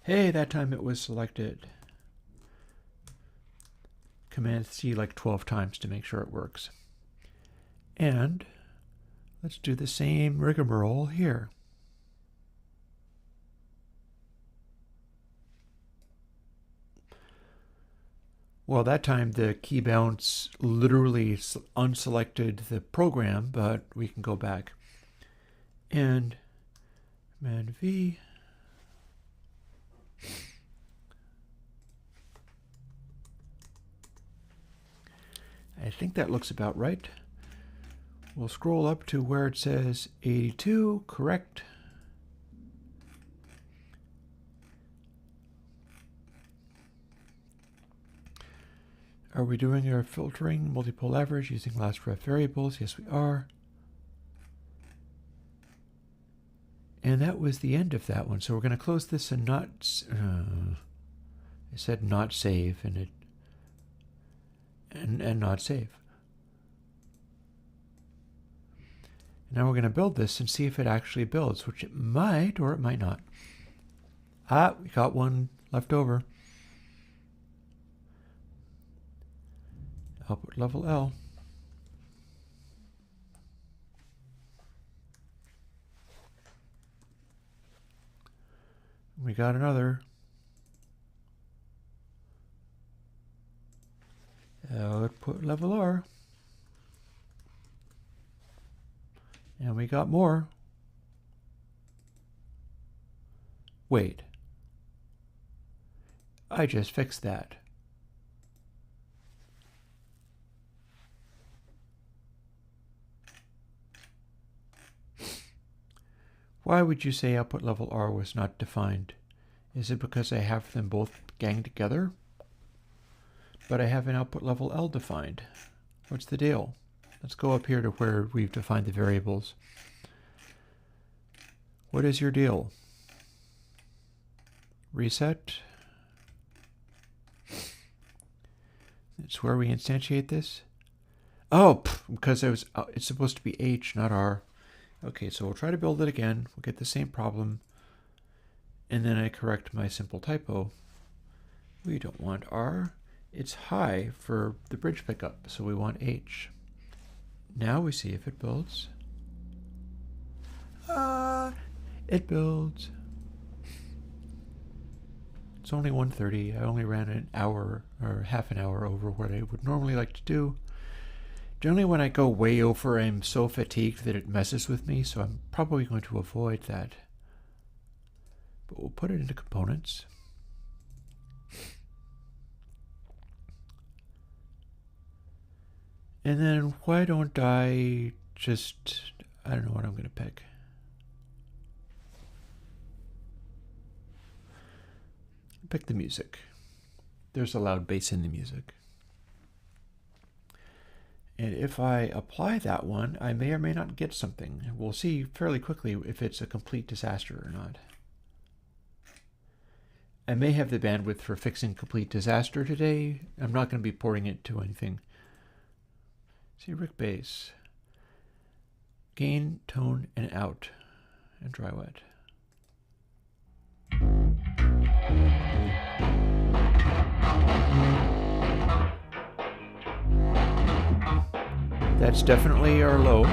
A: Hey, that time it was selected. Command C like 12 times to make sure it works. And let's do the same rigmarole here. Well, that time the key bounce literally unselected the program, but we can go back. And Command V. I think that looks about right. We'll scroll up to where it says 82, correct. Are we doing our filtering, multipole average, using last ref variables? Yes, we are. And that was the end of that one. So we're going to close this and not... it said not save, and it... And not save. Now we're going to build this and see if it actually builds, which it might or it might not. Ah, we got one left over. Output level L. We got another. Output level R. And we got more. Wait. I just fixed that. Why would you say output level R was not defined? Is it because I have them both ganged together? But I have an output level L defined. What's the deal? Let's go up here to where we've defined the variables. What is your deal? Reset. It's where we instantiate this. Oh, because it's supposed to be H, not R. Okay, so we'll try to build it again. We'll get the same problem. And then I correct my simple typo. We don't want R. It's high for the bridge pickup, so we want H. Now we see if it builds. It builds. It's only 1:30. I only ran an hour or half an hour over what I would normally like to do. Generally when I go way over, I'm so fatigued that it messes with me, so I'm probably going to avoid that. But we'll put it into components. And then why don't I just, I don't know what I'm going to pick. Pick the music. There's a loud bass in the music. And if I apply that one, I may or may not get something. We'll see fairly quickly if it's a complete disaster or not. I may have the bandwidth for fixing complete disaster today. I'm not going to be porting it to anything. CRickBass. Gain, tone, and out. And dry wet. That's definitely our low.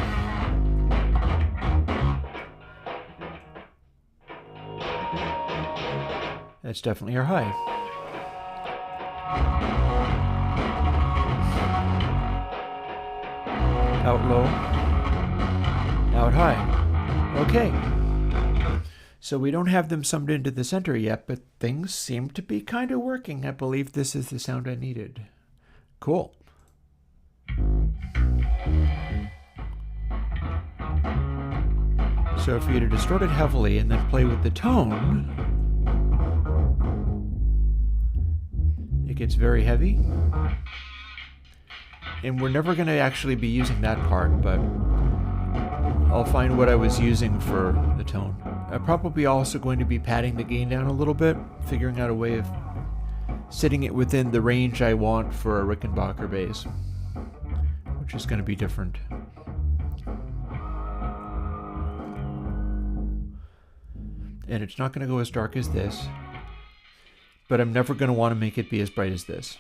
A: That's definitely our high. Out low, out high. Okay. So we don't have them summed into the center yet, but things seem to be kind of working. I believe this is the sound I needed. Cool. So if you were to distort it heavily and then play with the tone, it gets very heavy. And we're never going to actually be using that part, but I'll find what I was using for the tone. I'm probably also going to be padding the gain down a little bit, figuring out a way of setting it within the range I want for a Rickenbacker bass, which is going to be different. And it's not going to go as dark as this, but I'm never going to want to make it be as bright as this.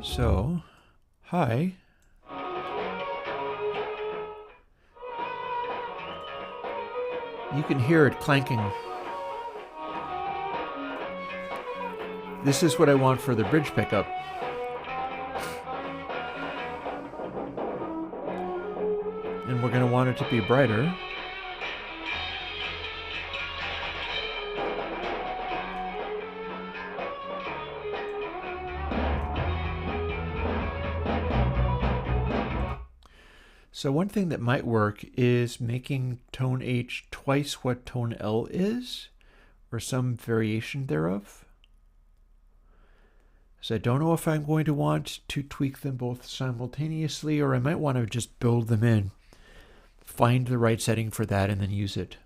A: So, high. You can hear it clanking. This is what I want for the bridge pickup. And we're going to want it to be brighter. So one thing that might work is making tone H twice what tone L is, or some variation thereof. So I don't know if I'm going to want to tweak them both simultaneously, or I might want to just build them in. Find the right setting for that and then use it.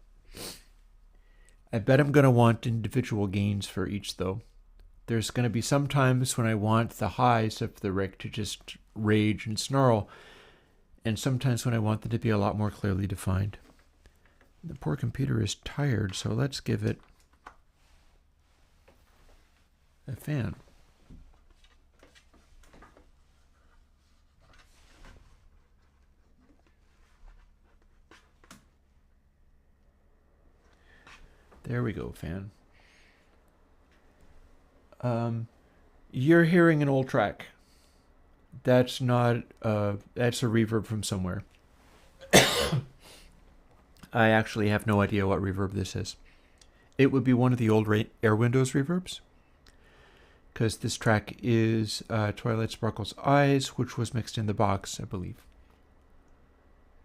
A: I bet I'm going to want individual gains for each though. There's going to be some times when I want the highs of the Rick to just rage and snarl, and sometimes when I want them to be a lot more clearly defined. The poor computer is tired, so let's give it a fan. There we go, fan. You're hearing an old track. That's not, that's a reverb from somewhere. I actually have no idea what reverb this is. It would be one of the old Airwindows reverbs, because this track is Twilight Sparkle's Eyes, which was mixed in the box, I believe.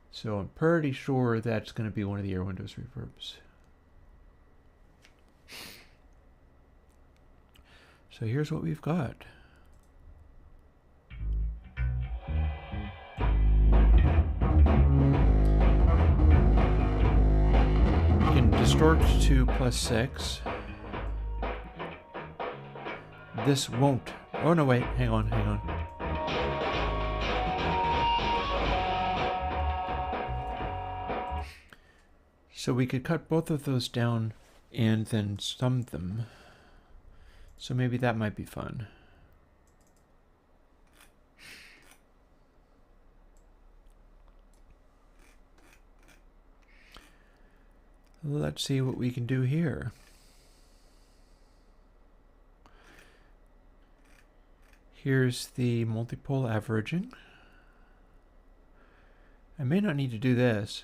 A: So I'm pretty sure that's going to be one of the Airwindows reverbs. So here's what we've got. We can distort to +6. This won't. Oh no, wait, hang on. So we could cut both of those down and then sum them. So maybe that might be fun. Let's see what we can do here. Here's the multipole averaging. I may not need to do this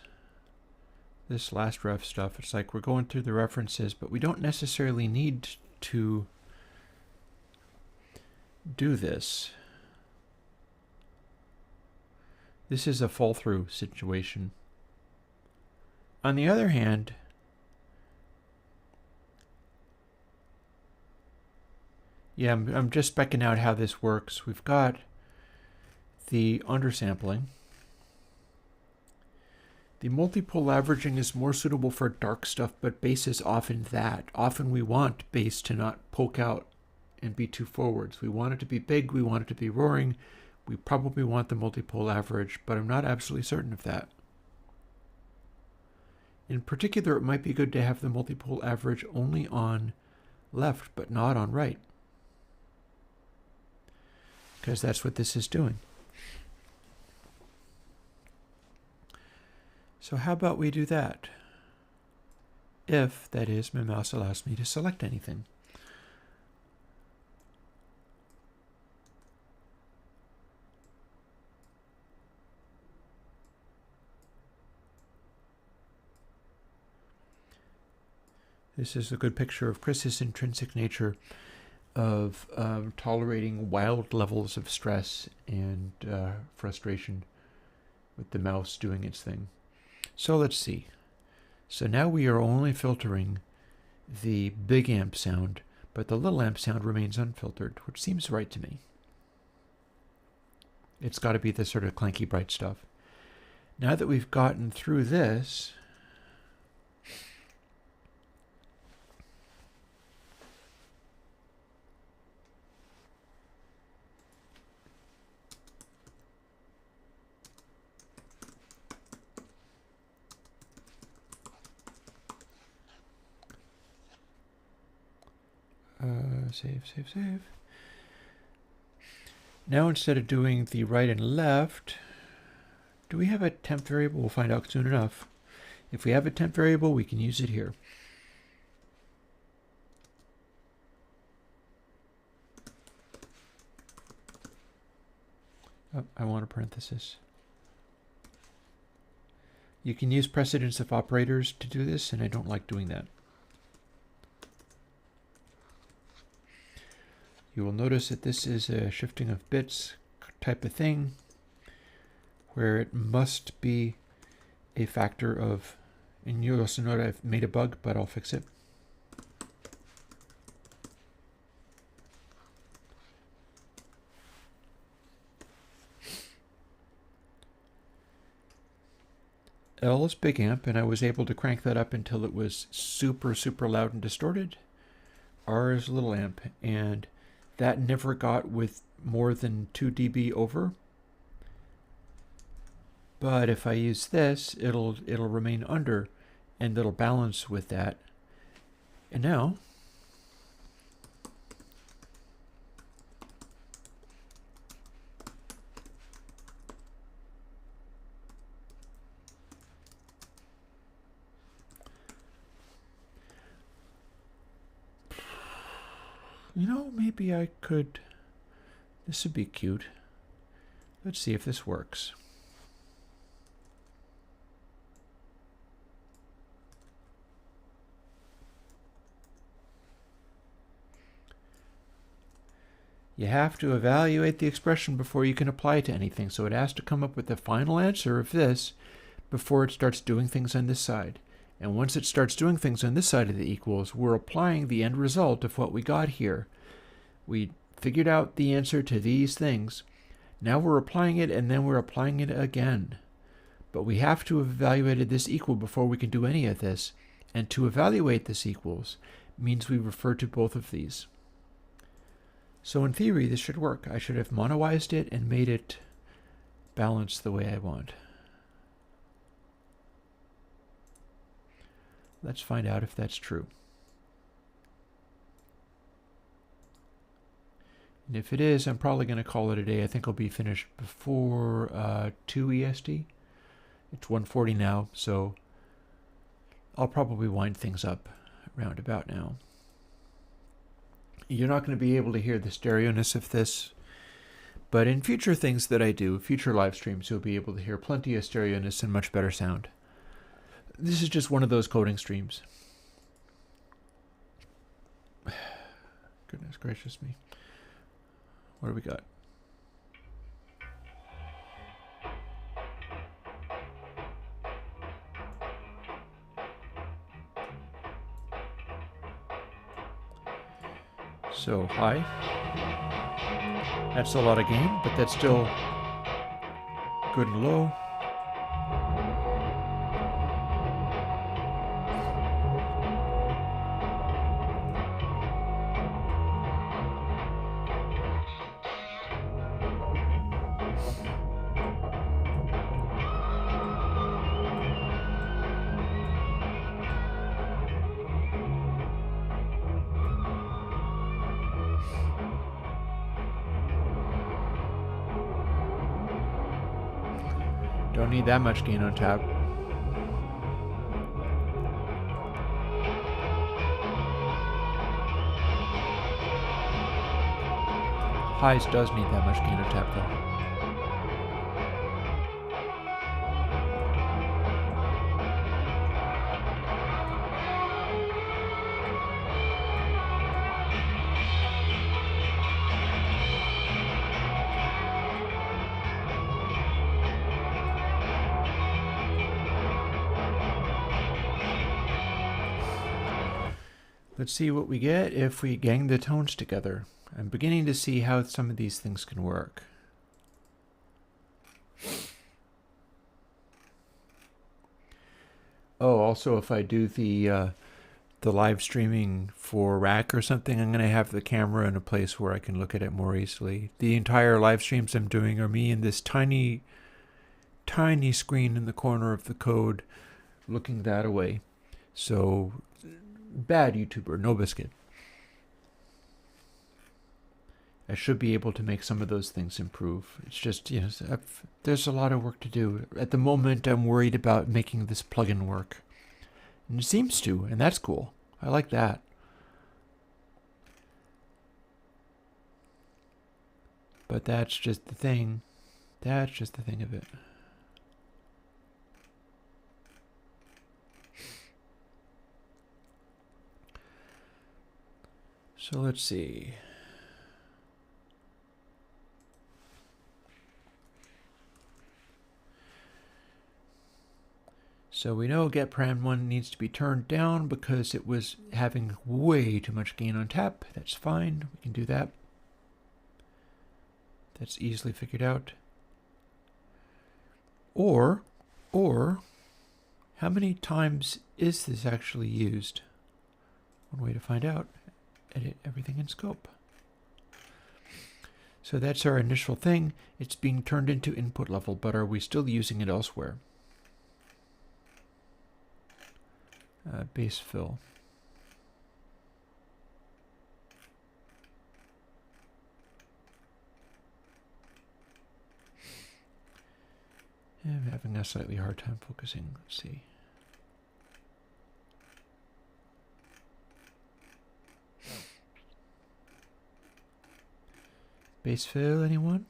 A: last ref stuff. It's like we're going through the references, but we don't necessarily need to do this. This is a fall through situation. On the other hand, yeah, I'm just specking out how this works. We've got the undersampling. The multipole averaging is more suitable for dark stuff, but bass is often that. Often we want bass to not poke out and be too forwards. We want it to be big, we want it to be roaring. We probably want the multipole average, but I'm not absolutely certain of that. In particular, it might be good to have the multipole average only on left, but not on right, because that's what this is doing. So how about we do that? If, that is, my mouse allows me to select anything. This is a good picture of Chris's intrinsic nature of tolerating wild levels of stress and frustration with the mouse doing its thing. So let's see. So now we are only filtering the big amp sound, but the little amp sound remains unfiltered, which seems right to me. It's got to be the sort of clanky bright stuff. Now that we've gotten through this, save. Now instead of doing the right and left, do we have a temp variable? We'll find out soon enough. If we have a temp variable, we can use it here. Oh, I want a parenthesis. You can use precedence of operators to do this, and I don't like doing that. You will notice that this is a shifting of bits type of thing, where it must be a factor of, and you also note I've made a bug, but I'll fix it. L is big amp, and I was able to crank that up until it was super, super loud and distorted. R is little amp, and that never got with more than 2 dB over. But if I use this, it'll remain under, and it'll balance with that. And now, you know, maybe I could, this would be cute. Let's see if this works. You have to evaluate the expression before you can apply it to anything, so it has to come up with the final answer of this before it starts doing things on this side. And once it starts doing things on this side of the equals, we're applying the end result of what we got here. We figured out the answer to these things. Now we're applying it, and then we're applying it again. But we have to have evaluated this equal before we can do any of this. And to evaluate this equals means we refer to both of these. So in theory, this should work. I should have monoized it and made it balance the way I want. Let's find out if that's true. And if it is, I'm probably going to call it a day. I think I'll be finished before 2 EST. It's 1:40 now, so I'll probably wind things up around about now. You're not going to be able to hear the stereo-ness of this, but in future things that I do, future live streams, you'll be able to hear plenty of stereo-ness and much better sound. This is just one of those coding streams. Goodness gracious me. What do we got? So high. That's a lot of gain, but that's still good and low. Don't need that much gain on tap. Highs does need that much gain on tap though. Let's see what we get if we gang the tones together. I'm beginning to see how some of these things can work. Oh, also if I do the live streaming for Rack or something, I'm going to have the camera in a place where I can look at it more easily. The entire live streams I'm doing are me in this tiny, tiny screen in the corner of the code looking that away. So, bad YouTuber, no biscuit. I should be able to make some of those things improve. It's just, you know, there's a lot of work to do. At the moment, I'm worried about making this plugin work. And it seems to, and that's cool. I like that. But that's just the thing. That's just the thing of it. So let's see. So we know get param 1 needs to be turned down because it was having way too much gain on tap. That's fine. We can do that. That's easily figured out. Or, how many times is this actually used? One way to find out, edit everything in scope. So that's our initial thing. It's being turned into input level, but are we still using it elsewhere? Base fill. I'm having a slightly hard time focusing. Let's see. Base fill, anyone?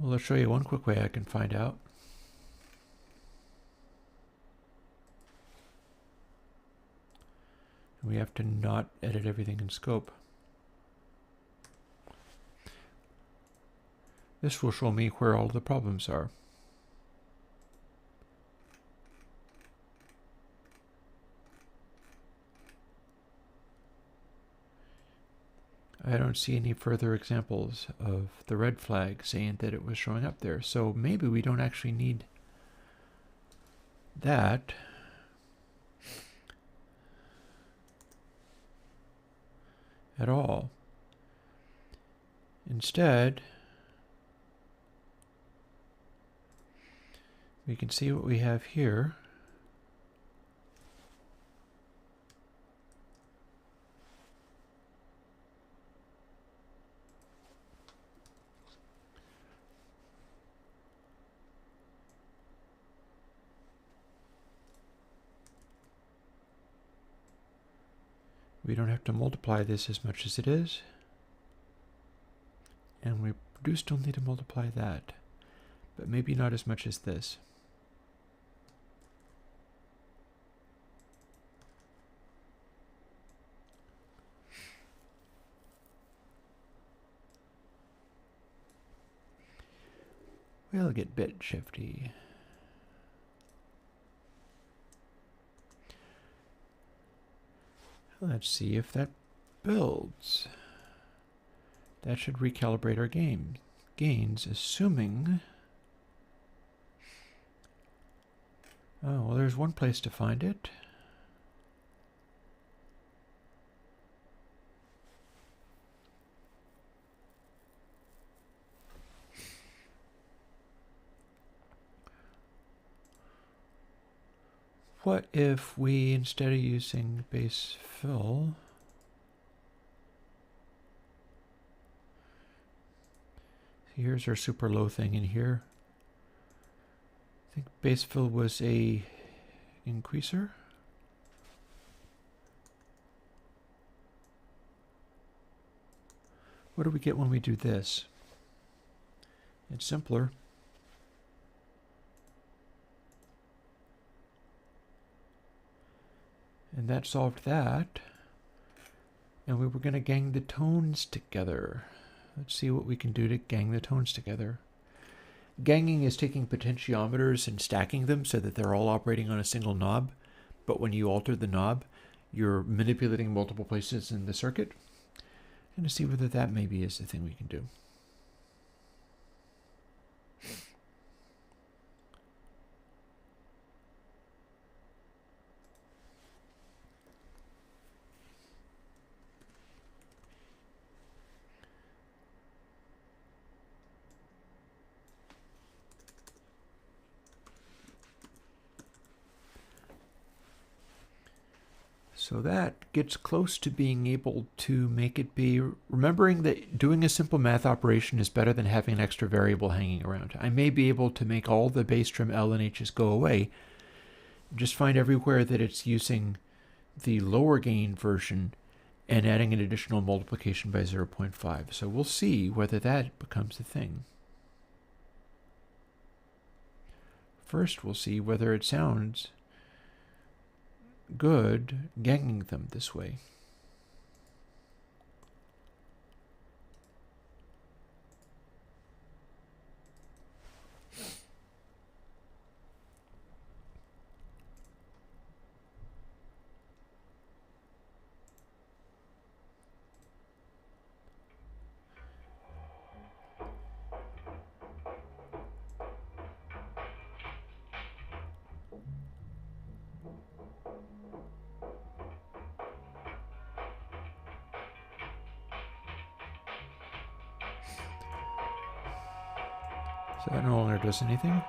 A: Well, I'll show you one quick way I can find out. We have to not edit everything in scope. This will show me where all the problems are. I don't see any further examples of the red flag saying that it was showing up there. So maybe we don't actually need that. At all. Instead, we can see what we have here. We don't have to multiply this as much as it is. And we do still need to multiply that, but maybe not as much as this. We'll get bit shifty. Let's see if that builds. That should recalibrate our gains, assuming... Oh, well, there's one place to find it. What if we, instead of using base fill, here's our super low thing in here. I think base fill was a increaser. What do we get when we do this? It's simpler. And that solved that. And we were going to gang the tones together. Let's see what we can do to gang the tones together. Ganging is taking potentiometers and stacking them so that they're all operating on a single knob. But when you alter the knob, you're manipulating multiple places in the circuit. And to see whether that maybe is the thing we can do. So that gets close to being able to make it be, remembering that doing a simple math operation is better than having an extra variable hanging around. I may be able to make all the base trim L and H's go away, just find everywhere that it's using the lower gain version and adding an additional multiplication by 0.5. So we'll see whether that becomes a thing. First, we'll see whether it sounds good ganging them this way. So that no longer does anything.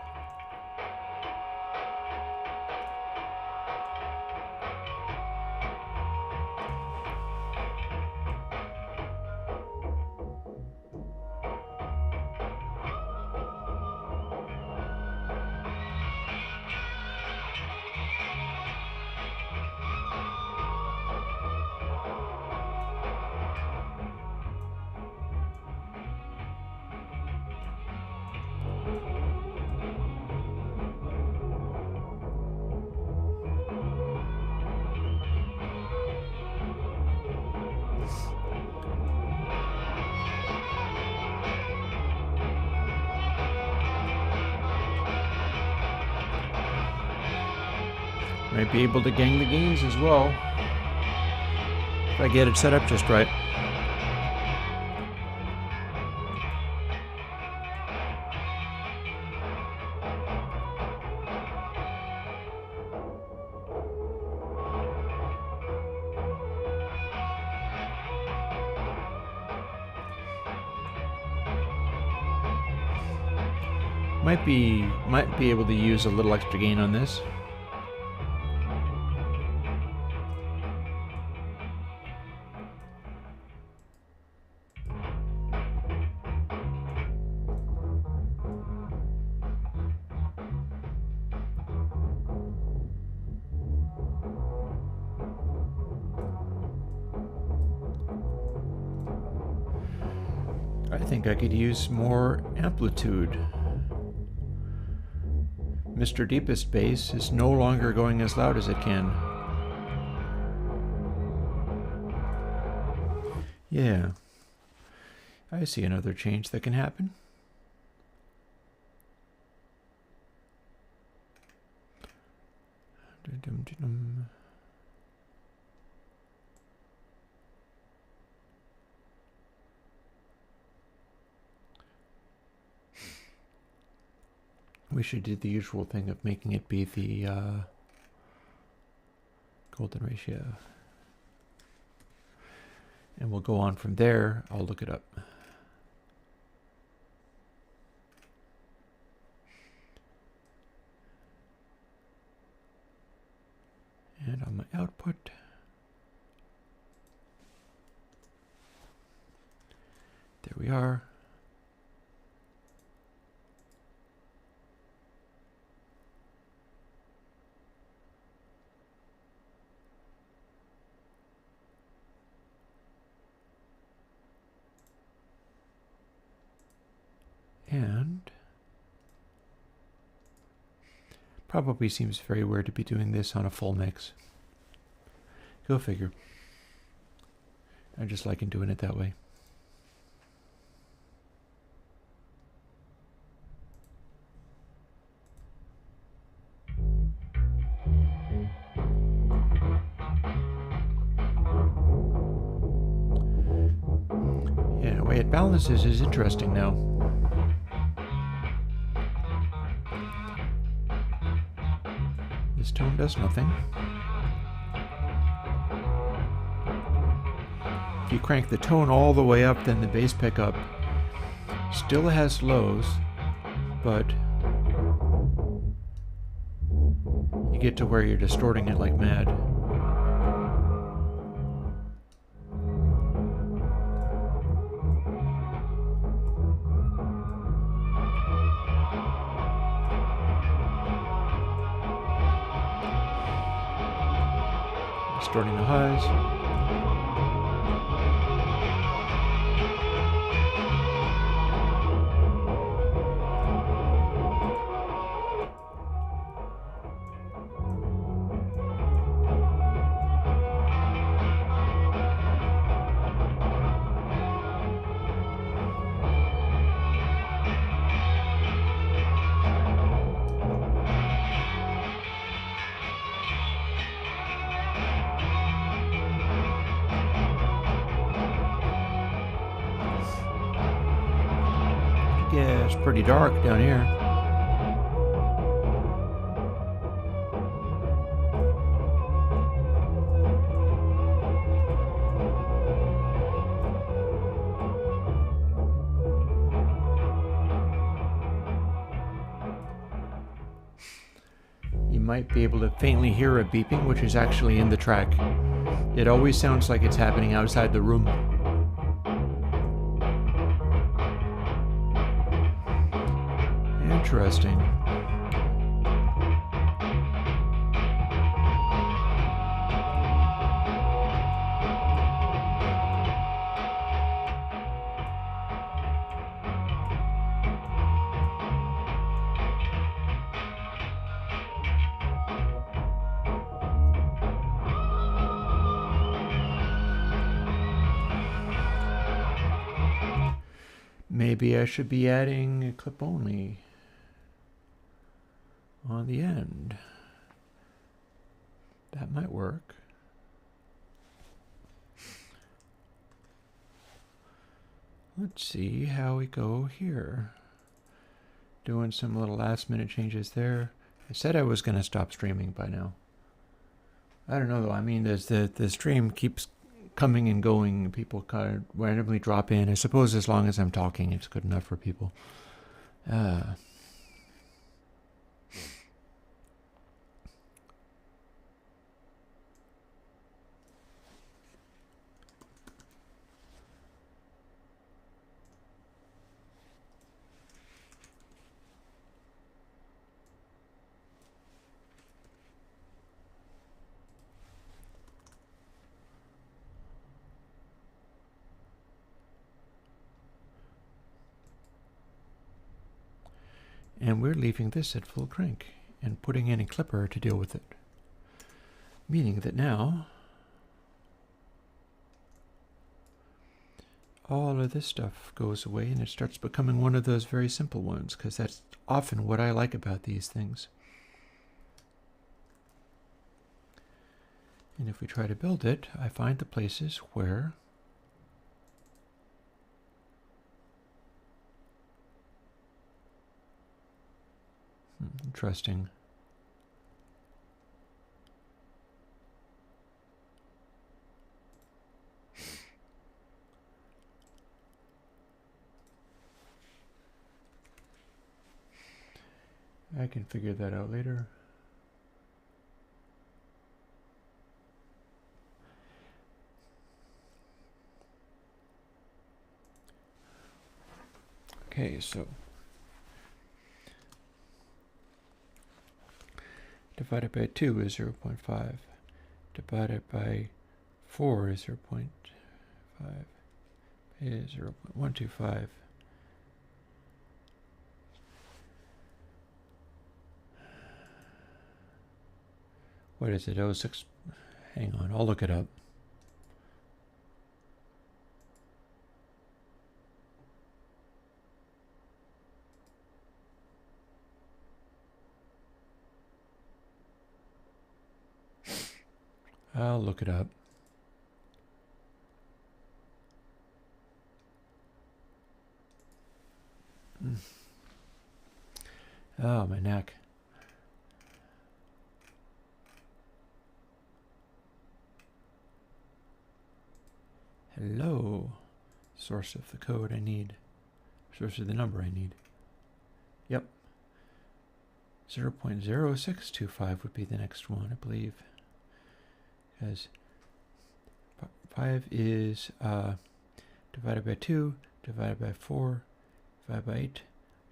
A: Might be able to gang the gains as well, if I get it set up just right. Might be able to use a little extra gain on this. I think I could use more amplitude. Mr. Deepest Bass is no longer going as loud as it can. Yeah, I see another change that can happen. We should do the usual thing of making it be the golden ratio. And we'll go on from there. I'll look it up. And on my output, there we are. And probably seems very weird to be doing this on a full mix. Go figure. I just like doing it that way. Yeah, the way it balances is interesting now. This tone does nothing. If you crank the tone all the way up, then the bass pickup still has lows, but you get to where you're distorting it like mad. distorting the highs. Yeah, it's pretty dark down here. You might be able to faintly hear a beeping, which is actually in the track. It always sounds like it's happening outside the room. Interesting. Maybe I should be adding a clip only on the end. That might work. Let's see how we go here. Doing some little last minute changes there. I said I was going to stop streaming by now. I don't know though. I mean, the stream keeps coming and going. People kind of randomly drop in. I suppose as long as I'm talking, it's good enough for people. And we're leaving this at full crank and putting in a clipper to deal with it. Meaning that now all of this stuff goes away and it starts becoming one of those very simple ones, because that's often what I like about these things. And if we try to build it, I find the places where interesting. I can figure that out later. Okay, so divided by 2 is 0.5. Divided by 4 is 0.5. Is 0.125. What is it? Oh, 6. Hang on, I'll look it up. I'll look it up. Oh, my neck. Hello. Source of the code I need. Source of the number I need. Yep. 0.0625 would be the next one, I believe. Because 5 is divided by 2, divided by 4, divided by 8,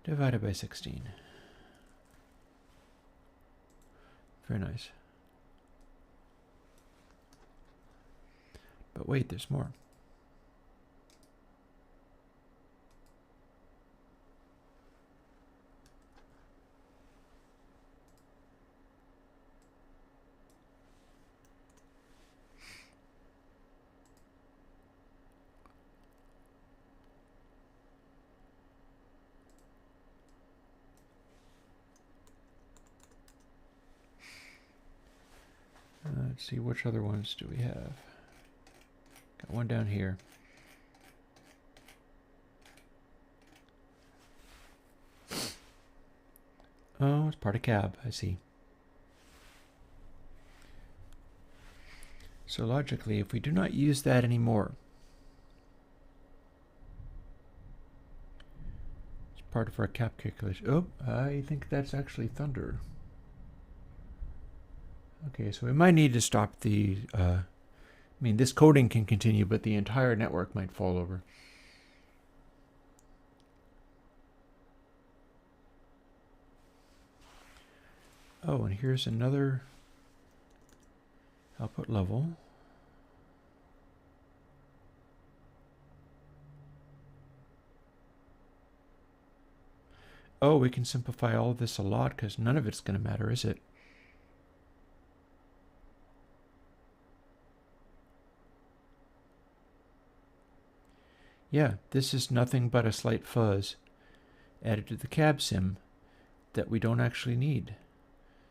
A: divided by 16. Very nice. But wait, there's more. Let's see, which other ones do we have? Got one down here. Oh, it's part of cab, I see. So logically, if we do not use that anymore, it's part of our cab calculation. Oh, I think that's actually thunder. Okay, so we might need to stop the, I mean, this coding can continue, but the entire network might fall over. Oh, and here's another output level. Oh, we can simplify all of this a lot because none of it's going to matter, is it? Yeah, this is nothing but a slight fuzz added to the cab sim that we don't actually need.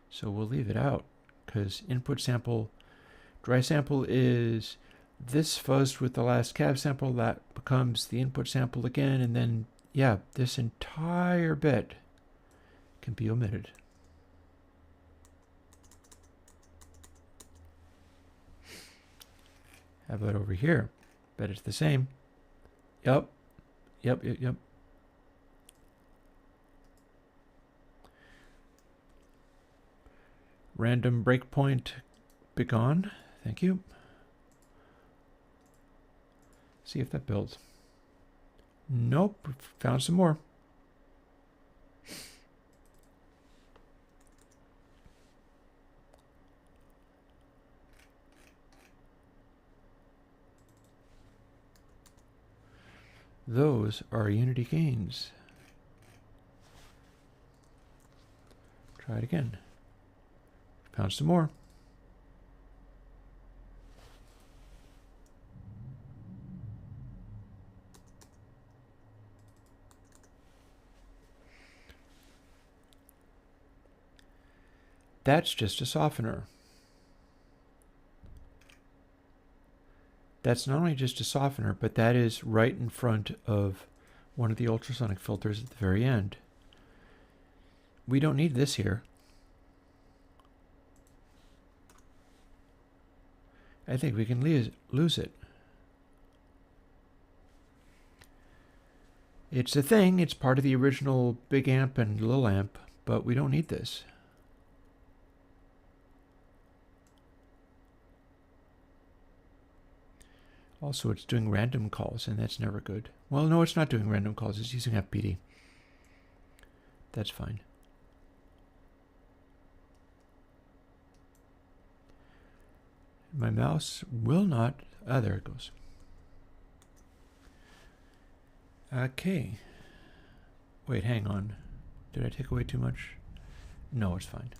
A: So we'll leave it out because input sample, dry sample is this fuzzed with the last cab sample. That becomes the input sample again, and then, yeah, this entire bit can be omitted. How about over here? Bet it's the same. Yep. Random breakpoint begone. Thank you. See if that builds. Nope. Found some more. Those are Unity gains. Try it again. Found some more. That's just a softener. That's not only just a softener, but that is right in front of one of the ultrasonic filters at the very end. We don't need this here. I think we can lose it. It's a thing. It's part of the original big amp and little amp, but we don't need this. Also, it's doing random calls, and that's never good. Well, no, it's not doing random calls. It's using FPD. That's fine. My mouse will not... Ah, there it goes. Okay. Wait, hang on. Did I take away too much? No, it's fine.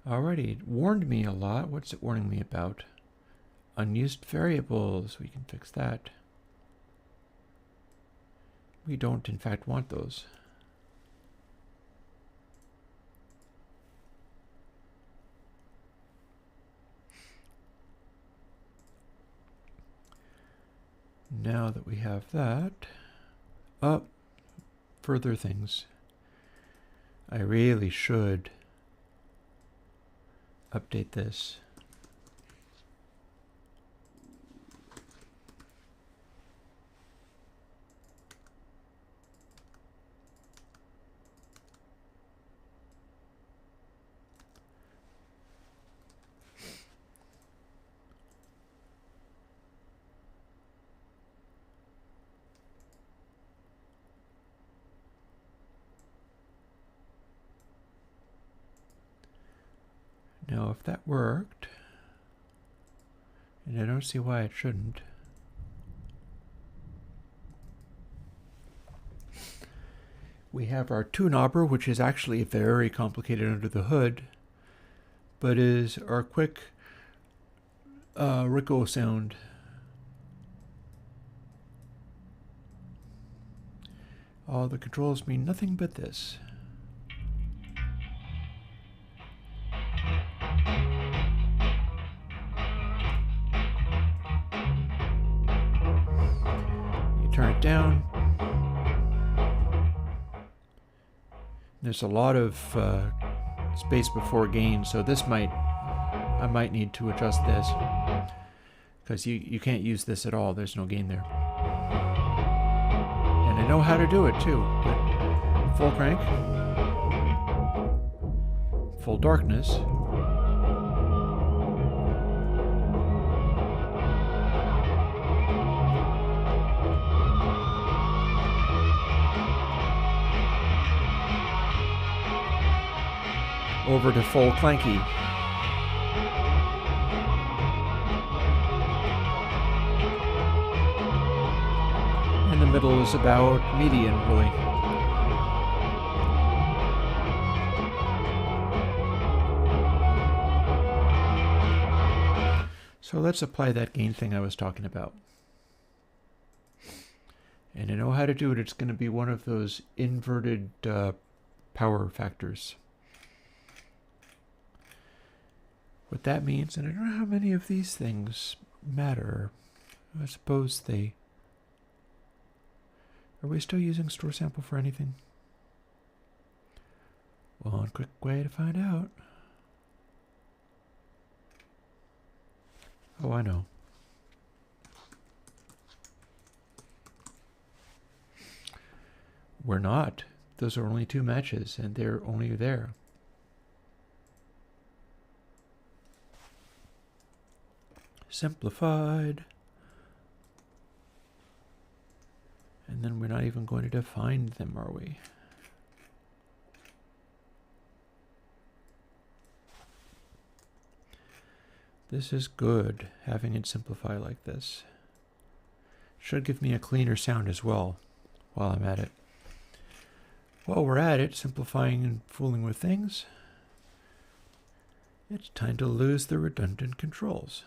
A: Alrighty, it warned me a lot. What's it warning me about? Unused variables. We can fix that. We don't, in fact, want those. Now that we have that, further things. I really should update this. Now, if that worked, and I don't see why it shouldn't, we have our two knobber, which is actually very complicated under the hood, but is our quick Rico sound. All the controls mean nothing but this. You turn it down. There's a lot of space before gain, so I might need to adjust this, because you can't use this at all. There's no gain there. And I know how to do it too, but full crank, full darkness, over to full clanky. And the middle is about median, really. So let's apply that gain thing I was talking about. And I know how to do it. It's going to be one of those inverted power factors. What that means, and I don't know how many of these things matter. I suppose they... Are we still using store sample for anything? One quick way to find out. Oh, I know. We're not. Those are only two matches, and they're only there. Simplified. And then we're not even going to define them, are we? This is good, having it simplify like this. Should give me a cleaner sound as well, while I'm at it. While we're at it, simplifying and fooling with things, it's time to lose the redundant controls.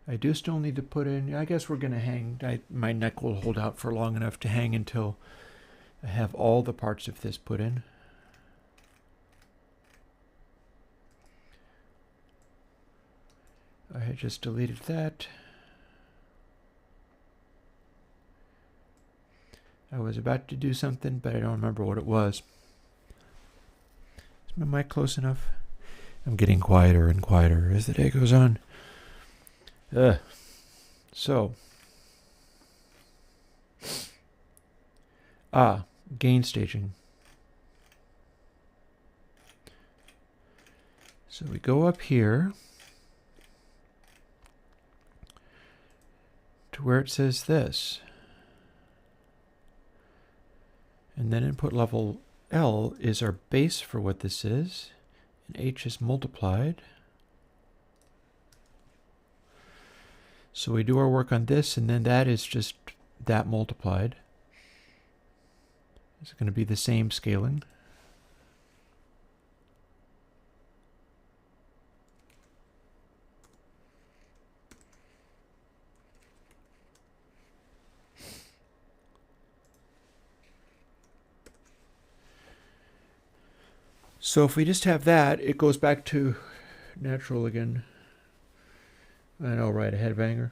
A: I do still need to put in, I guess we're going to hang, my neck will hold out for long enough to hang until I have all the parts of this put in. I had just deleted that. I was about to do something, but I don't remember what it was. Is my mic close enough? I'm getting quieter and quieter as the day goes on. So, gain staging. So we go up here to where it says this. And then input level L is our base for what this is, and H is multiplied. So we do our work on this, and then that is just that multiplied. It's going to be the same scaling. So if we just have that, it goes back to natural again. I know, right, a headbanger,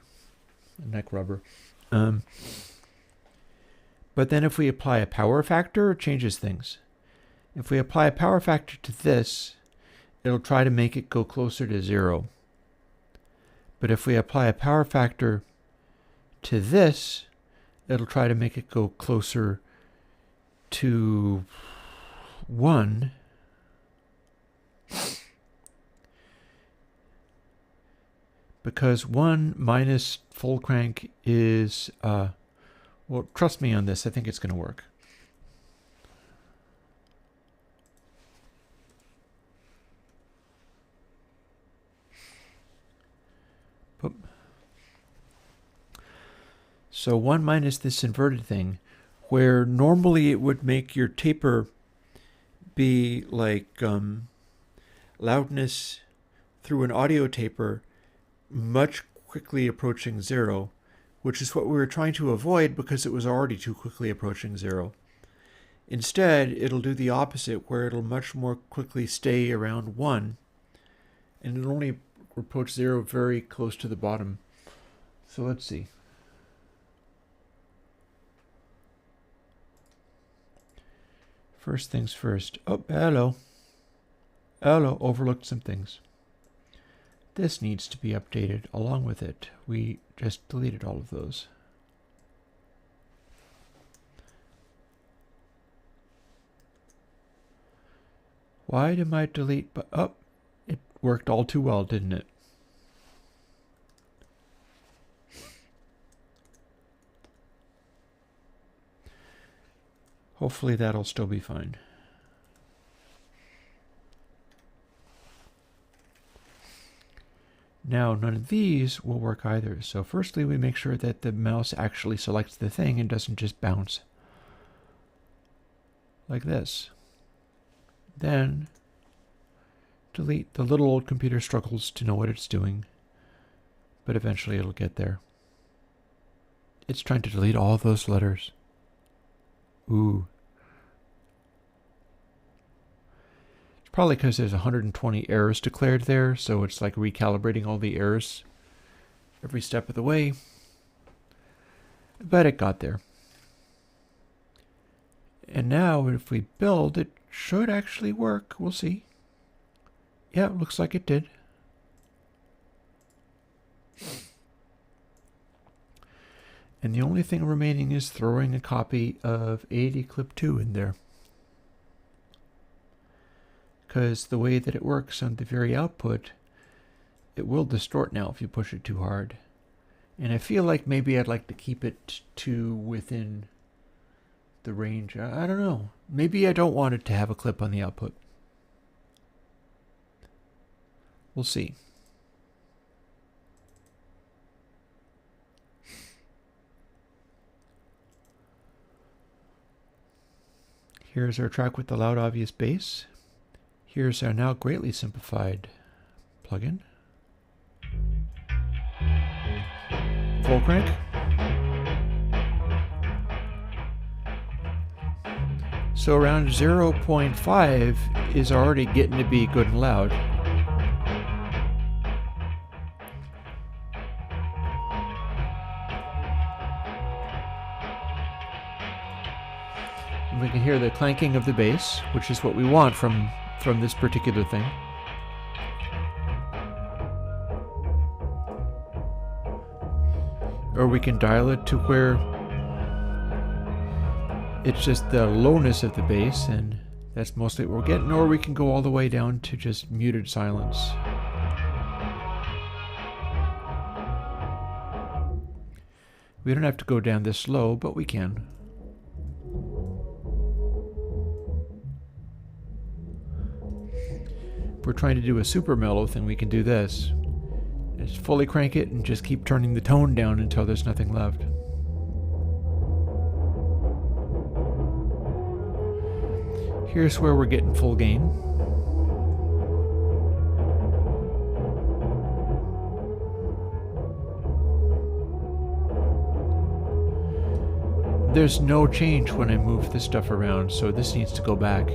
A: a neck rubber. But then if we apply a power factor, it changes things. If we apply a power factor to this, it'll try to make it go closer to 0. But if we apply a power factor to this, it'll try to make it go closer to 1. because 1 minus full crank is, well, trust me on this, I think it's going to work. So 1 minus this inverted thing, where normally it would make your taper be like loudness through an audio taper much quickly approaching 0, which is what we were trying to avoid because it was already too quickly approaching 0. Instead, it'll do the opposite, where it'll much more quickly stay around 1, and it'll only approach 0 very close to the bottom. So let's see. First things first. Oh, hello. Hello, overlooked some things. This needs to be updated along with it. We just deleted all of those. Why did I delete? But oh, it worked all too well, didn't it? Hopefully that'll still be fine. Now, none of these will work either. So firstly, we make sure that the mouse actually selects the thing and doesn't just bounce. Like this. Then, delete. The little old computer struggles to know what it's doing, but eventually it'll get there. It's trying to delete all those letters. Ooh. It's probably because there's 120 errors declared there, so it's like recalibrating all the errors every step of the way. But it got there. And now if we build, it should actually work. We'll see. Yeah, it looks like it did. And the only thing remaining is throwing a copy of AD-Clip2 in there. Because the way that it works on the very output, it will distort now if you push it too hard. And I feel like maybe I'd like to keep it to within the range. I don't know. Maybe I don't want it to have a clip on the output. We'll see. Here's our track with the loud obvious bass. Here's our now greatly simplified plugin. Full crank. So around 0.5 is already getting to be good and loud. We can hear the clanking of the bass, which is what we want from this particular thing. Or we can dial it to where it's just the lowness of the bass, and that's mostly what we're getting. Or we can go all the way down to just muted silence. We don't have to go down this low, but we can. If we're trying to do a super mellow thing, we can do this. Just fully crank it and just keep turning the tone down until there's nothing left. Here's where we're getting full gain. There's no change when I move this stuff around, so this needs to go back.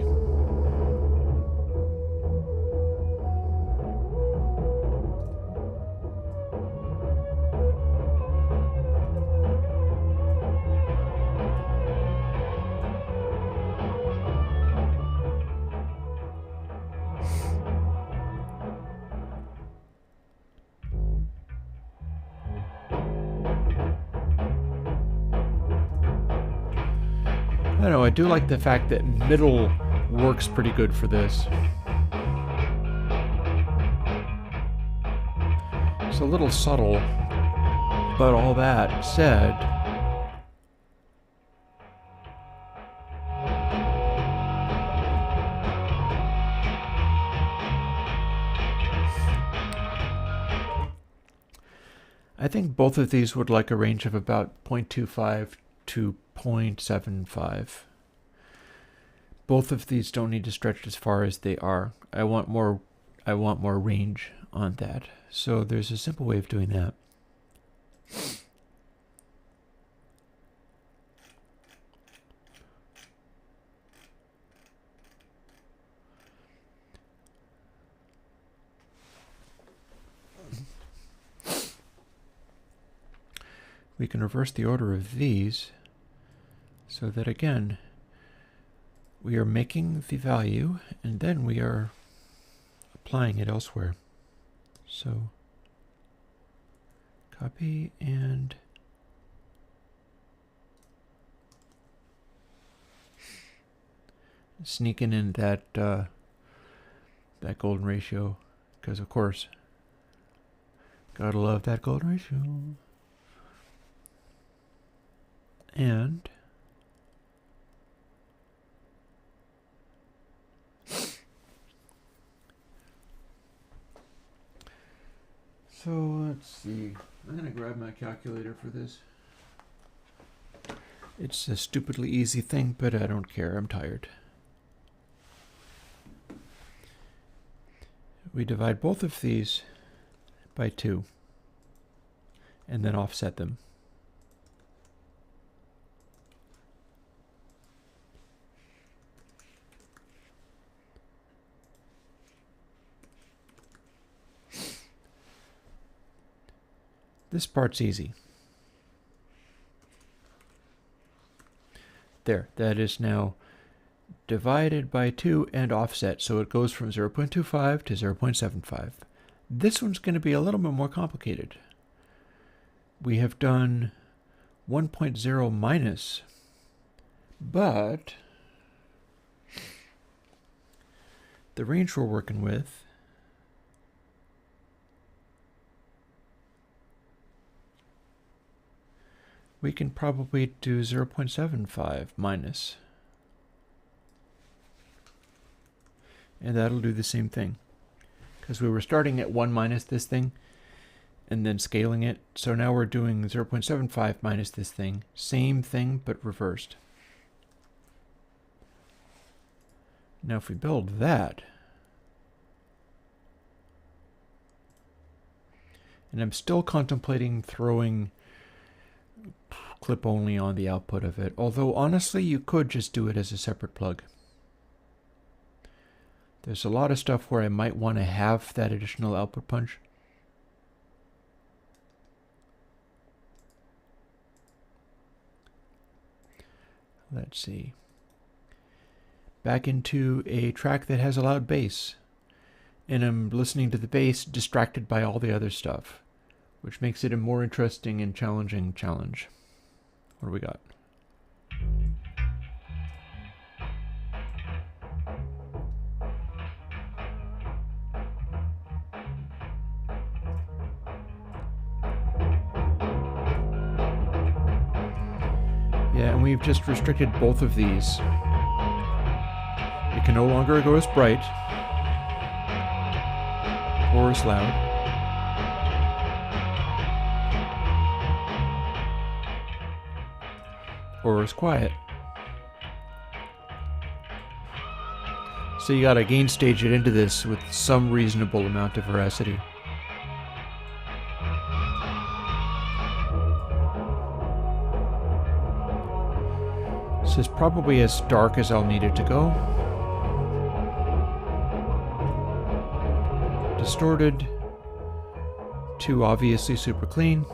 A: I don't know, I do like the fact that middle works pretty good for this. a little subtle, but all that said, I think both of these would like a range of about 0.25 to 0.75. Both of these don't need to stretch as far as they are. I want more range on that. So there's a simple way of doing that. We can reverse the order of these so that, again, we are making the value and then we are applying it elsewhere. So copy and sneaking in that that golden ratio, because of course, gotta love that golden ratio. And so let's see. I'm going to grab my calculator for this. It's a stupidly easy thing, but I don't care. I'm tired. We divide both of these by 2 and then offset them. This part's easy. There, that is now divided by 2 and offset, so it goes from 0.25 to 0.75. This one's going to be a little bit more complicated. We have done 1.0 minus, but the range we're working with we can probably do 0.75 minus. And that'll do the same thing. Because we were starting at 1 minus this thing, and then scaling it. So now we're doing 0.75 minus this thing. Same thing, but reversed. Now if we build that, and I'm still contemplating throwing clip only on the output of it, although honestly you could just do it as a separate plug. There's a lot of stuff where I might want to have that additional output punch. Let's see. Back into a track that has a loud bass, and I'm listening to the bass distracted by all the other stuff, which makes it a more interesting and challenging challenge. What do we got? Yeah, and we've just restricted both of these. It can no longer go as bright or as loud. Or as quiet. So you gotta gain stage it into this with some reasonable amount of veracity. This is probably as dark as I'll need it to go. Distorted to obviously super clean.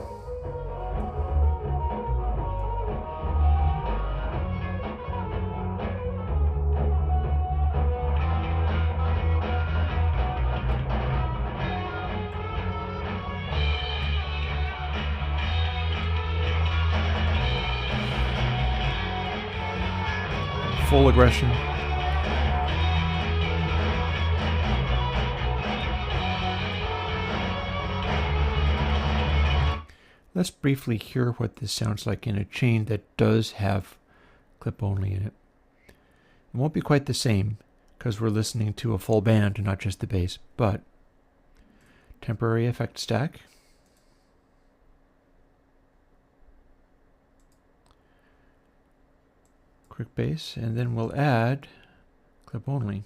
A: Full aggression. Let's briefly hear what this sounds like in a chain that does have clip only in it. It won't be quite the same because we're listening to a full band and not just the bass, but temporary effect stack. CRickBass, and then we'll add clip only.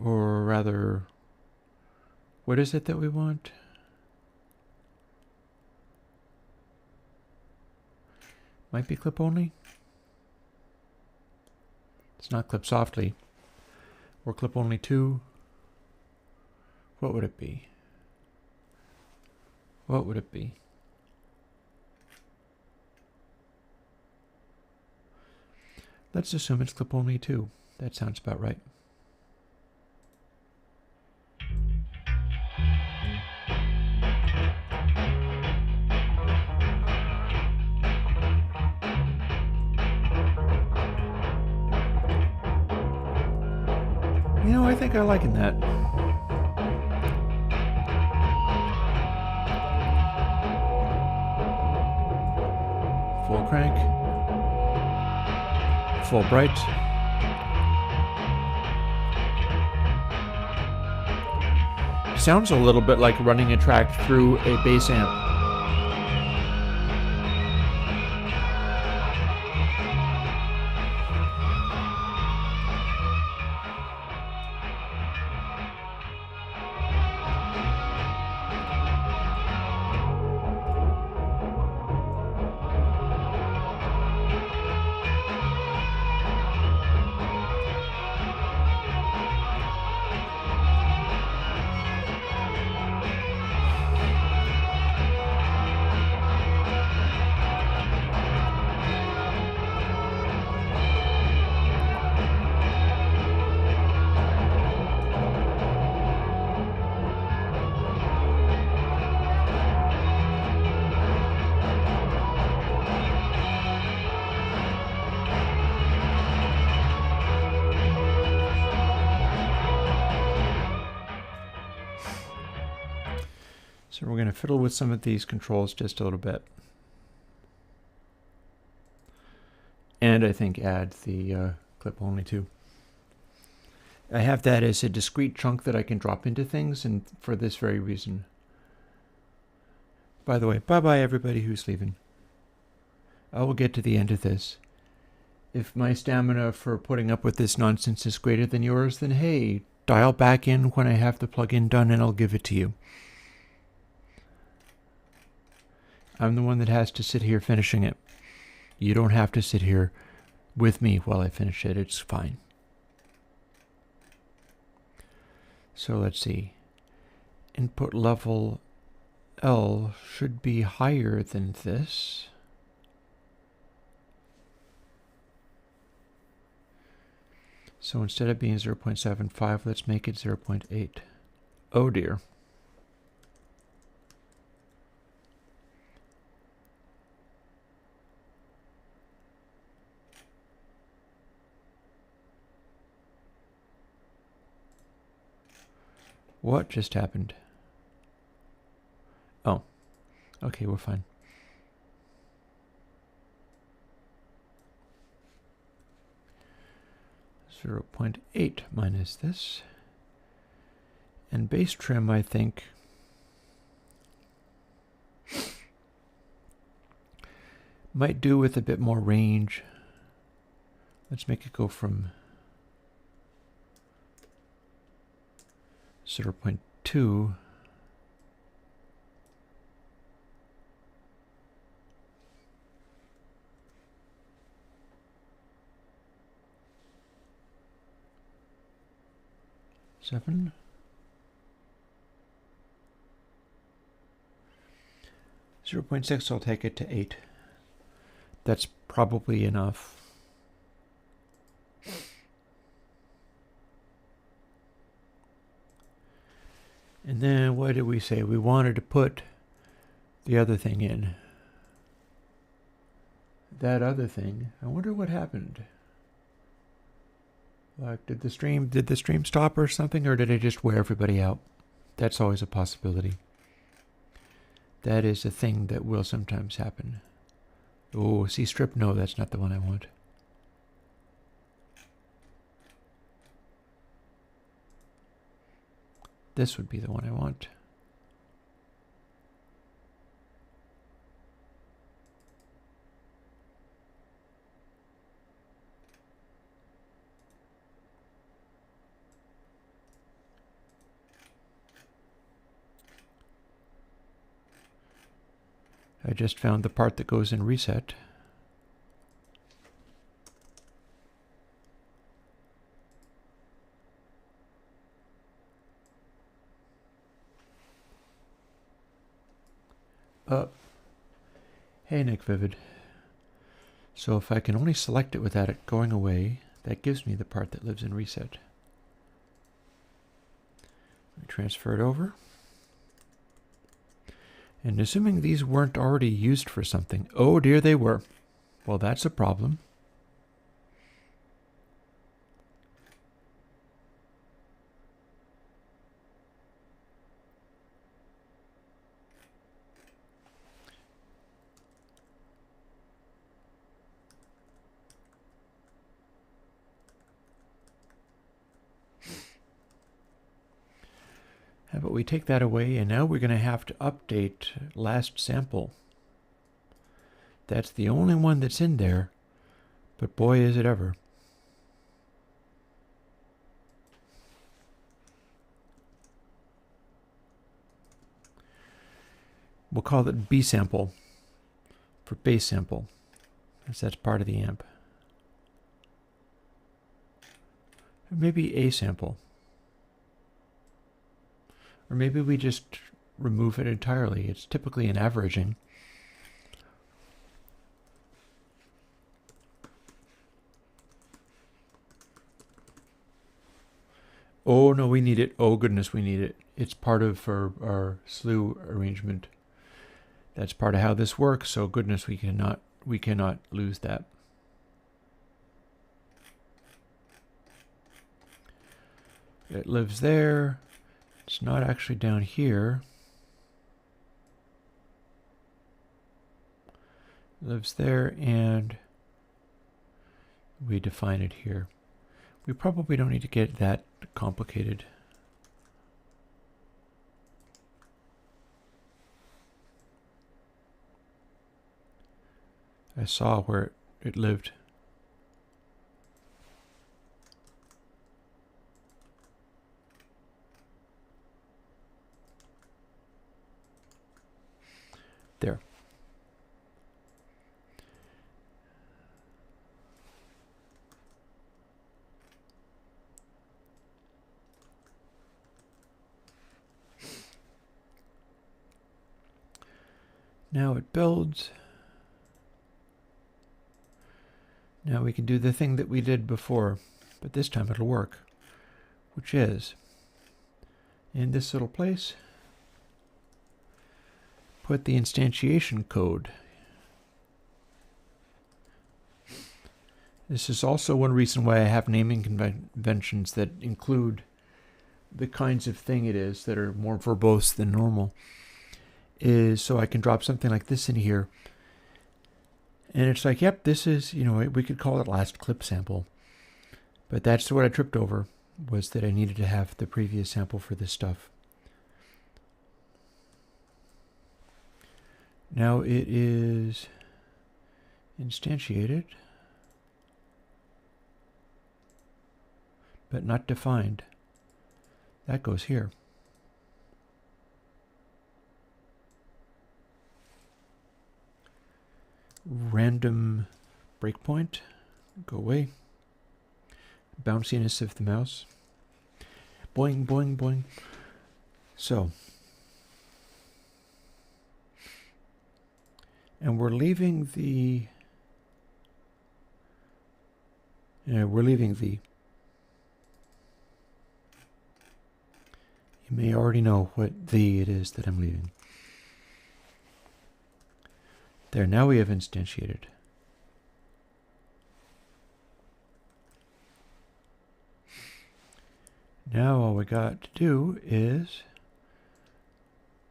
A: Or rather, what is it that we want? Might be clip only. It's not clip softly. Or clip only 2. What would it be? What would it be? Let's assume it's clip only 2. That sounds about right. You know, I think I like that. Full crank. Full bright. Sounds a little bit like running a track through a bass amp. So we're going to fiddle with some of these controls just a little bit. And I think add the clip only too. I have that as a discrete chunk that I can drop into things, and for this very reason. By the way, bye-bye everybody who's leaving. I will get to the end of this. If my stamina for putting up with this nonsense is greater than yours, then hey, dial back in when I have the plugin done and I'll give it to you. I'm the one that has to sit here finishing it. You don't have to sit here with me while I finish it. It's fine. So let's see. Input level L should be higher than this. So instead of being 0.75, let's make it 0.8. Oh dear. What just happened? Oh, okay, we're fine. .8 minus this. And bass trim, I think, might do with a bit more range. Let's make it go from 0.2 7 0.6. I'll take it to 8. That's probably enough. And then what did we say? We wanted to put the other thing in. That other thing, I wonder what happened. Like, did the stream stop or something, or did it just wear everybody out? That's always a possibility. That is a thing that will sometimes happen. Oh, C-strip? No, that's not the one I want. This would be the one I want. I just found the part that goes in reset. Hey, Nick Vivid. So if I can only select it without it going away, that gives me the part that lives in reset. Let me transfer it over. And assuming these weren't already used for something, oh dear, they were. Well, that's a problem. How about we take that away, and now we're going to have to update last sample. That's the only one that's in there, but boy is it ever. We'll call it B sample for bass sample, as that's part of the amp. Or maybe A sample. Or maybe we just remove it entirely. It's typically an averaging. Oh no, we need it. Oh goodness, we need it. It's part of our slew arrangement. That's part of how this works, so goodness, we cannot lose that. It lives there. It's not actually down here. It lives there, and we define it here. We probably don't need to get that complicated. I saw where it lived. There. Now it builds. Now we can do the thing that we did before, but this time it'll work, which is in this little place, put the instantiation code. This is also one reason why I have naming conventions that include the kinds of thing it is that are more verbose than normal, is so I can drop something like this in here. And it's like, yep, this is, we could call it last clip sample. But that's what I tripped over, was that I needed to have the previous sample for this stuff. Now it is instantiated, but not defined. That goes here. Random breakpoint, go away. Bounciness of the mouse. Boing, boing, boing. So, and we're leaving the, you may already know what the it is that I'm leaving. There, now we have instantiated. Now all we got to do is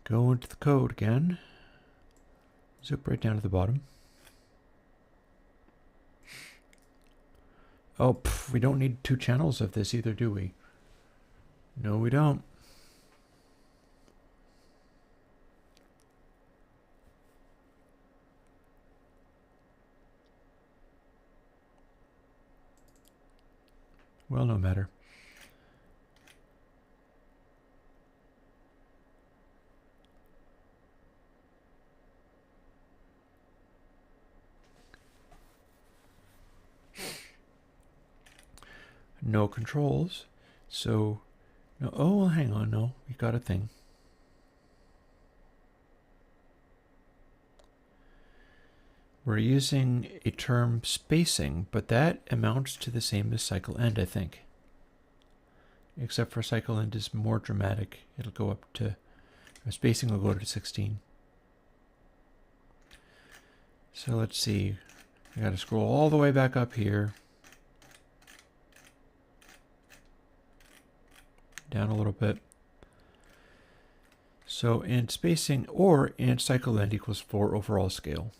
A: Go into the code again. Zip right down to the bottom. Oh, we don't need 2 channels of this either, do we? No, we don't. Well, no matter. No controls. So, no, oh, well, hang on, no, we got a thing. We're using a term spacing, but that amounts to the same as cycle end, I think. Except for cycle end is more dramatic. It'll go up to, spacing will go to 16. So let's see. I got to scroll all the way back up here. Down a little bit. So and spacing or and cycle end equals 4 overall scale.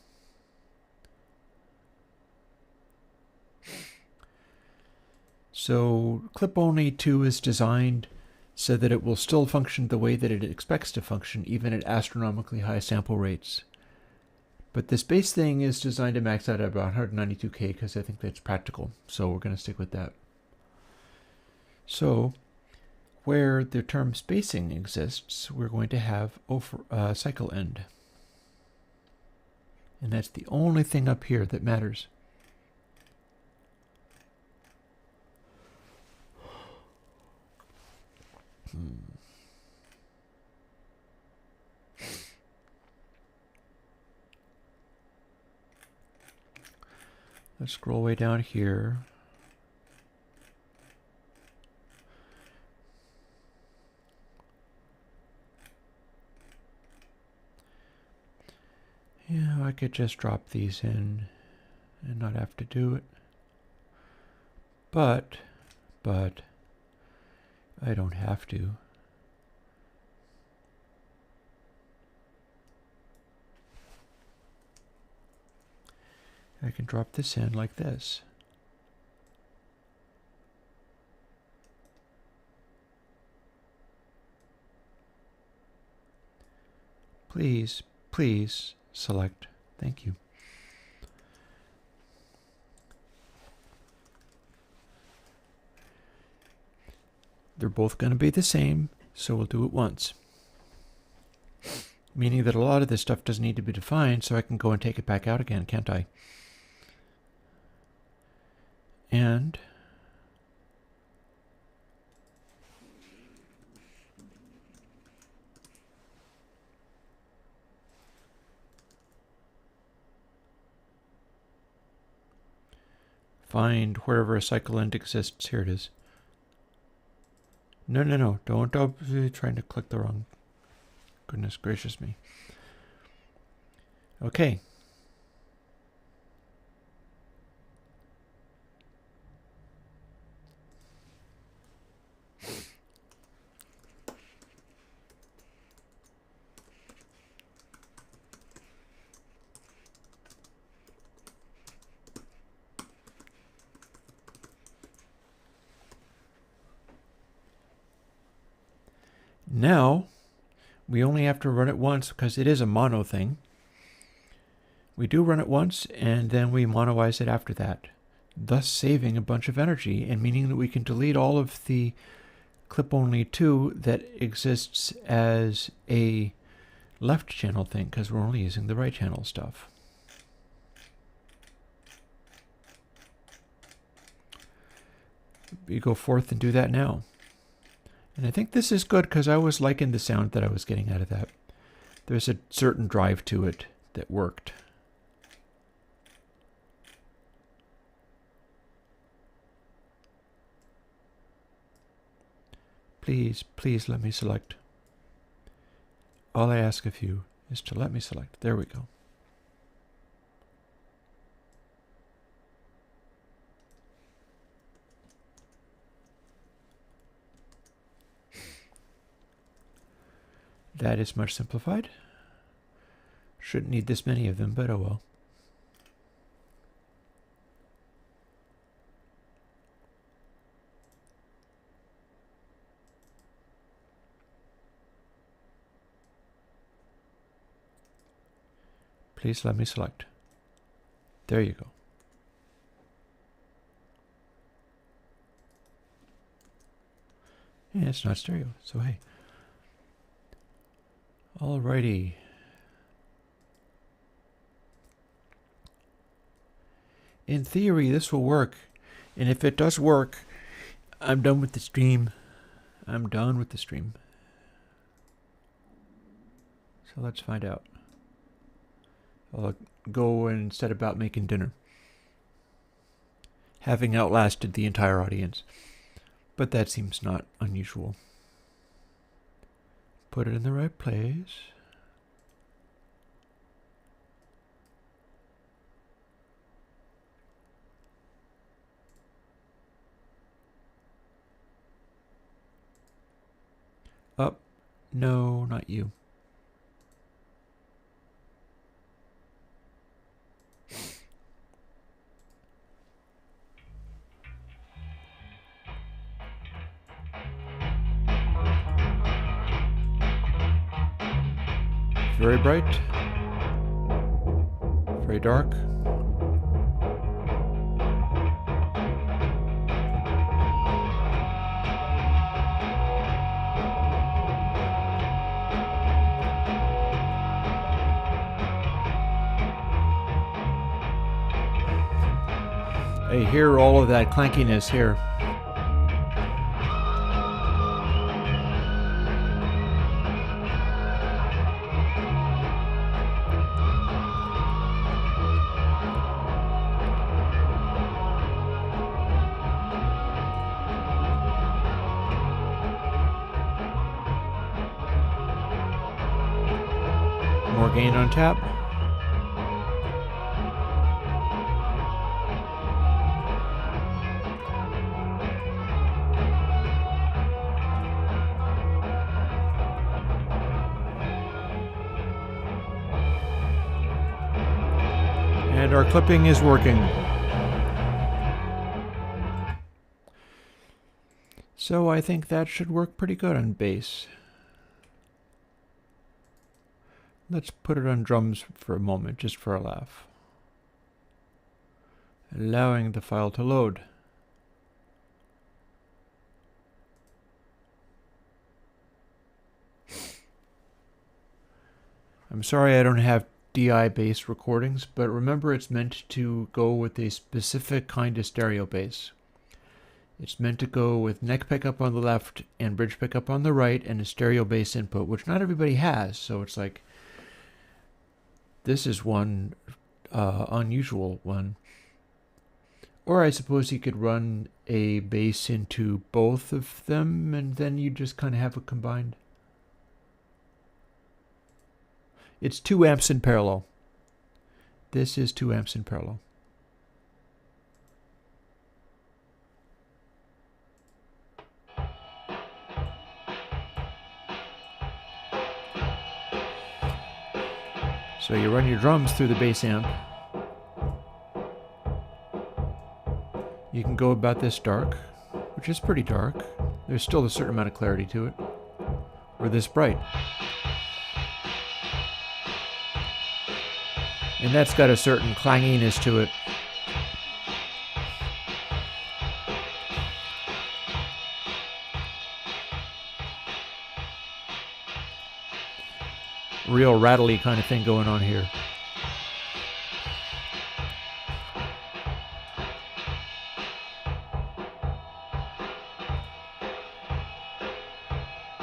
A: So clip only 2 is designed so that it will still function the way that it expects to function even at astronomically high sample rates. But this base thing is designed to max out at about 192K because I think that's practical. So we're going to stick with that. So where the term spacing exists, we're going to have cycle end. And that's the only thing up here that matters. Let's scroll way down here. Yeah, I could just drop these in and not have to do it. But I don't have to. I can drop this in like this. Please, please select. Thank you. They're both going to be the same, so we'll do it once. Meaning that a lot of this stuff doesn't need to be defined, so I can go and take it back out again, can't I? And find wherever a cycle end exists. Here it is. No, don't be trying to click the wrong. Goodness gracious me. Okay. Now, we only have to run it once because it is a mono thing. We do run it once and then we monoize it after that, thus saving a bunch of energy and meaning that we can delete all of the clip only 2 that exists as a left channel thing because we're only using the right channel stuff. We go forth and do that now. And I think this is good because I was liking the sound that I was getting out of that. There's a certain drive to it that worked. Please, please let me select. All I ask of you is to let me select. There we go. That is much simplified. Shouldn't need this many of them, but oh well. Please let me select. There you go. Yeah, it's not stereo, so hey. Alrighty. In theory, this will work. And if it does work, I'm done with the stream. I'm done with the stream. So let's find out. I'll go and set about making dinner, having outlasted the entire audience. But that seems not unusual. Put it in the right place. Up. No, not you. Very bright, very dark. I hear all of that clankiness here. More gain on tap. And our clipping is working. So I think that should work pretty good on bass. Let's put it on drums for a moment, just for a laugh. Allowing the file to load. I'm sorry I don't have DI bass recordings, but remember it's meant to go with a specific kind of stereo bass. It's meant to go with neck pickup on the left and bridge pickup on the right and a stereo bass input, which not everybody has, so it's like this is one unusual one. Or I suppose you could run a bass into both of them and then you just kind of have a combined. It's 2 amps in parallel. This is 2 amps in parallel. So you run your drums through the bass amp. You can go about this dark, which is pretty dark. There's still a certain amount of clarity to it. Or this bright. And that's got a certain clanginess to it. Real rattly kind of thing going on here.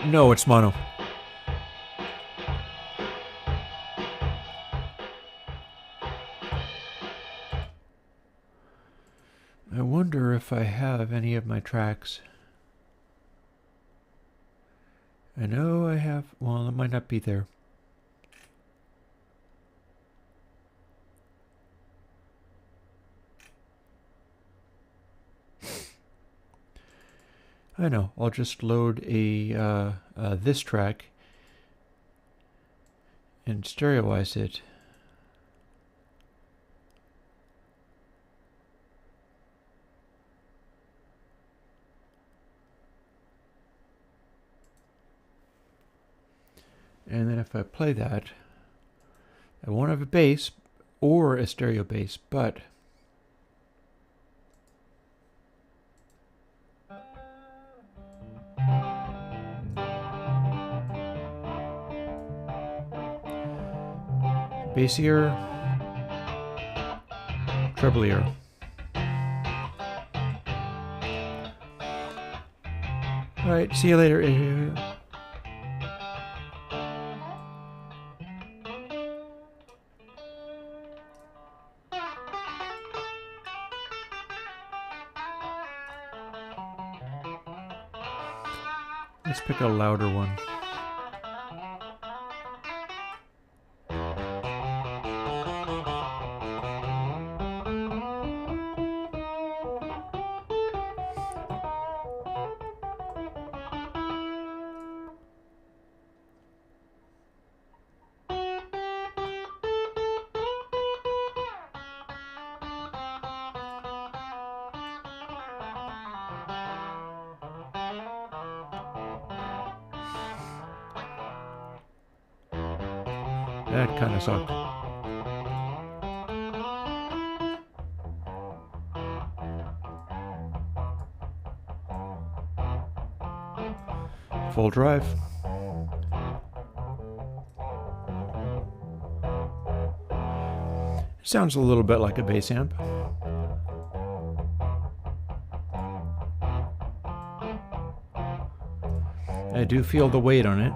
A: No, it's mono. I wonder if I have any of my tracks. I know I have, well, it might not be there. I know, I'll just load a this track and stereoize it. And then if I play that, I won't have a bass or a stereo bass, but bassier, treblier. All right, see you later. Let's pick a louder one. That kind of sucked. Full drive. Sounds a little bit like a bass amp. I do feel the weight on it.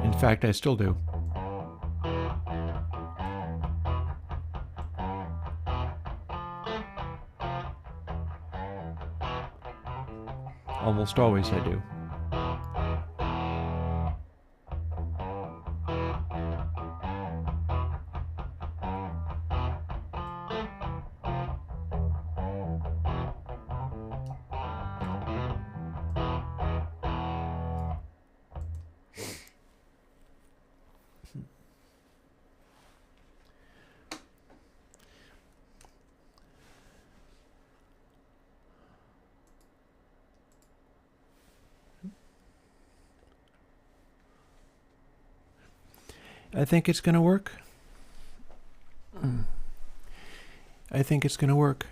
A: In fact, I still do. Almost always I do. I think it's going to work. I think it's going to work.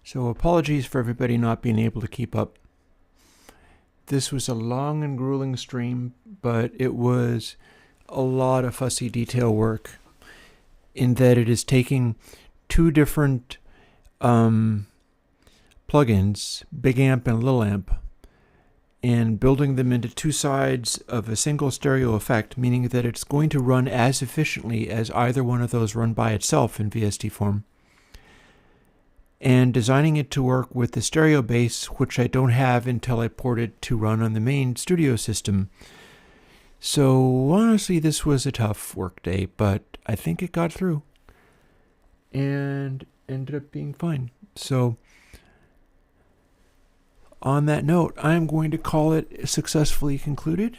A: So apologies for everybody not being able to keep up. This was a long and grueling stream, but it was a lot of fussy detail work in that it is taking two different plugins, Big Amp and Little Amp, and building them into two sides of a single stereo effect, meaning that it's going to run as efficiently as either one of those run by itself in VST form. And designing it to work with the stereo bass, which I don't have until I port it to run on the main studio system. So honestly, this was a tough work day, but I think it got through and ended up being fine. So on that note, I'm going to call it successfully concluded.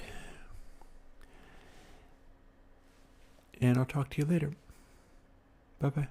A: And I'll talk to you later. Bye-bye.